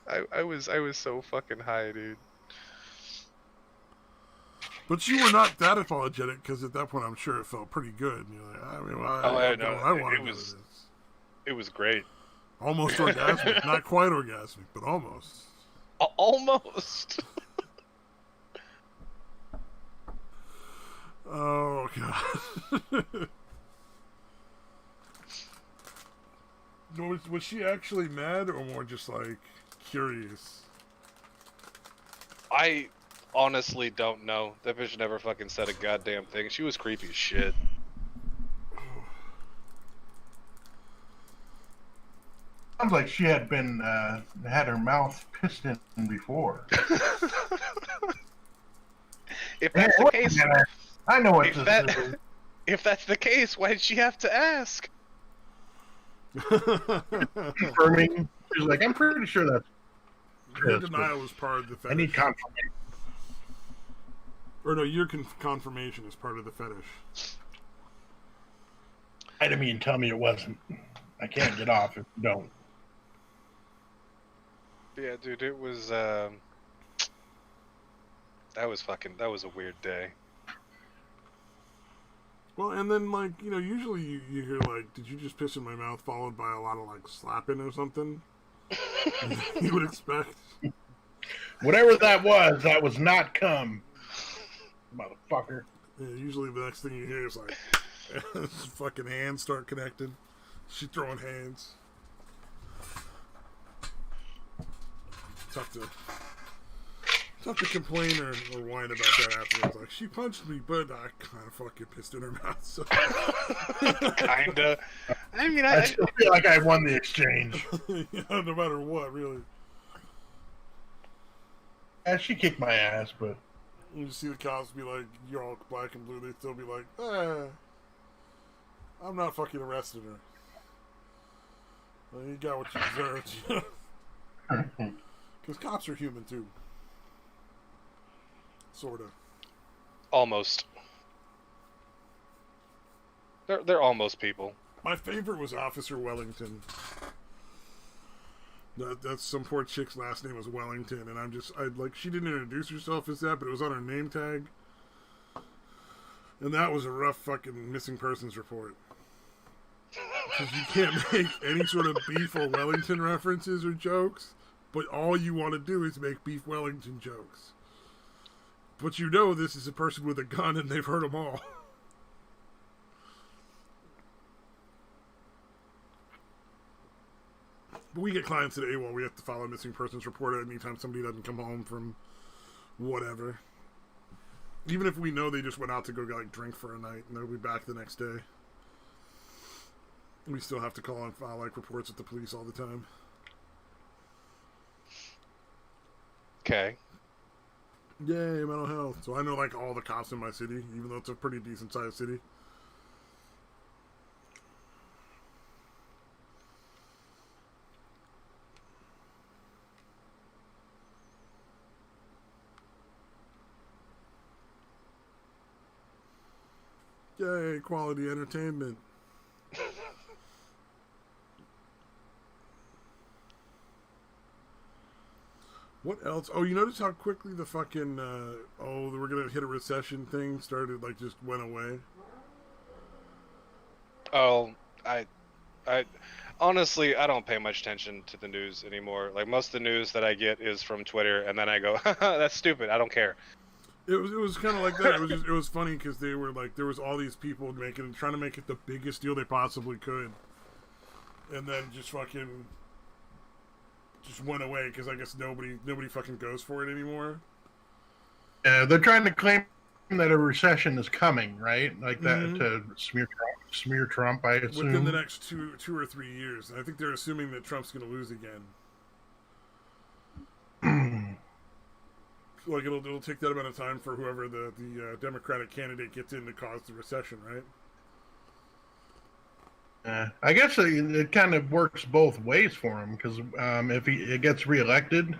I was so fucking high, dude. But you were not that apologetic, because at that point I'm sure it felt pretty good. And you're like, I mean, I want to do this. It was great. Almost orgasmic. Not quite orgasmic, but almost. Almost. Oh, God. Was she actually mad, or more just, like, curious? I honestly don't know. That bitch never fucking said a goddamn thing. She was creepy as shit. Sounds like she had been had her mouth pissed in before. If that's the case, I know what this is. if that's the case, why did she have to ask? Confirming. She's like, I'm pretty sure that's. Her Yes, denial was part of the I fetish. need confirmation. Or no, your confirmation is part of the fetish. I didn't mean tell me it wasn't. I can't get off if you don't. Yeah, dude, it was that was a weird day. Well, and then, like, you know, usually you hear, like, did you just piss in my mouth, followed by a lot of, like, slapping or something. You would expect. Whatever that was not cum. Motherfucker. Yeah, usually the next thing you hear is, like, fucking hands start connected. She throwing hands. Tough to complain or whine about that afterwards. Like, she punched me, but I kind of fucking pissed in her mouth. So. Kinda. I mean, I still feel like I won the exchange. Yeah, no matter what, really. She kicked my ass, but You see the cops be like, you're all black and blue. They still be like, I'm not fucking arresting her. Well, you got what you deserved. Because cops are human too. Sorta. almost. They're almost people. My favorite was Officer Wellington. That's some poor chick's last name was Wellington, and she didn't introduce herself as that, but it was on her name tag. And that was a rough fucking missing persons report. Because you can't make any sort of beef or Wellington references or jokes, but all you want to do is make beef Wellington jokes. But you know this is a person with a gun and they've heard them all. But we get clients at AWOL, we have to file a missing persons report anytime somebody doesn't come home from whatever. Even if we know they just went out to go like drink for a night and they'll be back the next day. We still have to call and file like reports at the police all the time. Okay. Yay, mental health. So I know like all the cops in my city, even though it's a pretty decent sized city. Yay, quality entertainment. What else? Oh, you notice how quickly the fucking, we're gonna hit a recession thing started, like, just went away? Oh, I honestly, I don't pay much attention to the news anymore. Like, most of the news that I get is from Twitter, and then I go, that's stupid, I don't care. It was kind of like that. It was funny because they were like, there was all these people trying to make it the biggest deal they possibly could, and then just fucking just went away because I guess nobody fucking goes for it anymore. Yeah, they're trying to claim that a recession is coming, right? Like that to smear Trump. I assume within the next two or 3 years. And I think they're assuming that Trump's going to lose again. Like it'll take that amount of time for whoever the Democratic candidate gets in to cause the recession, right? I guess it kind of works both ways for him because if he gets reelected,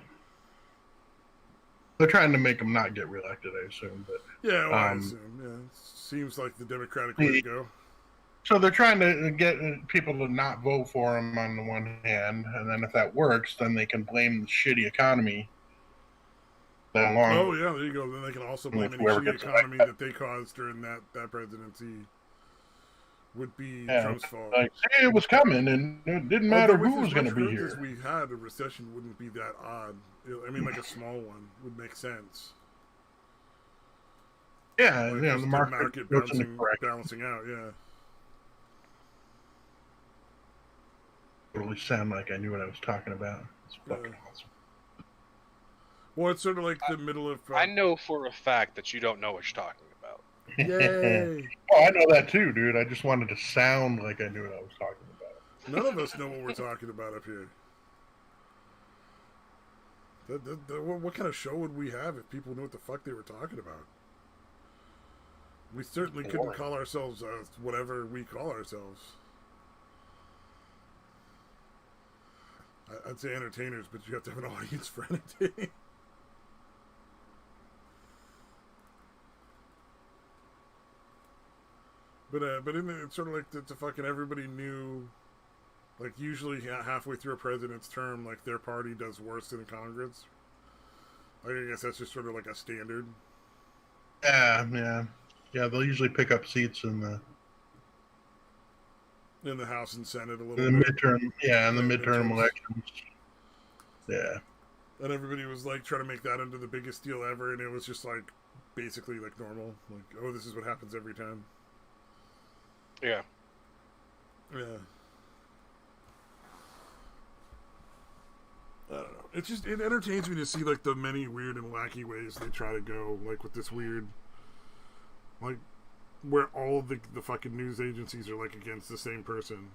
they're trying to make him not get reelected, I assume. But yeah, well, I assume. Yeah, seems like the Democratic way to go. So they're trying to get people to not vote for him on the one hand, and then if that works, then they can blame the shitty economy. Oh yeah, there you go. Then they can also blame any shitty economy that they caused during that presidency. Would be Trump's fault. Like, hey, it was coming, and it didn't matter who was going to be here. As we had, a recession wouldn't be that odd. I mean, like a small one would make sense. Yeah, like the market balancing out. Yeah. Totally sound like I knew what I was talking about. It's fucking awesome. Well, it's sort of like the middle of. I know for a fact that you don't know what you're talking about. Yay! Oh, I know that too, dude. I just wanted to sound like I knew what I was talking about. None of us know what we're talking about up here. What kind of show would we have if people knew what the fuck they were talking about? We certainly couldn't call ourselves whatever we call ourselves. I'd say entertainers, but you have to have an audience for entertaining. But it's sort of like it's a fucking everybody knew, like usually halfway through a president's term, like their party does worse than Congress. I guess that's just sort of like a standard. Yeah. They'll usually pick up seats in the House and Senate a little bit. Midterm, in the midterm elections. Yeah. And everybody was like trying to make that into the biggest deal ever, and it was just like basically like normal. Like, oh, this is what happens every time. Yeah. Yeah. I don't know. It entertains me to see like the many weird and wacky ways they try to go, like with this weird, like where all the fucking news agencies are like against the same person.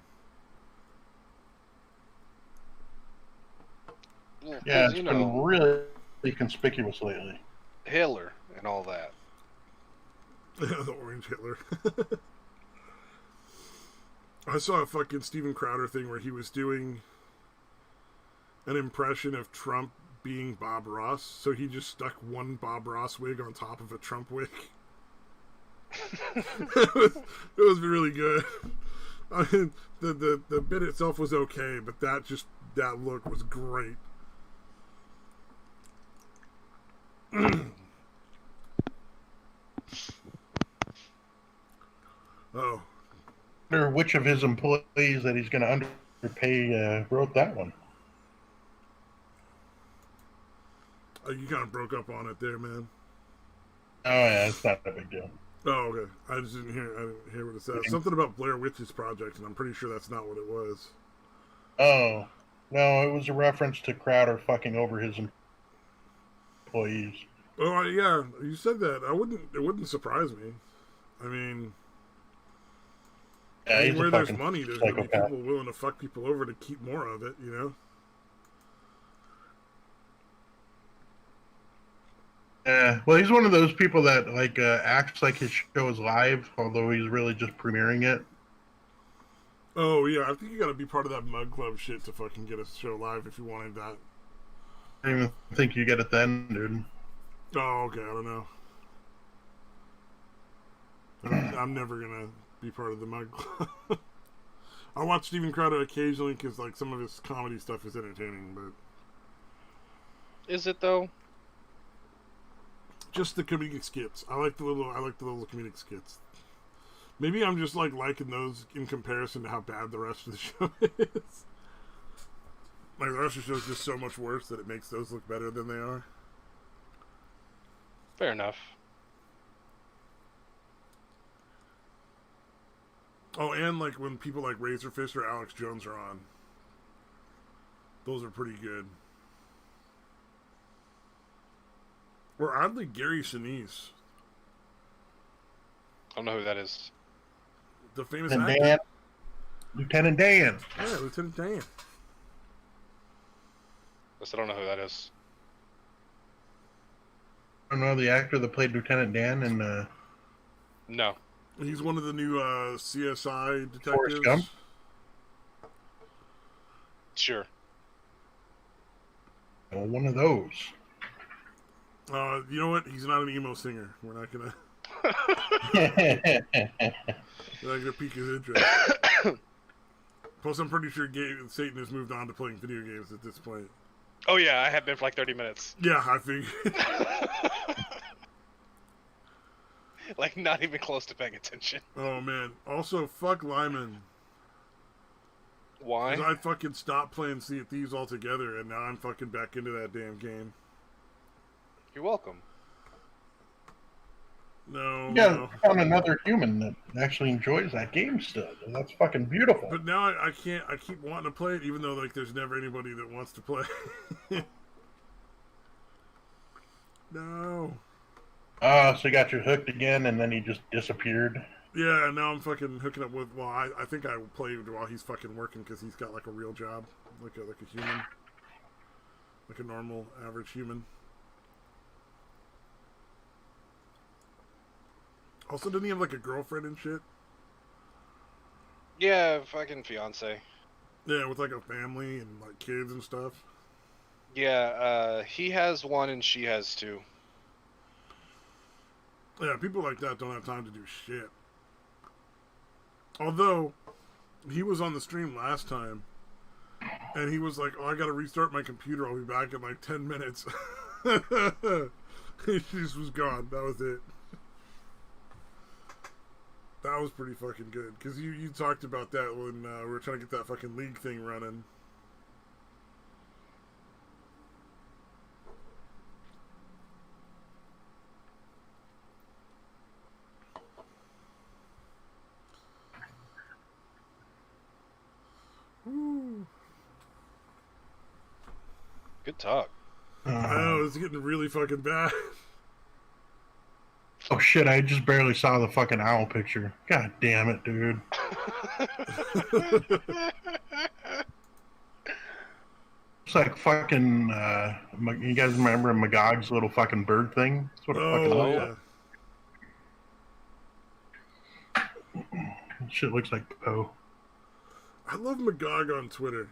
Yeah, it's been really conspicuous lately. Hitler and all that. The orange Hitler. I saw a fucking Steven Crowder thing where he was doing an impression of Trump being Bob Ross, so he just stuck one Bob Ross wig on top of a Trump wig. it was really good. I mean, the bit itself was okay, but that look was great. Oh. I wonder which of his employees that he's going to underpay wrote that one. Oh, you kind of broke up on it there, man. Oh yeah, it's not a big deal. Oh, okay. I didn't hear what it said. Something about Blair Witch's project, and I'm pretty sure that's not what it was. Oh no, it was a reference to Crowder fucking over his employees. Oh yeah, you said that. It wouldn't surprise me. I mean, yeah, where there's money, there's going to be people willing to fuck people over to keep more of it, you know? Yeah, well, he's one of those people that like acts like his show is live, although he's really just premiering it. Oh yeah, I think you got to be part of that Mug Club shit to fucking get a show live if you wanted that. I don't even think you get it then, dude. Oh, okay, I don't know. I'm never gonna be part of the Mug Club. I watch Steven Crowder occasionally because like some of his comedy stuff is entertaining, but is it though? Just the comedic skits. I like the little comedic skits. Maybe I'm just like liking those in comparison to how bad the rest of the show is. Like the rest of the show is just so much worse that it makes those look better than they are. Fair enough. Oh, and like when people like Razorfish or Alex Jones are on, those are pretty good. Or oddly, Gary Sinise. I don't know who that is. The famous actor. Dan. Lieutenant Dan. Yeah, Lieutenant Dan. I don't know who that is. I don't know the actor that played Lieutenant Dan in. No. He's one of the new CSI detectives. Forrest Gump? Sure. Well, one of those. You know what? He's not an emo singer. We're not gonna. We're not gonna pique his interest. Plus, I'm pretty sure Satan has moved on to playing video games at this point. Oh yeah, I have been for like 30 minutes. Yeah, I think. Like not even close to paying attention. Oh man. Also, fuck Lyman. Why? Because I fucking stopped playing Sea of Thieves altogether, and now I'm fucking back into that damn game. You're welcome. No. You gotta find another human that actually enjoys that game still. That's fucking beautiful. But now I can't. I keep wanting to play it, even though like there's never anybody that wants to play. No. So you got you hooked again, and then he just disappeared. Yeah, now I'm fucking hooking up with. Well, I think I played while he's fucking working because he's got like a real job, like a human, like a normal average human. Also, didn't he have like a girlfriend and shit? Yeah, fucking fiance. Yeah, with like a family and like kids and stuff. Yeah, he has one and she has two. Yeah, people like that don't have time to do shit. Although, he was on the stream last time, and he was like, "Oh, I gotta restart my computer. I'll be back in like 10 minutes." He just was gone. That was it. That was pretty fucking good. Because you talked about that when we were trying to get that fucking league thing running. Woo. Good talk. I know, it's getting really fucking bad. Oh shit, I just barely saw the fucking owl picture. God damn it, dude. It's like fucking, you guys remember Magog's little fucking bird thing? That's what it fucking Oh, looks yeah. like. Shit looks like Poe. I love Magog on Twitter.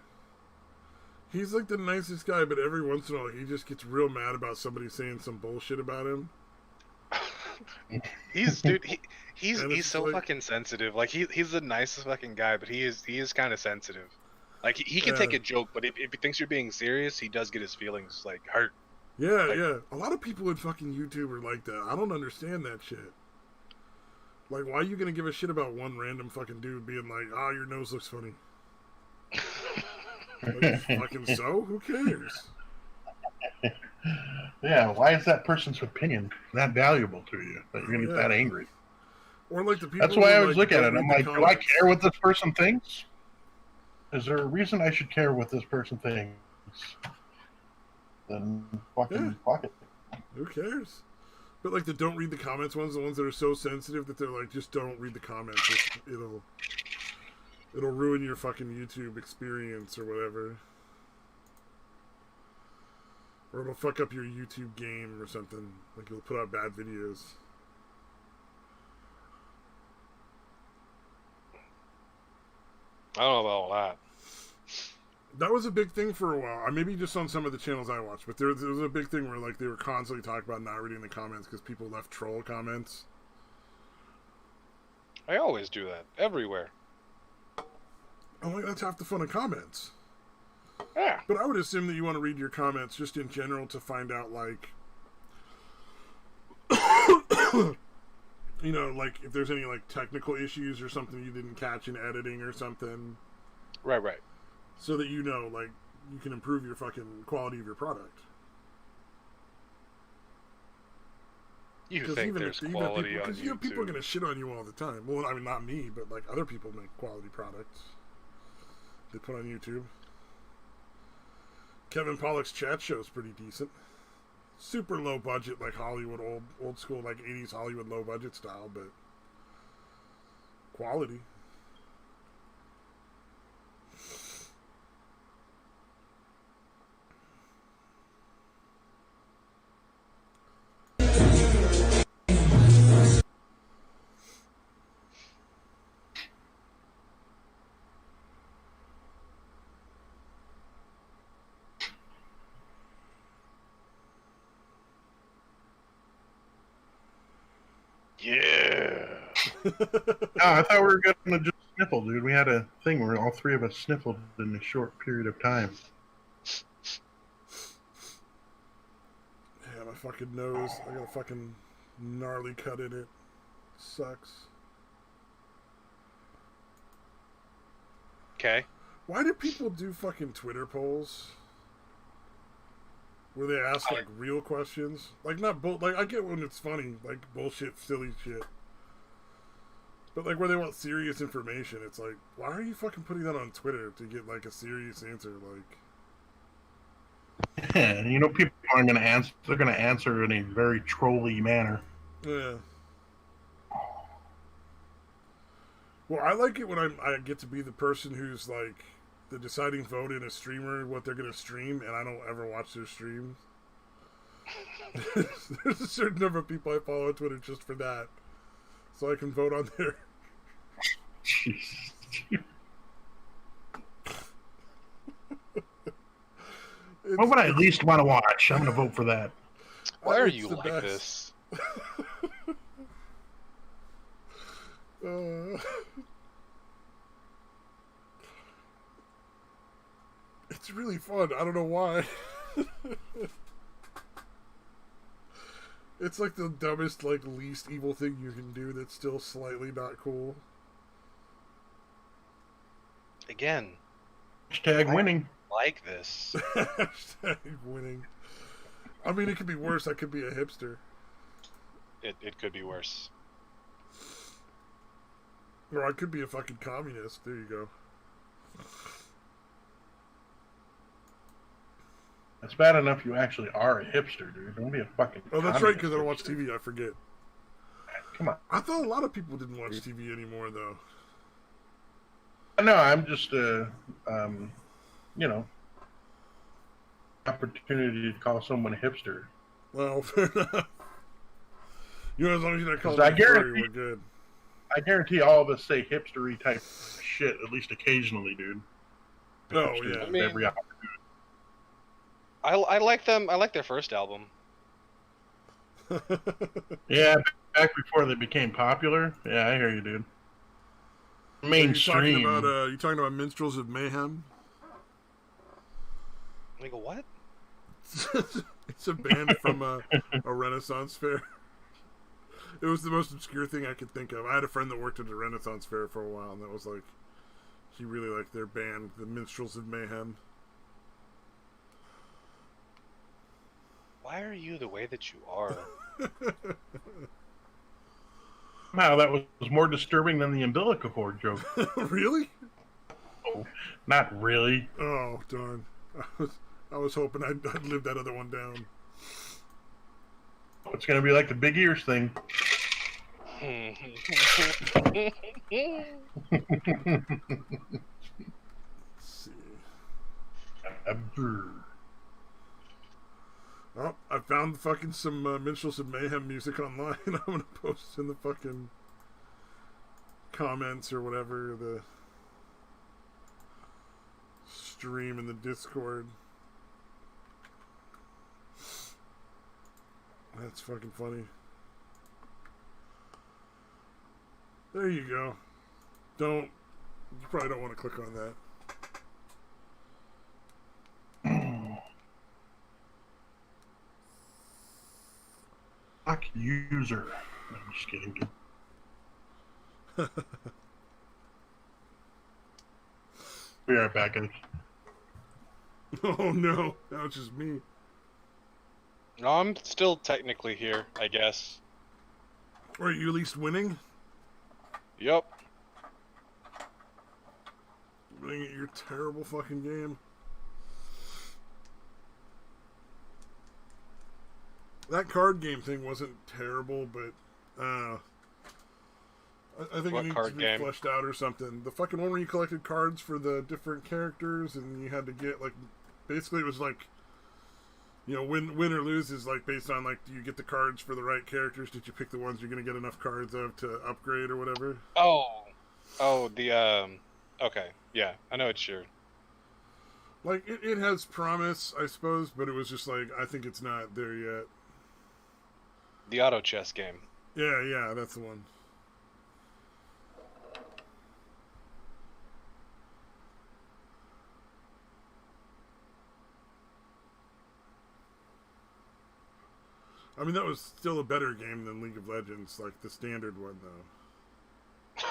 He's like the nicest guy, but every once in a while he just gets real mad about somebody saying some bullshit about him. He's so like, fucking sensitive. Like he's the nicest fucking guy, but he is kind of sensitive. Like he can take a joke, but if he thinks you're being serious, he does get his feelings like hurt. Yeah, like, yeah. A lot of people in fucking YouTube are like that. I don't understand that shit. Like, why are you gonna give a shit about one random fucking dude being like, "Ah, oh, your nose looks funny"? Like, fucking so? Who cares? Yeah, why is that person's opinion that valuable to you that you're gonna get that angry? Or like the people. That's why who, I always like, look at it. I'm like, do I care what this person thinks? Is there a reason I should care what this person thinks? Then fucking fuck it. Who cares? But like the don't read the comments ones, the ones that are so sensitive that they're like, just don't read the comments. It'll ruin your fucking YouTube experience or whatever. Or it'll fuck up your YouTube game or something. Like you'll put out bad videos. I don't know about all that. That was a big thing for a while. Maybe just on some of the channels I watched, but there was a big thing where like they were constantly talking about not reading the comments because people left troll comments. I always do that everywhere. I'm like, that's half the fun of comments. Yeah. But I would assume that you want to read your comments just in general to find out, like, you know, like if there's any like technical issues or something you didn't catch in editing or something. Right. So that you know, like, you can improve your fucking quality of your product. You think there's quality on YouTube? Because people are going to shit on you all the time. Well, I mean, not me, but like other people make quality products. They put on YouTube. Kevin Pollak's chat show is pretty decent. Super low budget, like Hollywood, old school, like 80s Hollywood low budget style, but quality. Yeah. No, I thought we were gonna just sniffle, dude. We had a thing where all three of us sniffled in a short period of time. Yeah, my fucking nose. I got a fucking gnarly cut in it. Sucks. Okay. Why do people do fucking Twitter polls? Where they ask like real questions? Like not like I get when it's funny, like bullshit, silly shit. But like where they want serious information, it's like, why are you fucking putting that on Twitter to get like a serious answer? Like, Yeah, you know, people aren't gonna answer. They're gonna answer in a very trolly manner. yeah. Well, I like it when I get to be the person who's like the deciding vote in a streamer, what they're gonna stream, and I don't ever watch their streams. There's a certain number of people I follow on Twitter just for that. so I can vote on there. Jesus. What would I at least want to watch? I'm going to vote for that. Why are It's you the like best. this? It's really fun. I don't know why. It's like the dumbest, like, least evil thing you can do that's still slightly not cool. Again, Hashtag winning. like this. Hashtag winning. I mean, it could be worse. I could be a hipster. It could be worse. Or I could be a fucking communist. There you go. It's bad enough you actually are a hipster, dude. Don't be a fucking. Oh, that's right, communist because I don't watch hipster. TV. I forget. Come on. I thought a lot of people didn't watch TV anymore, though. No, I'm just opportunity to call someone a hipster. Well, fair enough. You know, as long as you're not calling I me a furry, guarantee- we're good. I guarantee all of us say hipstery type shit at least occasionally, dude. Oh, Hipsters yeah. with I mean- every opportunity. I like them. I like their first album. Yeah, back before they became popular. Yeah, I hear you, dude. Mainstream. You talking about Minstrels of Mayhem? I go, what? It's a band from a Renaissance fair. It was the most obscure thing I could think of. I had a friend that worked at a Renaissance fair for a while, and that was like, he really liked their band, the Minstrels of Mayhem. Why are you the way that you are? Wow, that was more disturbing than the umbilical cord joke. Really? Oh, not really. Oh, darn. I was hoping I'd live that other one down. It's gonna be like the big ears thing. Let's see. Oh, I found fucking some Minstrels of Mayhem music online. I'm gonna post in the fucking comments or whatever, the stream in the Discord. That's fucking funny. There you go. You probably don't want to click on that. Lock user. I'm just kidding, dude. We are back in. Oh no, that was just me. No, I'm still technically here, I guess. Or are you at least winning? Yup. Winning at your terrible fucking game. That card game thing wasn't terrible, but I think What it needs card to be game? fleshed out or something. The fucking one where you collected cards for the different characters and you had to get, like, basically it was like, you know, win or lose is like based on, like, do you get the cards for the right characters? Did you pick the ones you're going to get enough cards of to upgrade or whatever? Okay, yeah, I know it's your. Like, it has promise, I suppose, but it was just like, I think it's not there yet. The auto chess game. Yeah, that's the one. I mean, that was still a better game than League of Legends, like the standard one, though.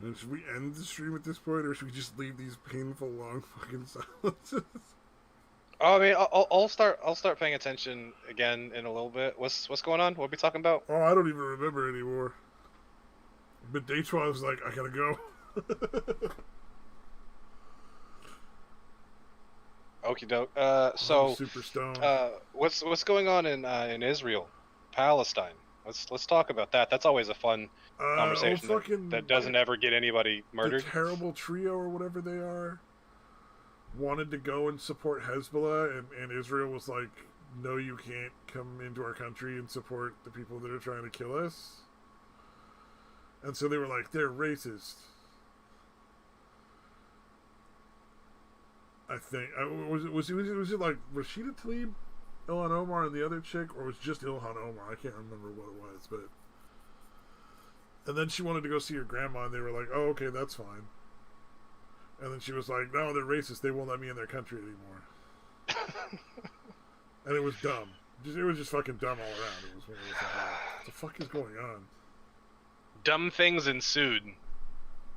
And should we end the stream at this point, or should we just leave these painful, long fucking silences? Oh, I mean, I'll start paying attention again in a little bit. What's going on? What are we talking about? Oh, I don't even remember anymore. But Daytwa was like, I gotta go. Okie doke. I'm So, super stoned. what's going on in Israel, Palestine? Let's talk about that. That's always a fun conversation that doesn't ever get anybody murdered. The terrible trio or whatever they are wanted to go and support Hezbollah, and Israel was like, no, you can't come into our country and support the people that are trying to kill us. And so they were like, they're racist. I think was it like Rashida Tlaib, Ilhan Omar, and the other chick, or was it just Ilhan Omar? I can't remember what it was, but. And then she wanted to go see her grandma, and they were like, "Oh, okay, that's fine." And then she was like, "No, they're racist. They won't let me in their country anymore." And it was dumb. It was just fucking dumb all around. It was one of those things like, what the fuck is going on? Dumb things ensued.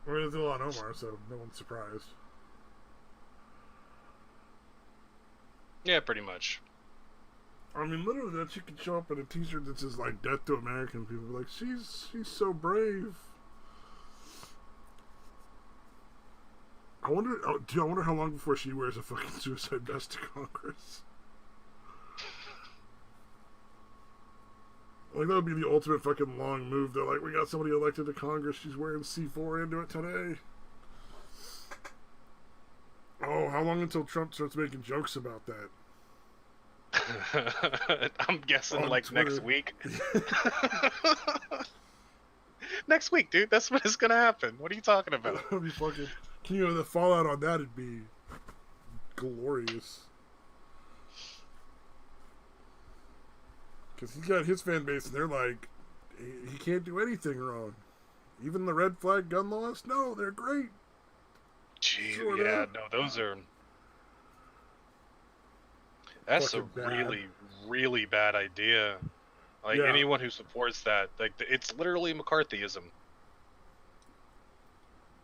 Well, it's Ilhan Omar, so no one's surprised. Yeah, pretty much. I mean, literally, that she could show up in a T-shirt that says like "Death to American People." Like, she's so brave. I wonder how long before she wears a fucking suicide vest to Congress. Like, that would be the ultimate fucking long move. They're like, we got somebody elected to Congress. She's wearing C4 into it today. Oh, how long until Trump starts making jokes about that? I'm guessing On like Twitter. next week. Next week, dude. That's what is gonna happen. What are you talking about? That'd be fucking. Can you know the fallout on that would be glorious. Because he's got his fan base, and they're like, he can't do anything wrong. Even the red flag gun laws, no, they're great. Gee, Sort yeah, of. no, those are. That's Fucking a bad. really, really bad idea. Like, Yeah. anyone who supports that, like, it's literally McCarthyism.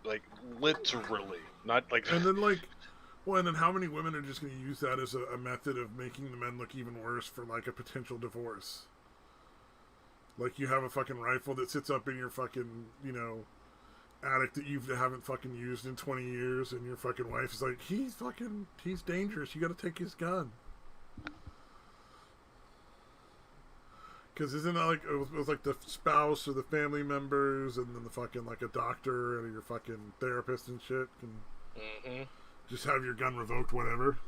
Like, literally. Not like. And then, like, well, and then how many women are just going to use that as a method of making the men look even worse for, like, a potential divorce? Like, you have a fucking rifle that sits up in your fucking, you know, attic that you haven't fucking used in 20 years, and your fucking wife is like, he's dangerous, you gotta take his gun. Because isn't that like, it was like the spouse or the family members, and then the fucking, like, a doctor and your fucking therapist and shit can just have your gun revoked, whatever.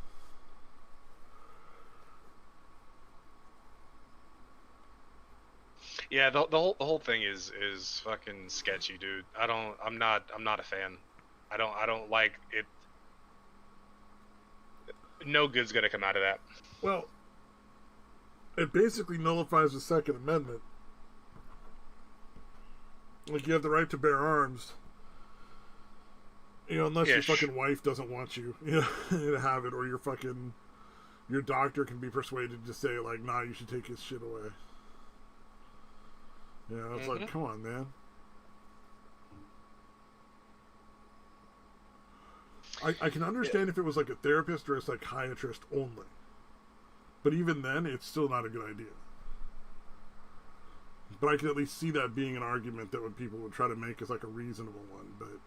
Yeah, the whole thing is fucking sketchy, dude. I'm not a fan. I don't like it. No good's gonna come out of that. Well, it basically nullifies the Second Amendment. Like, you have the right to bear arms. You know, unless your fucking wife doesn't want you, you know, to have it, or your doctor can be persuaded to say, like, nah, you should take his shit away. You know, it's like, come on, man. I can understand if it was like a therapist or a psychiatrist only. But even then, it's still not a good idea. But I can at least see that being an argument that people would try to make as like a reasonable one. But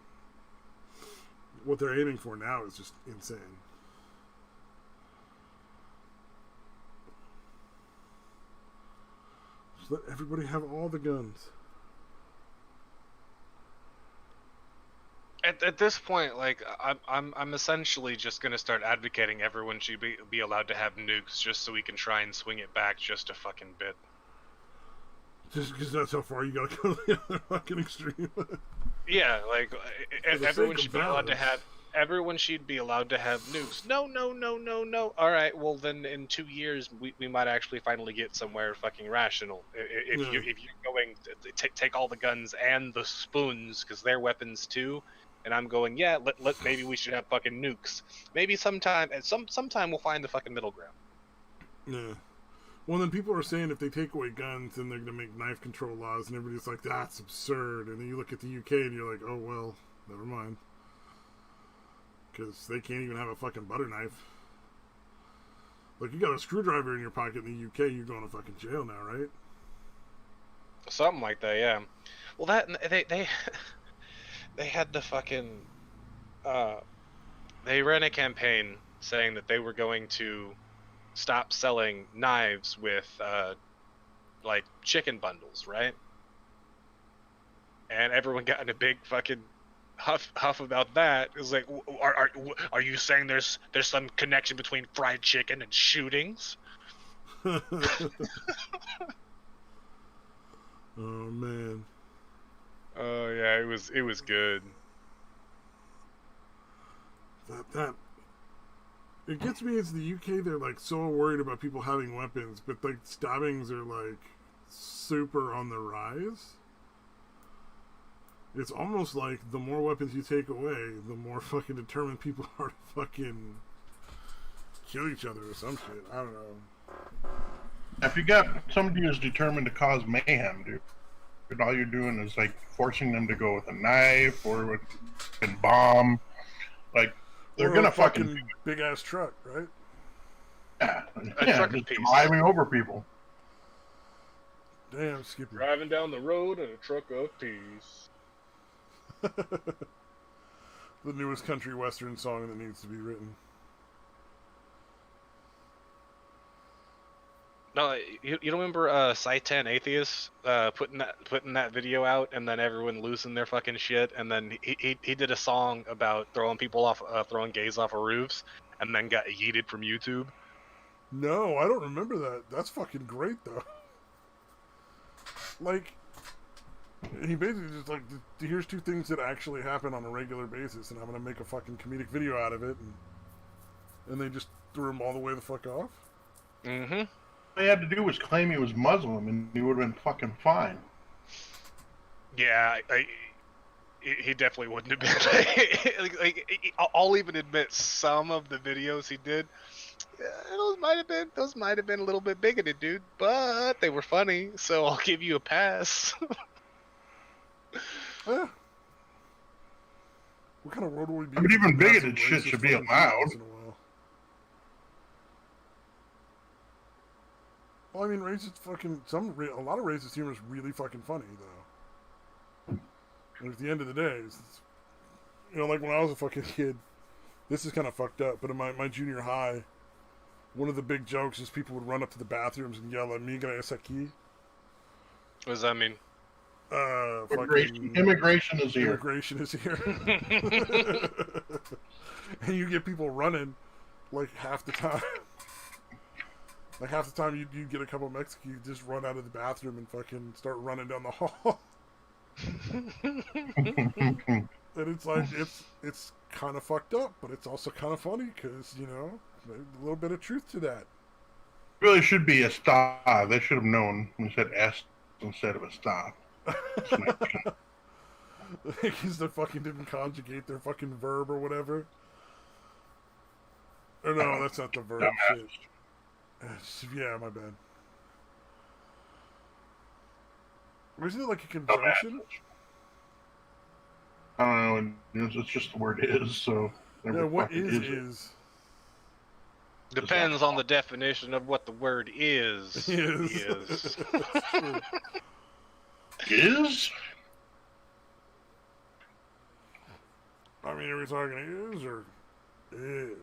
what they're aiming for now is just insane. Just let everybody have all the guns. At this point, like, I'm essentially just gonna start advocating everyone should be allowed to have nukes, just so we can try and swing it back just a fucking bit. Just because that's how far you gotta go to the other fucking extreme. Yeah, like, everyone should be allowed to balance. have. Everyone should be allowed to have nukes. No. All right, well then in 2 years we might actually finally get somewhere fucking rational. If Yeah. you're going to take all the guns and the spoons because they're weapons too, and I'm going, yeah, let maybe we should have fucking nukes. Maybe sometime we'll find the fucking middle ground. Yeah. Well, then people are saying if they take away guns, then they're going to make knife control laws, and everybody's like, that's absurd. And then you look at the UK, and you're like, oh, well, never mind. Because they can't even have a fucking butter knife. Like, you got a screwdriver in your pocket in the UK, you're going to fucking jail now, right? Something like that, yeah. Well, that they had the fucking they ran a campaign saying that they were going to stop selling knives with like chicken bundles, right? And everyone got in a big fucking huff about that. It was like, are you saying there's some connection between fried chicken and shootings? Oh man. Oh yeah, it was good. That it gets me. It's the UK. They're like so worried about people having weapons, but like stabbings are like super on the rise. It's almost like the more weapons you take away, the more fucking determined people are to fucking kill each other or some shit. I don't know. If you got somebody who's determined to cause mayhem, dude, all you're doing is like forcing them to go with a knife or with a bomb. Like they're gonna fucking big ass truck, right? Yeah, truck just piece. driving over people. Damn, Skippy. Driving down the road in a truck of peace. The newest country western song that needs to be written. No, you don't remember Saitan Atheist putting that video out, and then everyone losing their fucking shit, and then he did a song about throwing gays off of roofs, and then got yeeted from YouTube. No, I don't remember that. That's fucking great though. Like, he basically just like, here's two things that actually happen on a regular basis, and I'm gonna make a fucking comedic video out of it, and they just threw him all the way the fuck off. Mm-hmm. All he had to do was claim he was Muslim, and he would have been fucking fine. Yeah, he definitely wouldn't have been. I'll even admit some of the videos he did. Those might have been a little bit bigoted, dude, but they were funny, so I'll give you a pass. Yeah. What kind of world would we be? But even bigoted shit should be allowed. Well, I mean, racist fucking a lot of racist humor is really fucking funny though. And at the end of the day, you know, like when I was a fucking kid, this is kind of fucked up. But in my junior high, one of the big jokes is people would run up to the bathrooms and yell, "Migra es aquí." What does that mean? Immigration is here. Immigration is here. And you get people running like half the time. Like half the time you get a couple of Mexicans, you just run out of the bathroom and fucking start running down the hall. And it's like, it's kind of fucked up, but it's also kind of funny because, you know, there's a little bit of truth to that. Really should be a stop. They should have known when you said S instead of a stop. Because they fucking didn't conjugate their fucking verb or whatever. Or no, that's not the verb. Shit. Yeah, my bad. Or isn't it like a conjunction? I don't know. It's just the word is, so... Yeah, what is? Depends on the definition of what the word is. Is. Is? I mean, are we talking is or is?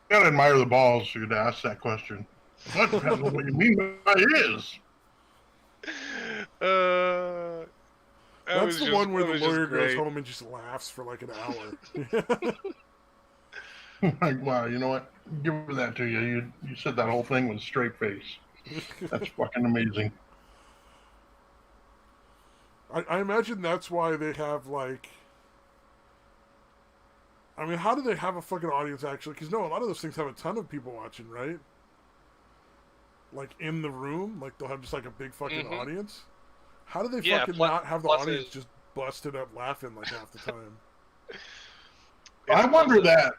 You gotta admire the balls for you to ask that question. That depends on what you mean by is. That's the one where the lawyer goes home and just laughs for like an hour. Like, wow, you know what? Give that to you. You said that whole thing with a straight face. That's fucking amazing. I imagine that's why they have like... I mean, how do they have a fucking audience actually? Because no, a lot of those things have a ton of people watching, right? Like in the room, like they'll have just like a big fucking audience. How do they fucking not have the audience just busted up laughing like half the time? I wonder that.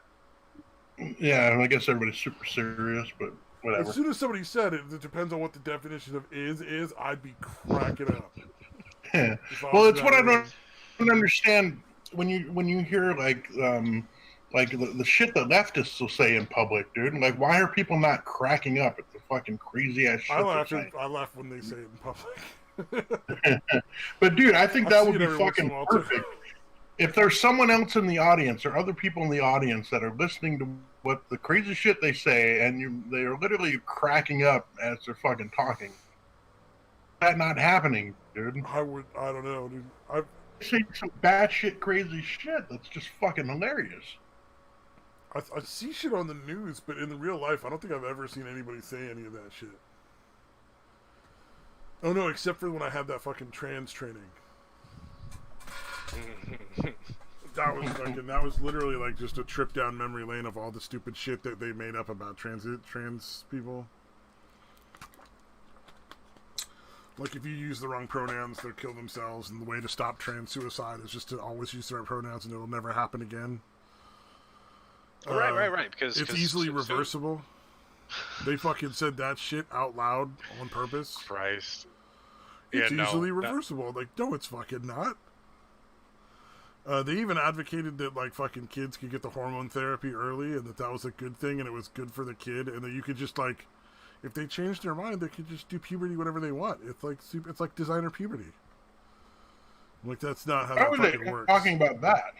Yeah, I guess everybody's super serious, but whatever. As soon as somebody said it, it depends on what the definition of is, I'd be cracking up. Yeah. Well, it's what I don't understand when you hear like the shit that leftists will say in public, dude. Like, why are people not cracking up at the fucking crazy ass shit? I laugh when they say it in public. But dude, I think that would be fucking perfect. If there's someone else in the audience or other people in the audience that are listening to what the crazy shit they say, and they're literally cracking up as they're fucking talking. That not happening, dude. I don't know, dude. I've seen some batshit crazy shit that's just fucking hilarious. I see shit on the news, but in the real life, I don't think I've ever seen anybody say any of that shit. Oh no, except for when I had that fucking trans training. That was literally like just a trip down memory lane of all the stupid shit that they made up about trans people. Like, if you use the wrong pronouns, they'll kill themselves, and the way to stop trans suicide is just to always use the right pronouns, and it'll never happen again. Right. Because it's easily reversible. They fucking said that shit out loud on purpose. Christ. It's easily reversible. Like, no, it's fucking not. They even advocated that, like, fucking kids could get the hormone therapy early, and that was a good thing, and it was good for the kid, and that you could just, like, if they changed their mind, they could just do puberty whatever they want. It's like designer puberty. Like, that's not how that fucking works. Talking about that.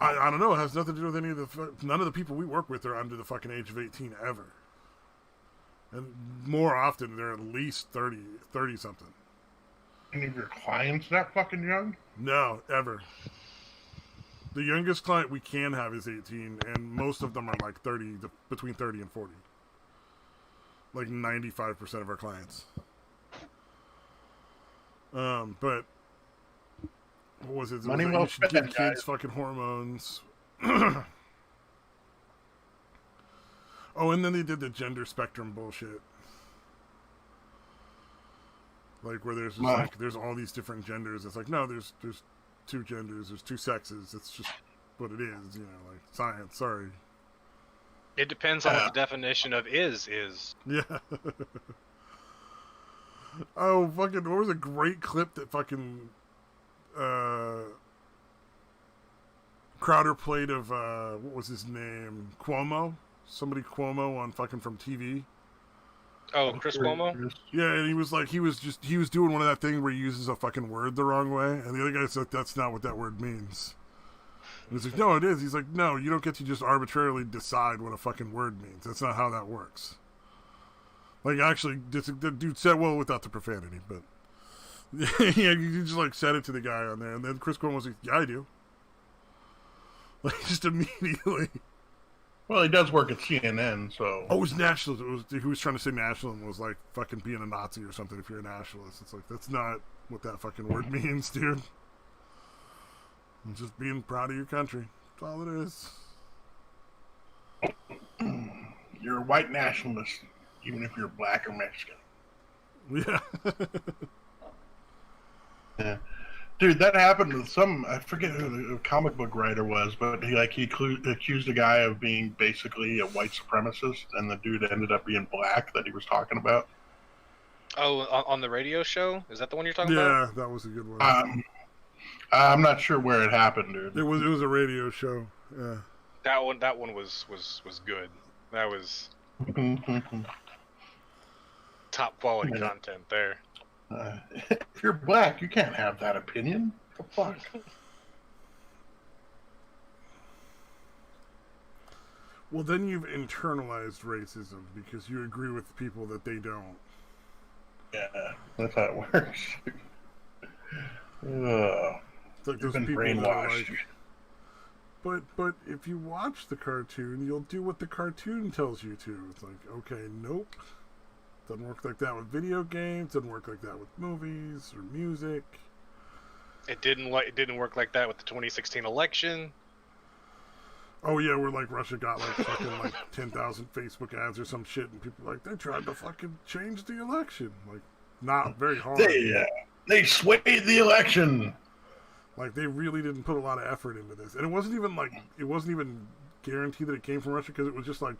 I don't know. It has nothing to do with any of none of the people we work with are under the fucking age of 18 ever. And more often, they're at least 30 something. Any of your clients that fucking young? No, ever. The youngest client we can have is 18, and most of them are like between 30 and 40. Like 95% of our clients. But what was it? Money well spent, give kids fucking hormones. Oh, and then they did the gender spectrum bullshit. Like, where there's just like there's all these different genders. It's like, no, there's two genders, there's two sexes. It's just what it is, you know, like science. Sorry. It depends on what the definition of is. Yeah. Oh, fucking, what was a great clip that fucking Crowder played of what was his name? Cuomo? Somebody Cuomo on fucking from TV. Oh, Chris Cuomo? Yeah, and he was doing one of that thing where he uses a fucking word the wrong way, and the other guy's like, that's not what that word means. And he's like, no, it is. He's like, no, you don't get to just arbitrarily decide what a fucking word means. That's not how that works. Like, actually, the dude said, well, without the profanity, but yeah, you just like said it to the guy on there, and then Chris Cuomo was like, yeah, I do. Like, just immediately. Well, he does work at CNN, so. Oh, it was nationalist. He was trying to say nationalism was like fucking being a Nazi or something if you're a nationalist. It's like, that's not what that fucking word means, dude. It's just being proud of your country. That's all it is. You're a white nationalist, even if you're black or Mexican. Yeah. Yeah. Dude, that happened with I forget who the comic book writer was, but he accused a guy of being basically a white supremacist, and the dude ended up being black that he was talking about. Oh, on the radio show? Is that the one you're talking about? Yeah, that was a good one. I'm not sure where it happened, dude. It was a radio show. Yeah. That one was good. That was top quality content there. If you're black, you can't have that opinion. What the fuck? Well, then you've internalized racism because you agree with people that they don't. Yeah, that's how it works. It's like those been people brainwashed. that are like, but if you watch the cartoon, you'll do what the cartoon tells you to. It's like, okay, nope. Doesn't work like that with video games. Doesn't work like that with movies or music. It didn't work like that with the 2016 election. Oh yeah, where like Russia got like fucking like 10,000 Facebook ads or some shit, and people like they tried to fucking change the election. Like, not very hard. They swayed the election. Like, they really didn't put a lot of effort into this, and it wasn't even guaranteed that it came from Russia, because it was just like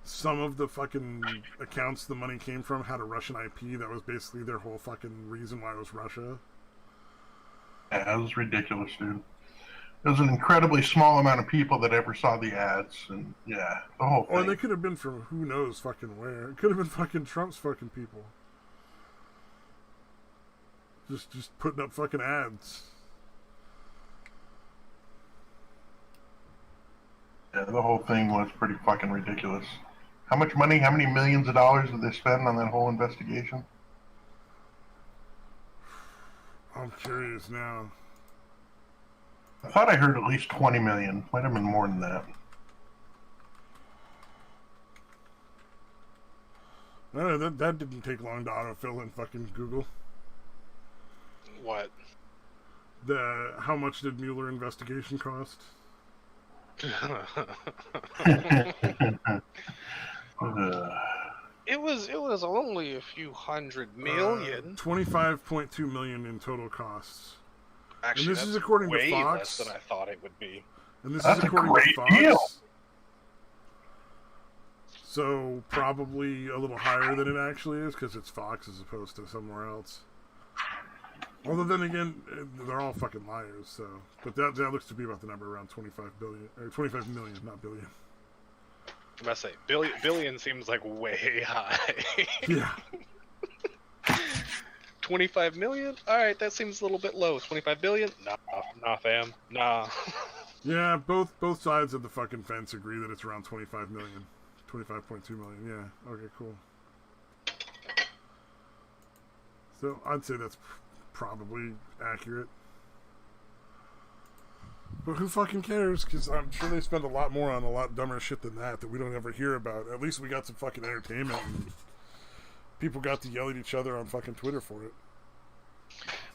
some of the fucking accounts the money came from had a Russian IP. That was basically their whole fucking reason why it was Russia. Yeah, that was ridiculous, dude. There was an incredibly small amount of people that ever saw the ads, and yeah, the whole thing. Or they could have been from who knows fucking where. It could have been fucking Trump's fucking people. Just putting up fucking ads. Yeah, Yeah, the whole thing was pretty fucking ridiculous. How much money, how many millions of dollars did they spend on that whole investigation? I'm curious now. I thought I heard at least 20 million. Might have been more than that. No, that didn't take long to autofill in fucking Google. What? How much did Mueller investigation cost? It was only a few hundred million. 25.2 million in total costs. Actually, and this that's is according way to Fox. less than I thought it would be. And this That's is a according great to Fox. deal. So probably a little higher than it actually is because it's Fox as opposed to somewhere else. Although then again, they're all fucking liars. So, but that looks to be about the number around 25 billion or 25 million, not billion. I must say, billion seems like way high. Yeah. 25 million? Alright, that seems a little bit low. 25 billion? Nah, fam. Nah. Yeah, both sides of the fucking fence agree that it's around 25 million. 25.2 million, yeah. Okay, cool. So, I'd say that's probably accurate. But who fucking cares? Because I'm sure they spend a lot more on a lot dumber shit than that we don't ever hear about. At least we got some fucking entertainment and people got to yell at each other on fucking Twitter for it.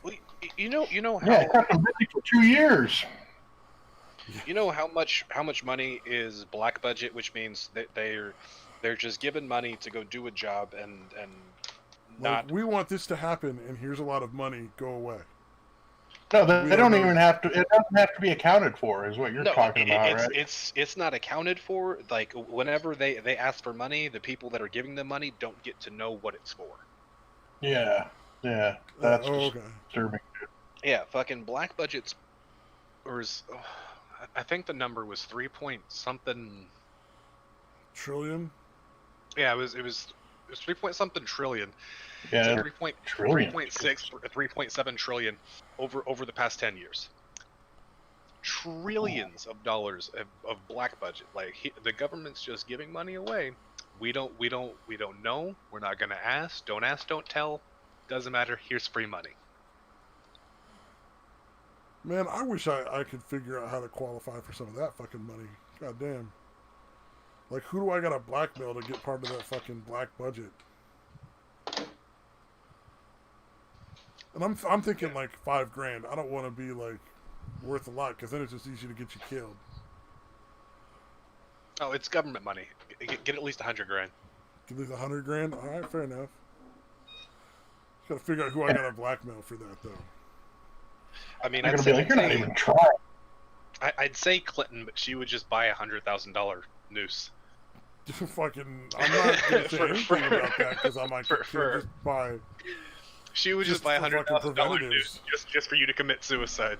Well, you know how... Yeah, it kept them busy for 2 years. You know how much money is black budget, which means that they're just given money to go do a job and not... Like, we want this to happen, and here's a lot of money, go away. No, they don't even have to. It doesn't have to be accounted for, is what you're talking about, right? It's not accounted for. Like, whenever they ask for money, the people that are giving them money don't get to know what it's for. Yeah, that's okay. disturbing. Yeah, fucking black budgets, I think the number was 3 point something trillion. Yeah, it was 3 point something trillion. Yeah, 3.6 or 3.7 trillion over the past 10 years. Trillions of dollars of black budget. Like, the government's just giving money away. We don't know. We're not gonna ask. Don't ask, don't tell. Doesn't matter. Here's free money. Man, I wish I could figure out how to qualify for some of that fucking money. God damn. Like, who do I gotta blackmail to get part of that fucking black budget? And I'm thinking like $5,000. I don't want to be like worth a lot because then it's just easy to get you killed. Oh, it's government money. Get at least $100,000. Get at least $100,000. All right, fair enough. Just gotta figure out who I gotta blackmail for that though. I mean, I'd say you're not even trying. I'd say Clinton, but she would just buy $100,000 noose. Fucking, I'm not gonna say anything about that because I might just buy. She would just buy $100,000 noose just for you to commit suicide.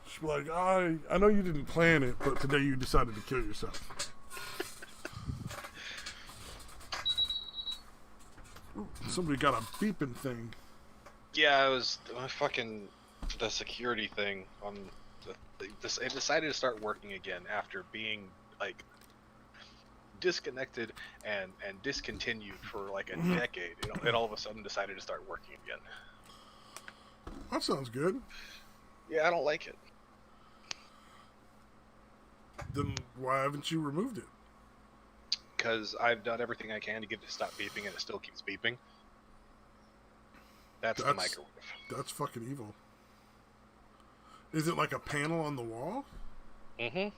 She'd be like, I know you didn't plan it, but today you decided to kill yourself. Ooh, somebody got a beeping thing. Yeah, it was fucking the security thing on it decided to start working again after being like disconnected and discontinued for like a decade. It all of a sudden decided to start working again. That sounds good. Yeah, I don't like it. Then why haven't you removed it? Because I've done everything I can to get it to stop beeping and it still keeps beeping. That's the microwave. That's fucking evil. Is it like a panel on the wall? Mm-hmm.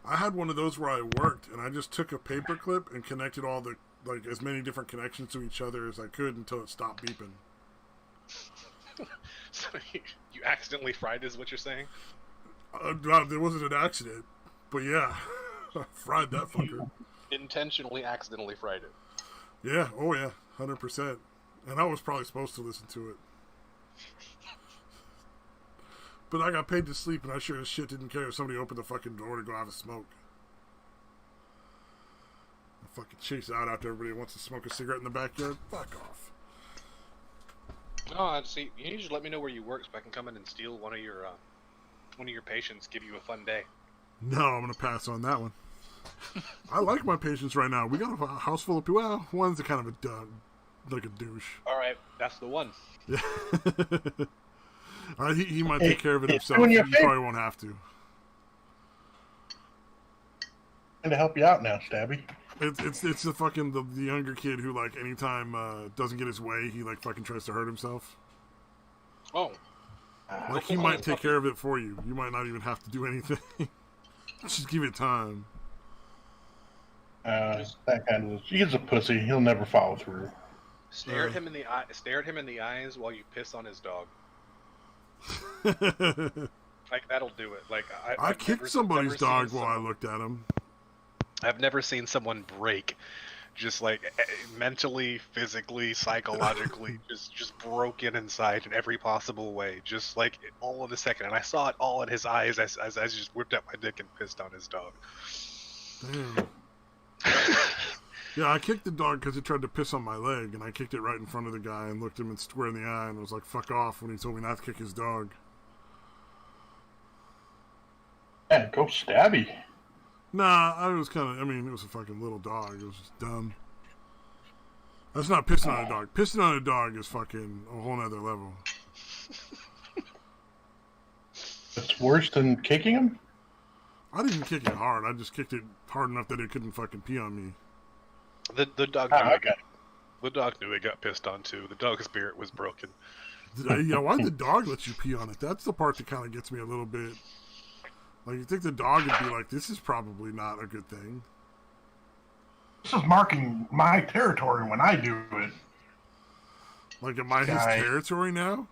I had one of those where I worked, and I just took a paper clip and connected all the, like, as many different connections to each other as I could until it stopped beeping. So you accidentally fried is what you're saying? There wasn't an accident, but yeah, I fried that fucker. Intentionally, accidentally fried it. Yeah, oh yeah, 100%. And I was probably supposed to listen to it. But I got paid to sleep, and I sure as shit didn't care if somebody opened the fucking door to go have a smoke. I fucking chase out after everybody wants to smoke a cigarette in the backyard. Fuck off. Oh, see, you need to let me know where you work so I can come in and steal one of your patients, give you a fun day. No, I'm gonna pass on that one. I like my patients right now. We got a house full of people. Well, one's a kind of like a douche. All right, that's the one. Yeah. He might take care of it himself. You probably won't have to. Trying to help you out now, Stabby. It's the fucking the younger kid who like anytime doesn't get his way, he like fucking tries to hurt himself. Oh. Like he might take care of it for you. You might not even have to do anything. Just give it time. That kind of he's a pussy. He'll never follow through. Stare at him in the eye. Stare at him in the eyes while you piss on his dog. Like that'll do it. Like I kicked somebody's dog while I looked at him. I've never seen someone break, just like mentally, physically, psychologically, just broken inside in every possible way. Just like all of a second, and I saw it all in his eyes as I just whipped out my dick and pissed on his dog. Damn. Yeah, I kicked the dog because it tried to piss on my leg, and I kicked it right in front of the guy and looked him square in the eye and was like, "Fuck off!" when he told me not to kick his dog. Yeah, go Stabby. Nah, I was kind of. I mean, it was a fucking little dog. It was just dumb. That's not pissing on a dog. Pissing on a dog is fucking a whole nother level. It's worse than kicking him? I didn't kick it hard. I just kicked it hard enough that it couldn't fucking pee on me. The dog. The dog knew it got pissed on too. The dog's spirit was broken. Yeah, why'd the dog let you pee on it? That's the part that kind of gets me a little bit. Like, you think the dog would be like, this is probably not a good thing. This is marking my territory when I do it. Like, am I his territory now?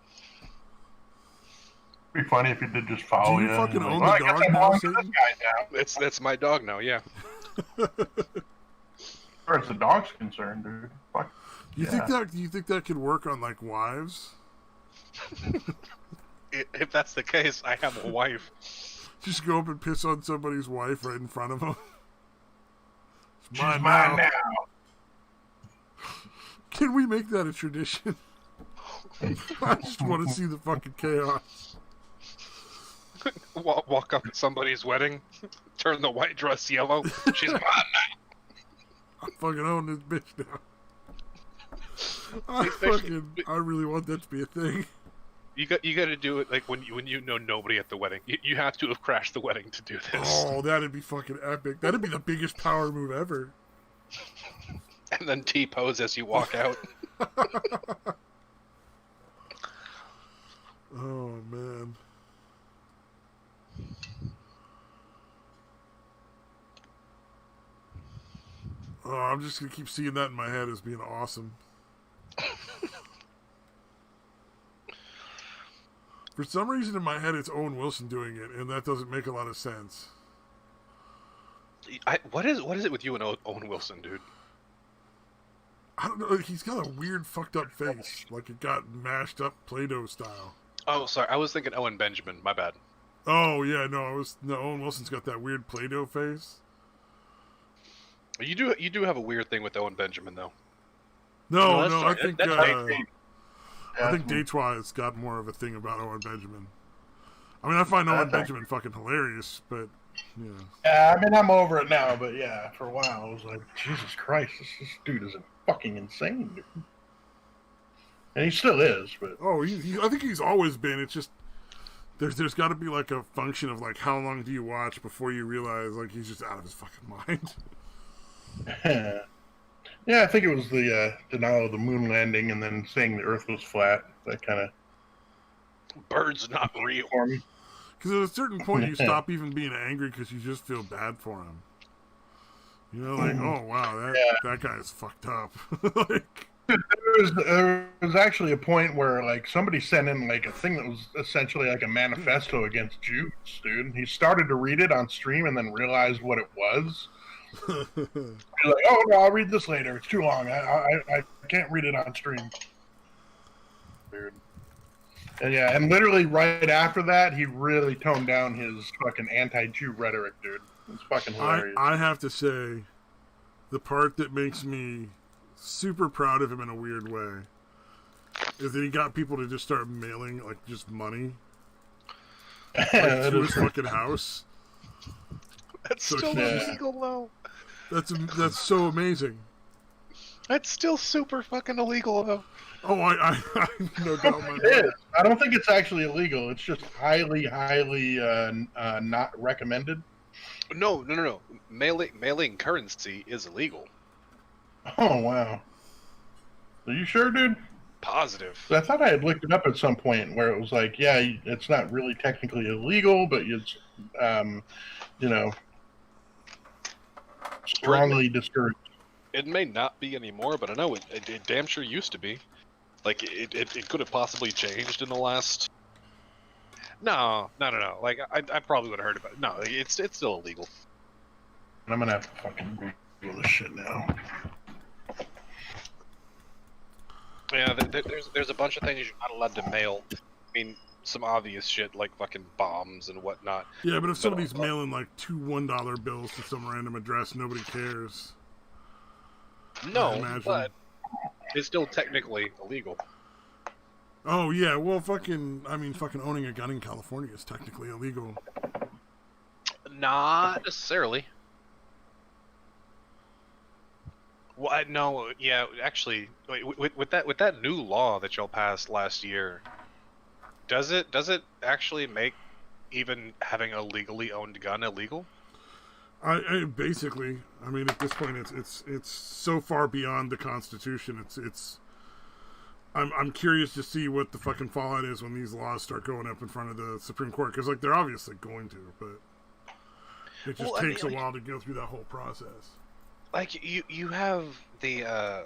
It'd be funny if he did just follow you. Do you fucking own the dog now, Satan? That's my dog now, yeah. As far as the dog's concerned, dude. Fuck. Do you think that could work on, like, wives? If that's the case, I have a wife. Just go up and piss on somebody's wife right in front of them. She's mine now. Can we make that a tradition? I just want to see the fucking chaos. Walk up at somebody's wedding, turn the white dress yellow. She's mine now. I fucking own this bitch now. I really want that to be a thing. You got to do it like when you know nobody at the wedding. You have to have crashed the wedding to do this. Oh, that'd be fucking epic. That'd be the biggest power move ever. And then T-pose as you walk out. Oh man. Oh, I'm just gonna keep seeing that in my head as being awesome. For some reason in my head it's Owen Wilson doing it, and that doesn't make a lot of sense. What is it with you and Owen Wilson, dude? I don't know. He's got a weird, fucked up face, like it got mashed up Play-Doh style. Oh, sorry. I was thinking Owen Benjamin. My bad. Oh yeah, no. Owen Wilson's got that weird Play-Doh face. You do have a weird thing with Owen Benjamin, though. No. I think Datewise has got more of a thing about Owen Benjamin. I mean, I find Owen Benjamin fucking hilarious, but yeah. Yeah, I mean, I'm over it now, but yeah, for a while I was like, Jesus Christ, this dude is fucking insane, dude. And he still is, but I think he's always been. It's just there's got to be like a function of like how long do you watch before you realize like he's just out of his fucking mind. Yeah, I think it was the denial of the moon landing and then saying the Earth was flat. That kind of birds not real. Because at a certain point you stop even being angry because you just feel bad for him. You know, like oh wow, that guy is fucked up. Like. There was actually a point where like somebody sent in like a thing that was essentially like a manifesto against Jews, dude. He started to read it on stream and then realized what it was. He's like, oh no, I'll read this later. It's too long. I can't read it on stream. Dude. And yeah, and literally right after that, he really toned down his fucking anti-Jew rhetoric, dude. It's fucking hilarious. I have to say, the part that makes me super proud of him in a weird way is that he got people to just start mailing like just money like, to his fucking house. That's So still yeah. illegal, though. That's so amazing. That's still super fucking illegal, though. Oh, I no doubt in my It mind. is. I don't think it's actually illegal. It's just highly, highly not recommended. No. Mailing currency is illegal. Oh wow. Are you sure, dude? Positive. So I thought I had looked it up at some point where it was like, yeah, it's not really technically illegal, but it's, you know, strongly discouraged. It may not be anymore, but I know it damn sure used to be. Like, it could have possibly changed in the last... No. Like, I probably would have heard about it. No, it's still illegal. I'm gonna have to fucking Google this shit now. Yeah, there's a bunch of things you're not allowed to mail. I mean, some obvious shit like fucking bombs and whatnot. Yeah, but if somebody's mailing like two $1 bills to some random address, nobody cares. No, but it's still technically illegal. Oh yeah, well, fucking owning a gun in California is technically illegal. Not necessarily. Well, no, yeah, actually, with that new law that y'all passed last year, does it actually make even having a legally owned gun illegal? I basically, I mean, at this point, it's so far beyond the Constitution. I'm curious to see what the fucking fallout is when these laws start going up in front of the Supreme Court, because like they're obviously going to, but it just takes a while to go through that whole process. Like you have the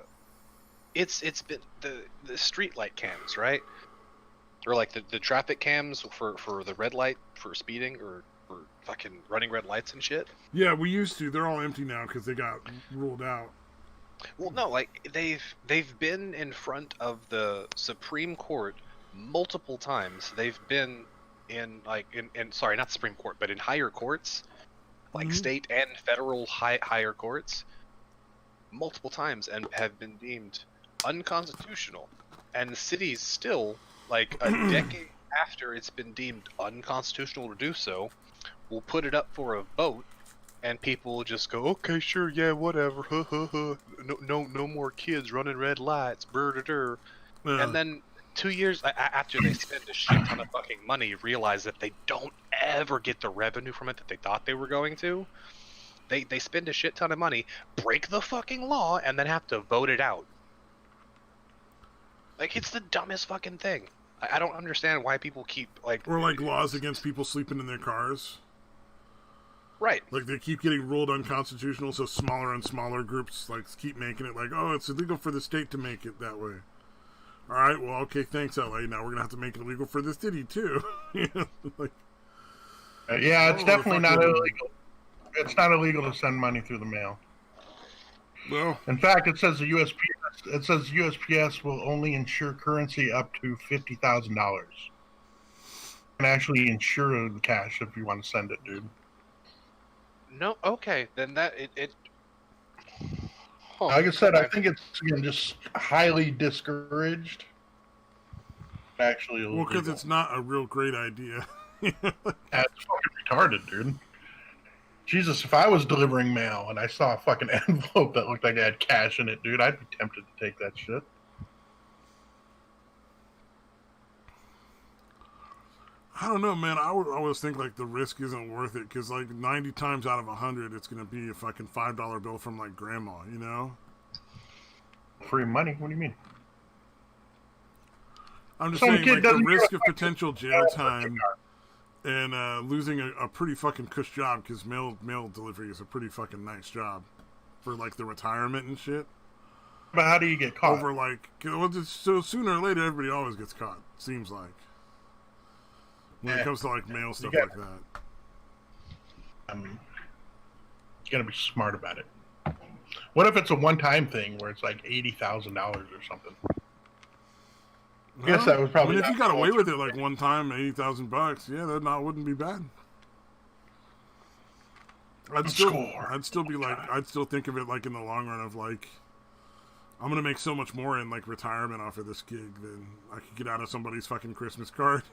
it's been the street light cams, right? Or like the traffic cams for the red light for speeding or fucking running red lights and shit. Yeah, we used to. They're all empty now because they got ruled out. Well, no, like they've been in front of the Supreme Court multiple times. They've been in sorry, not Supreme Court, but in higher courts, like state and federal higher courts, multiple times, and have been deemed unconstitutional. And the cities still, like a decade after it's been deemed unconstitutional to do so, will put it up for a vote. And people will just go, okay, sure, yeah, whatever, no more kids running red lights, brr. And then 2 years after they spend a shit ton of fucking money, realize that they don't ever get the revenue from it that they thought they were going to. They spend a shit ton of money, break the fucking law, and then have to vote it out. Like, it's the dumbest fucking thing. I don't understand why people keep, like... Or like laws against people sleeping in their cars. Right. Like, they keep getting ruled unconstitutional, so smaller and smaller groups, like, keep making it like, oh, it's illegal for the state to make it that way. Alright, well, okay, thanks, LA. Now we're gonna have to make it illegal for the city, too. Like, yeah, it's definitely not illegal. It's not illegal to send money through the mail. Well, in fact, it says the USPS. It says USPS will only insure currency up to $50,000. And actually insure the cash if you want to send it, dude. No, okay, then that it. Huh. Like I said, I think it's again just highly discouraged. Actually, illegal. well, because it's not a real great idea. That's fucking retarded, dude. Jesus, if I was delivering mail and I saw a fucking envelope that looked like it had cash in it, dude, I'd be tempted to take that shit. I don't know, man. I would always think like the risk isn't worth it because like 90 times out of 100, it's gonna be a fucking $5 bill from like grandma, you know? Free money? What do you mean? I'm just saying, like the risk of potential jail time and losing a pretty fucking cush job because mail delivery is a pretty fucking nice job for like the retirement and shit. But how do you get caught? Over like, well, so sooner or later, everybody always gets caught. Seems like. When it comes to like mail stuff like that, you gotta be smart about it. What if it's a one-time thing where it's like $80,000 or something? I guess that was probably. I mean, if you got away with it like one time, $80,000, yeah, that wouldn't be bad. I'd still be like, I'd still think of it like in the long run of like, I'm gonna make so much more in like retirement off of this gig than I could get out of somebody's fucking Christmas card.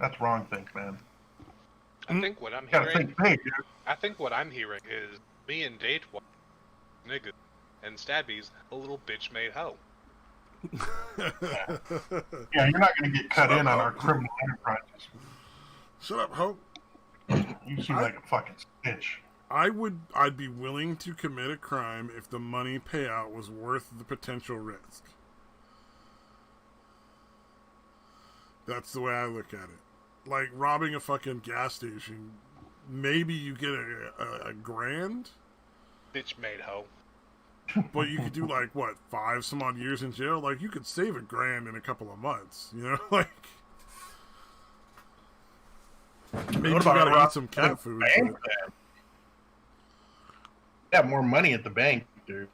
That's wrong think, man. I think what I'm You gotta hearing. think big, dude. I think what I'm hearing is me and date one nigga, and Stabby's a little bitch made hoe. Yeah, you're not gonna get cut Shut in up, on Hope. our criminal enterprises. Shut up, Hope. You seem like a fucking snitch. I'd be willing to commit a crime if the money payout was worth the potential risk. That's the way I look at it. Like robbing a fucking gas station, maybe you get a grand, Bitch made hoe. but you could do like what 5 some odd years in jail. Like you could save a grand in a couple of months. You know, like maybe you gotta eat some cat food. Bank, have more money at the bank, dude.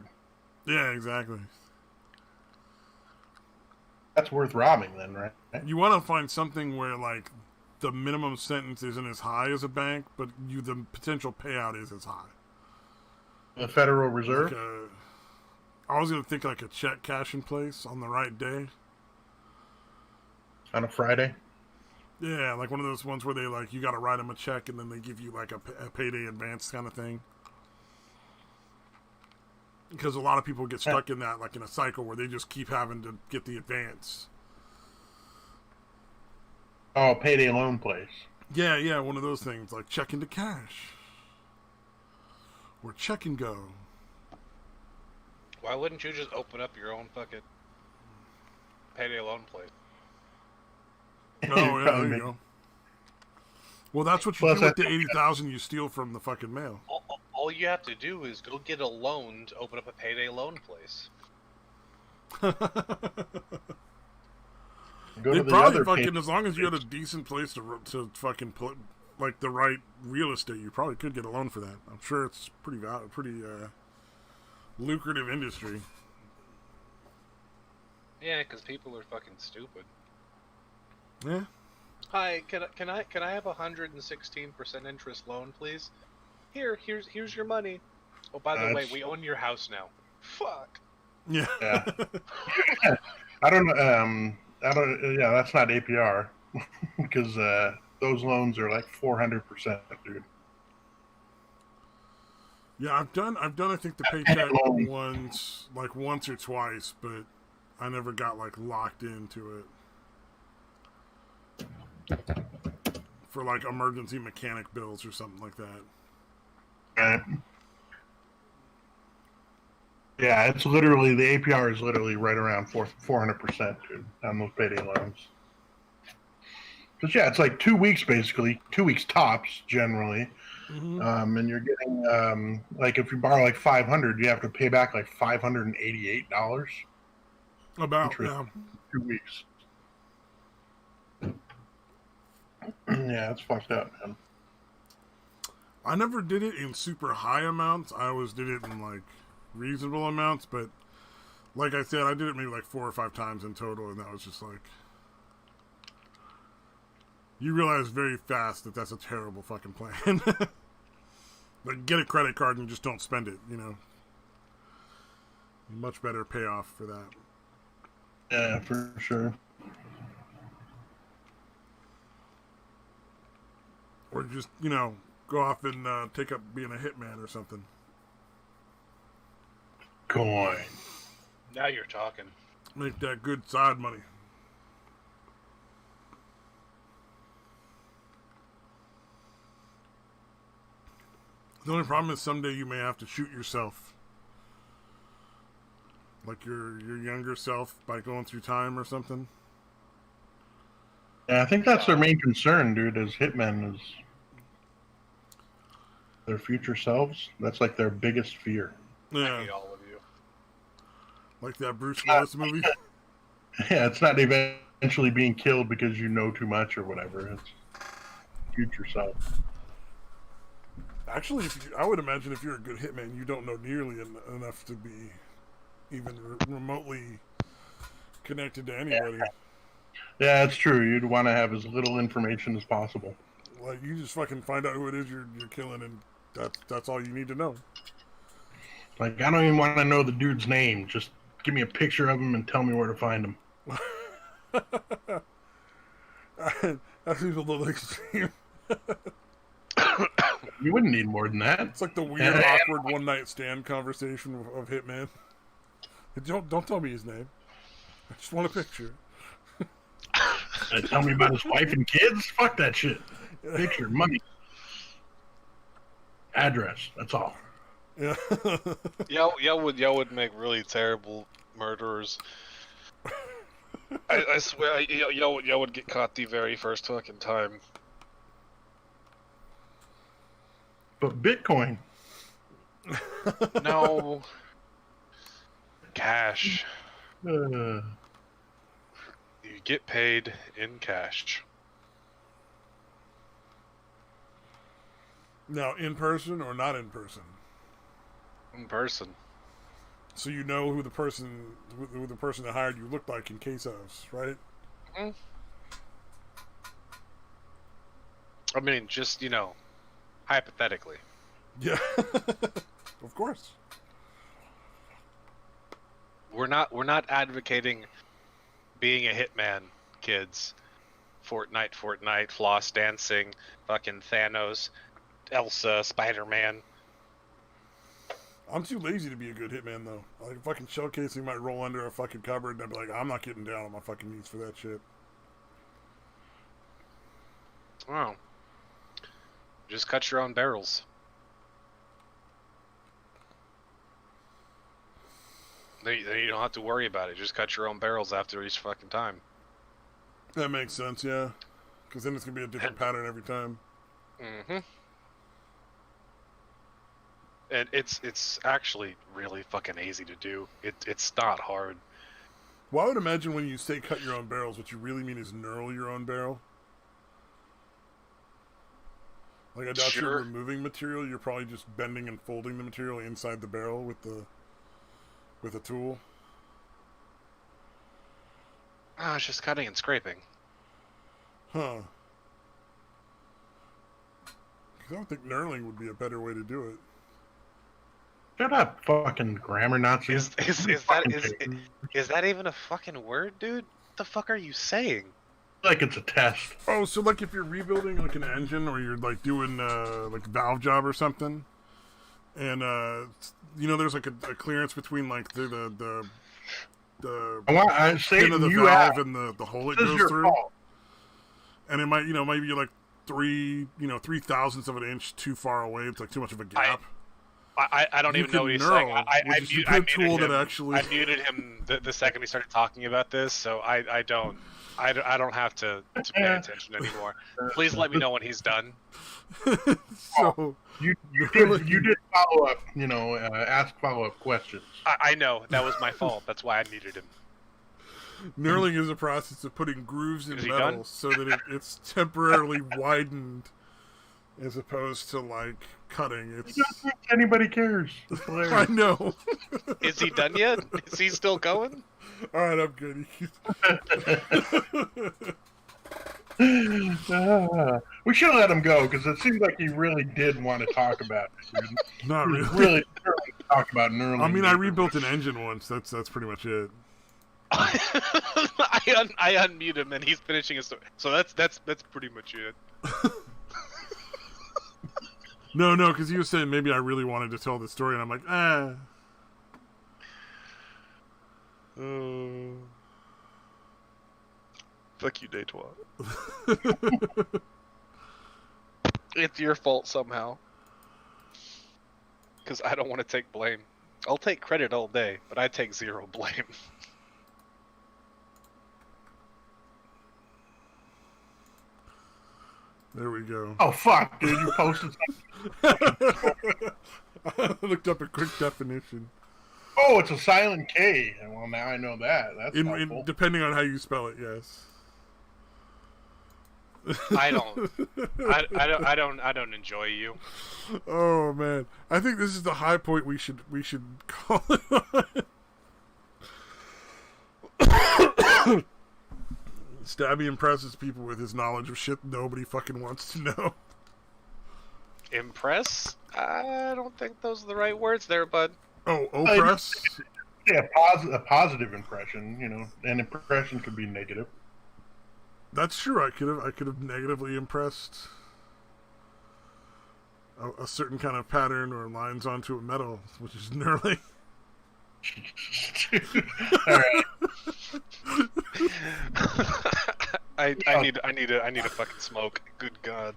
Yeah, exactly. That's worth robbing, then, right? You want to find something where like the minimum sentence isn't as high as a bank, but the potential payout is as high. The Federal Reserve. Like I was gonna think like a check cashing place on the right day. On a Friday. Yeah, like one of those ones where they like you got to write them a check and then they give you like a payday advance kind of thing. Because a lot of people get stuck in that, like in a cycle where they just keep having to get the advance. Oh, payday loan place. Yeah, one of those things like check into cash or check and go. Why wouldn't you just open up your own fucking payday loan place? Oh, yeah, there you go. Well, that's what you Plus, do with the 80,000 you steal from the fucking mail. All you have to do is go get a loan to open up a payday loan place. Go They to the probably other fucking, pay- as long as you had a decent place to fucking put, like the right real estate, you probably could get a loan for that. I'm sure it's pretty lucrative industry. Yeah, because people are fucking stupid. Yeah. Hi, can I have 116% interest loan, please? Here's your money. Oh, by the way, we own your house now. Fuck. Yeah. Yeah. I don't know. Yeah, that's not APR because those loans are like 400%, dude. Yeah, I've done. I think the paycheck once or twice, but I never got like locked into it for like emergency mechanic bills or something like that. Right. Yeah, it's literally the APR is literally right around 400%, dude, on those payday loans. Because yeah, it's like 2 weeks basically, 2 weeks tops generally. Mm-hmm. And you're getting like if you borrow like 500, you have to pay back like $588. About 2 weeks. Yeah, it's fucked up, man. I never did it in super high amounts. I always did it in like reasonable amounts, but like I said, I did it maybe like 4 or 5 times in total, and that was just like you realize very fast that that's a terrible fucking plan. Like get a credit card and just don't spend it, you know. Much better payoff for that. Yeah, for sure. Or just, you know, go off and take up being a hitman or something. Coin. Now you're talking. Make that good side money. The only problem is someday you may have to shoot yourself. Like your younger self by going through time or something. Yeah, I think that's their main concern, dude, is hitmen is their future selves. That's like their biggest fear. I Yeah. hate all of you. Like that Bruce Willis movie. Yeah, it's not eventually being killed because you know too much or whatever. It's future self. Actually, I would imagine if you're a good hitman, you don't know nearly enough to be even remotely connected to anybody. Yeah, it's true. You'd want to have as little information as possible. Like you just fucking find out who it is you're killing, and that's all you need to know. Like, I don't even want to know the dude's name. Just give me a picture of him and tell me where to find him. That seems a little extreme. You wouldn't need more than that. It's like the weird, awkward one-night stand conversation of Hitman. Don't tell me his name. I just want a picture. Tell me about his wife and kids? Fuck that shit. Picture, money, address. That's all. Yeah. Y'all would make really terrible murderers. I swear, y'all would get caught the very first fucking time. But Bitcoin. No. Cash. You get paid in cash. Now, in person or not in person? In person. So you know who the person that hired you looked like in case of, right? Mm-hmm. I mean, just, hypothetically. Yeah. Of course. We're not advocating being a hitman, kids. Fortnite, floss dancing, fucking Thanos, Elsa, Spider-Man. I'm too lazy to be a good hitman, though. Like, fucking shell casing might roll under a fucking cupboard, and I'd be like, I'm not getting down on my fucking knees for that shit. Wow. Just cut your own barrels. Then you don't have to worry about it. Just cut your own barrels after each fucking time. That makes sense, yeah. Because then it's going to be a different pattern every time. Mm-hmm. And it's actually really fucking easy to do. It's not hard. Well, I would imagine when you say cut your own barrels, what you really mean is knurl your own barrel. Like, I doubt you're removing material. You're probably just bending and folding the material inside the barrel with a tool. Ah, it's just cutting and scraping. Huh. Because I don't think knurling would be a better way to do it. Shut up, fucking grammar Nazi. Is that even a fucking word, dude? What the fuck are you saying? Like it's a test. Oh, so like if you're rebuilding like an engine or you're like doing like a valve job or something, and there's like a clearance between like the pin of the valve and the hole it goes through, and it might maybe you're like 3/1000ths of an inch too far away. It's like too much of a gap. I don't even know what he's saying. I muted him the second we started talking about this, so I don't have to pay attention anymore. Please let me know when he's done. So you did follow up, ask follow-up questions. I know that was my fault. That's why I muted him. Knurling is a process of putting grooves in metal so that it's temporarily widened, as opposed to like cutting. It's anybody cares. I know. Is he done yet? Is he still going? All right, I'm good. We should have let him go because it seems like he really did want to talk about it. Not really. Really talk about knurling. I mean, I rebuilt an engine once. That's pretty much it. I unmute him and he's finishing his story. So that's pretty much it. No, because he was saying maybe I really wanted to tell the story, and I'm like, Fuck you, Daytwa. It's your fault somehow. Because I don't want to take blame. I'll take credit all day, but I take zero blame. There we go. Oh, fuck, dude, you posted something. I looked up a quick definition. Oh, it's a silent K. Well, now I know that. That's helpful. Depending on how you spell it, yes. I don't enjoy you. Oh man, I think this is the high point we should call it on. Stabby impresses people with his knowledge of shit nobody fucking wants to know. Impress? I don't think those are the right words there, bud. Oh, oppress? Yeah, a positive impression, an impression could be negative. That's true. I could have negatively impressed a certain kind of pattern or lines onto a metal, which is knurling. All right. I need a fucking smoke. Good God.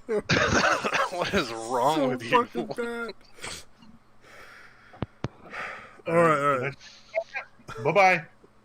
What is wrong So with you? fucking bad. All right. Bye bye.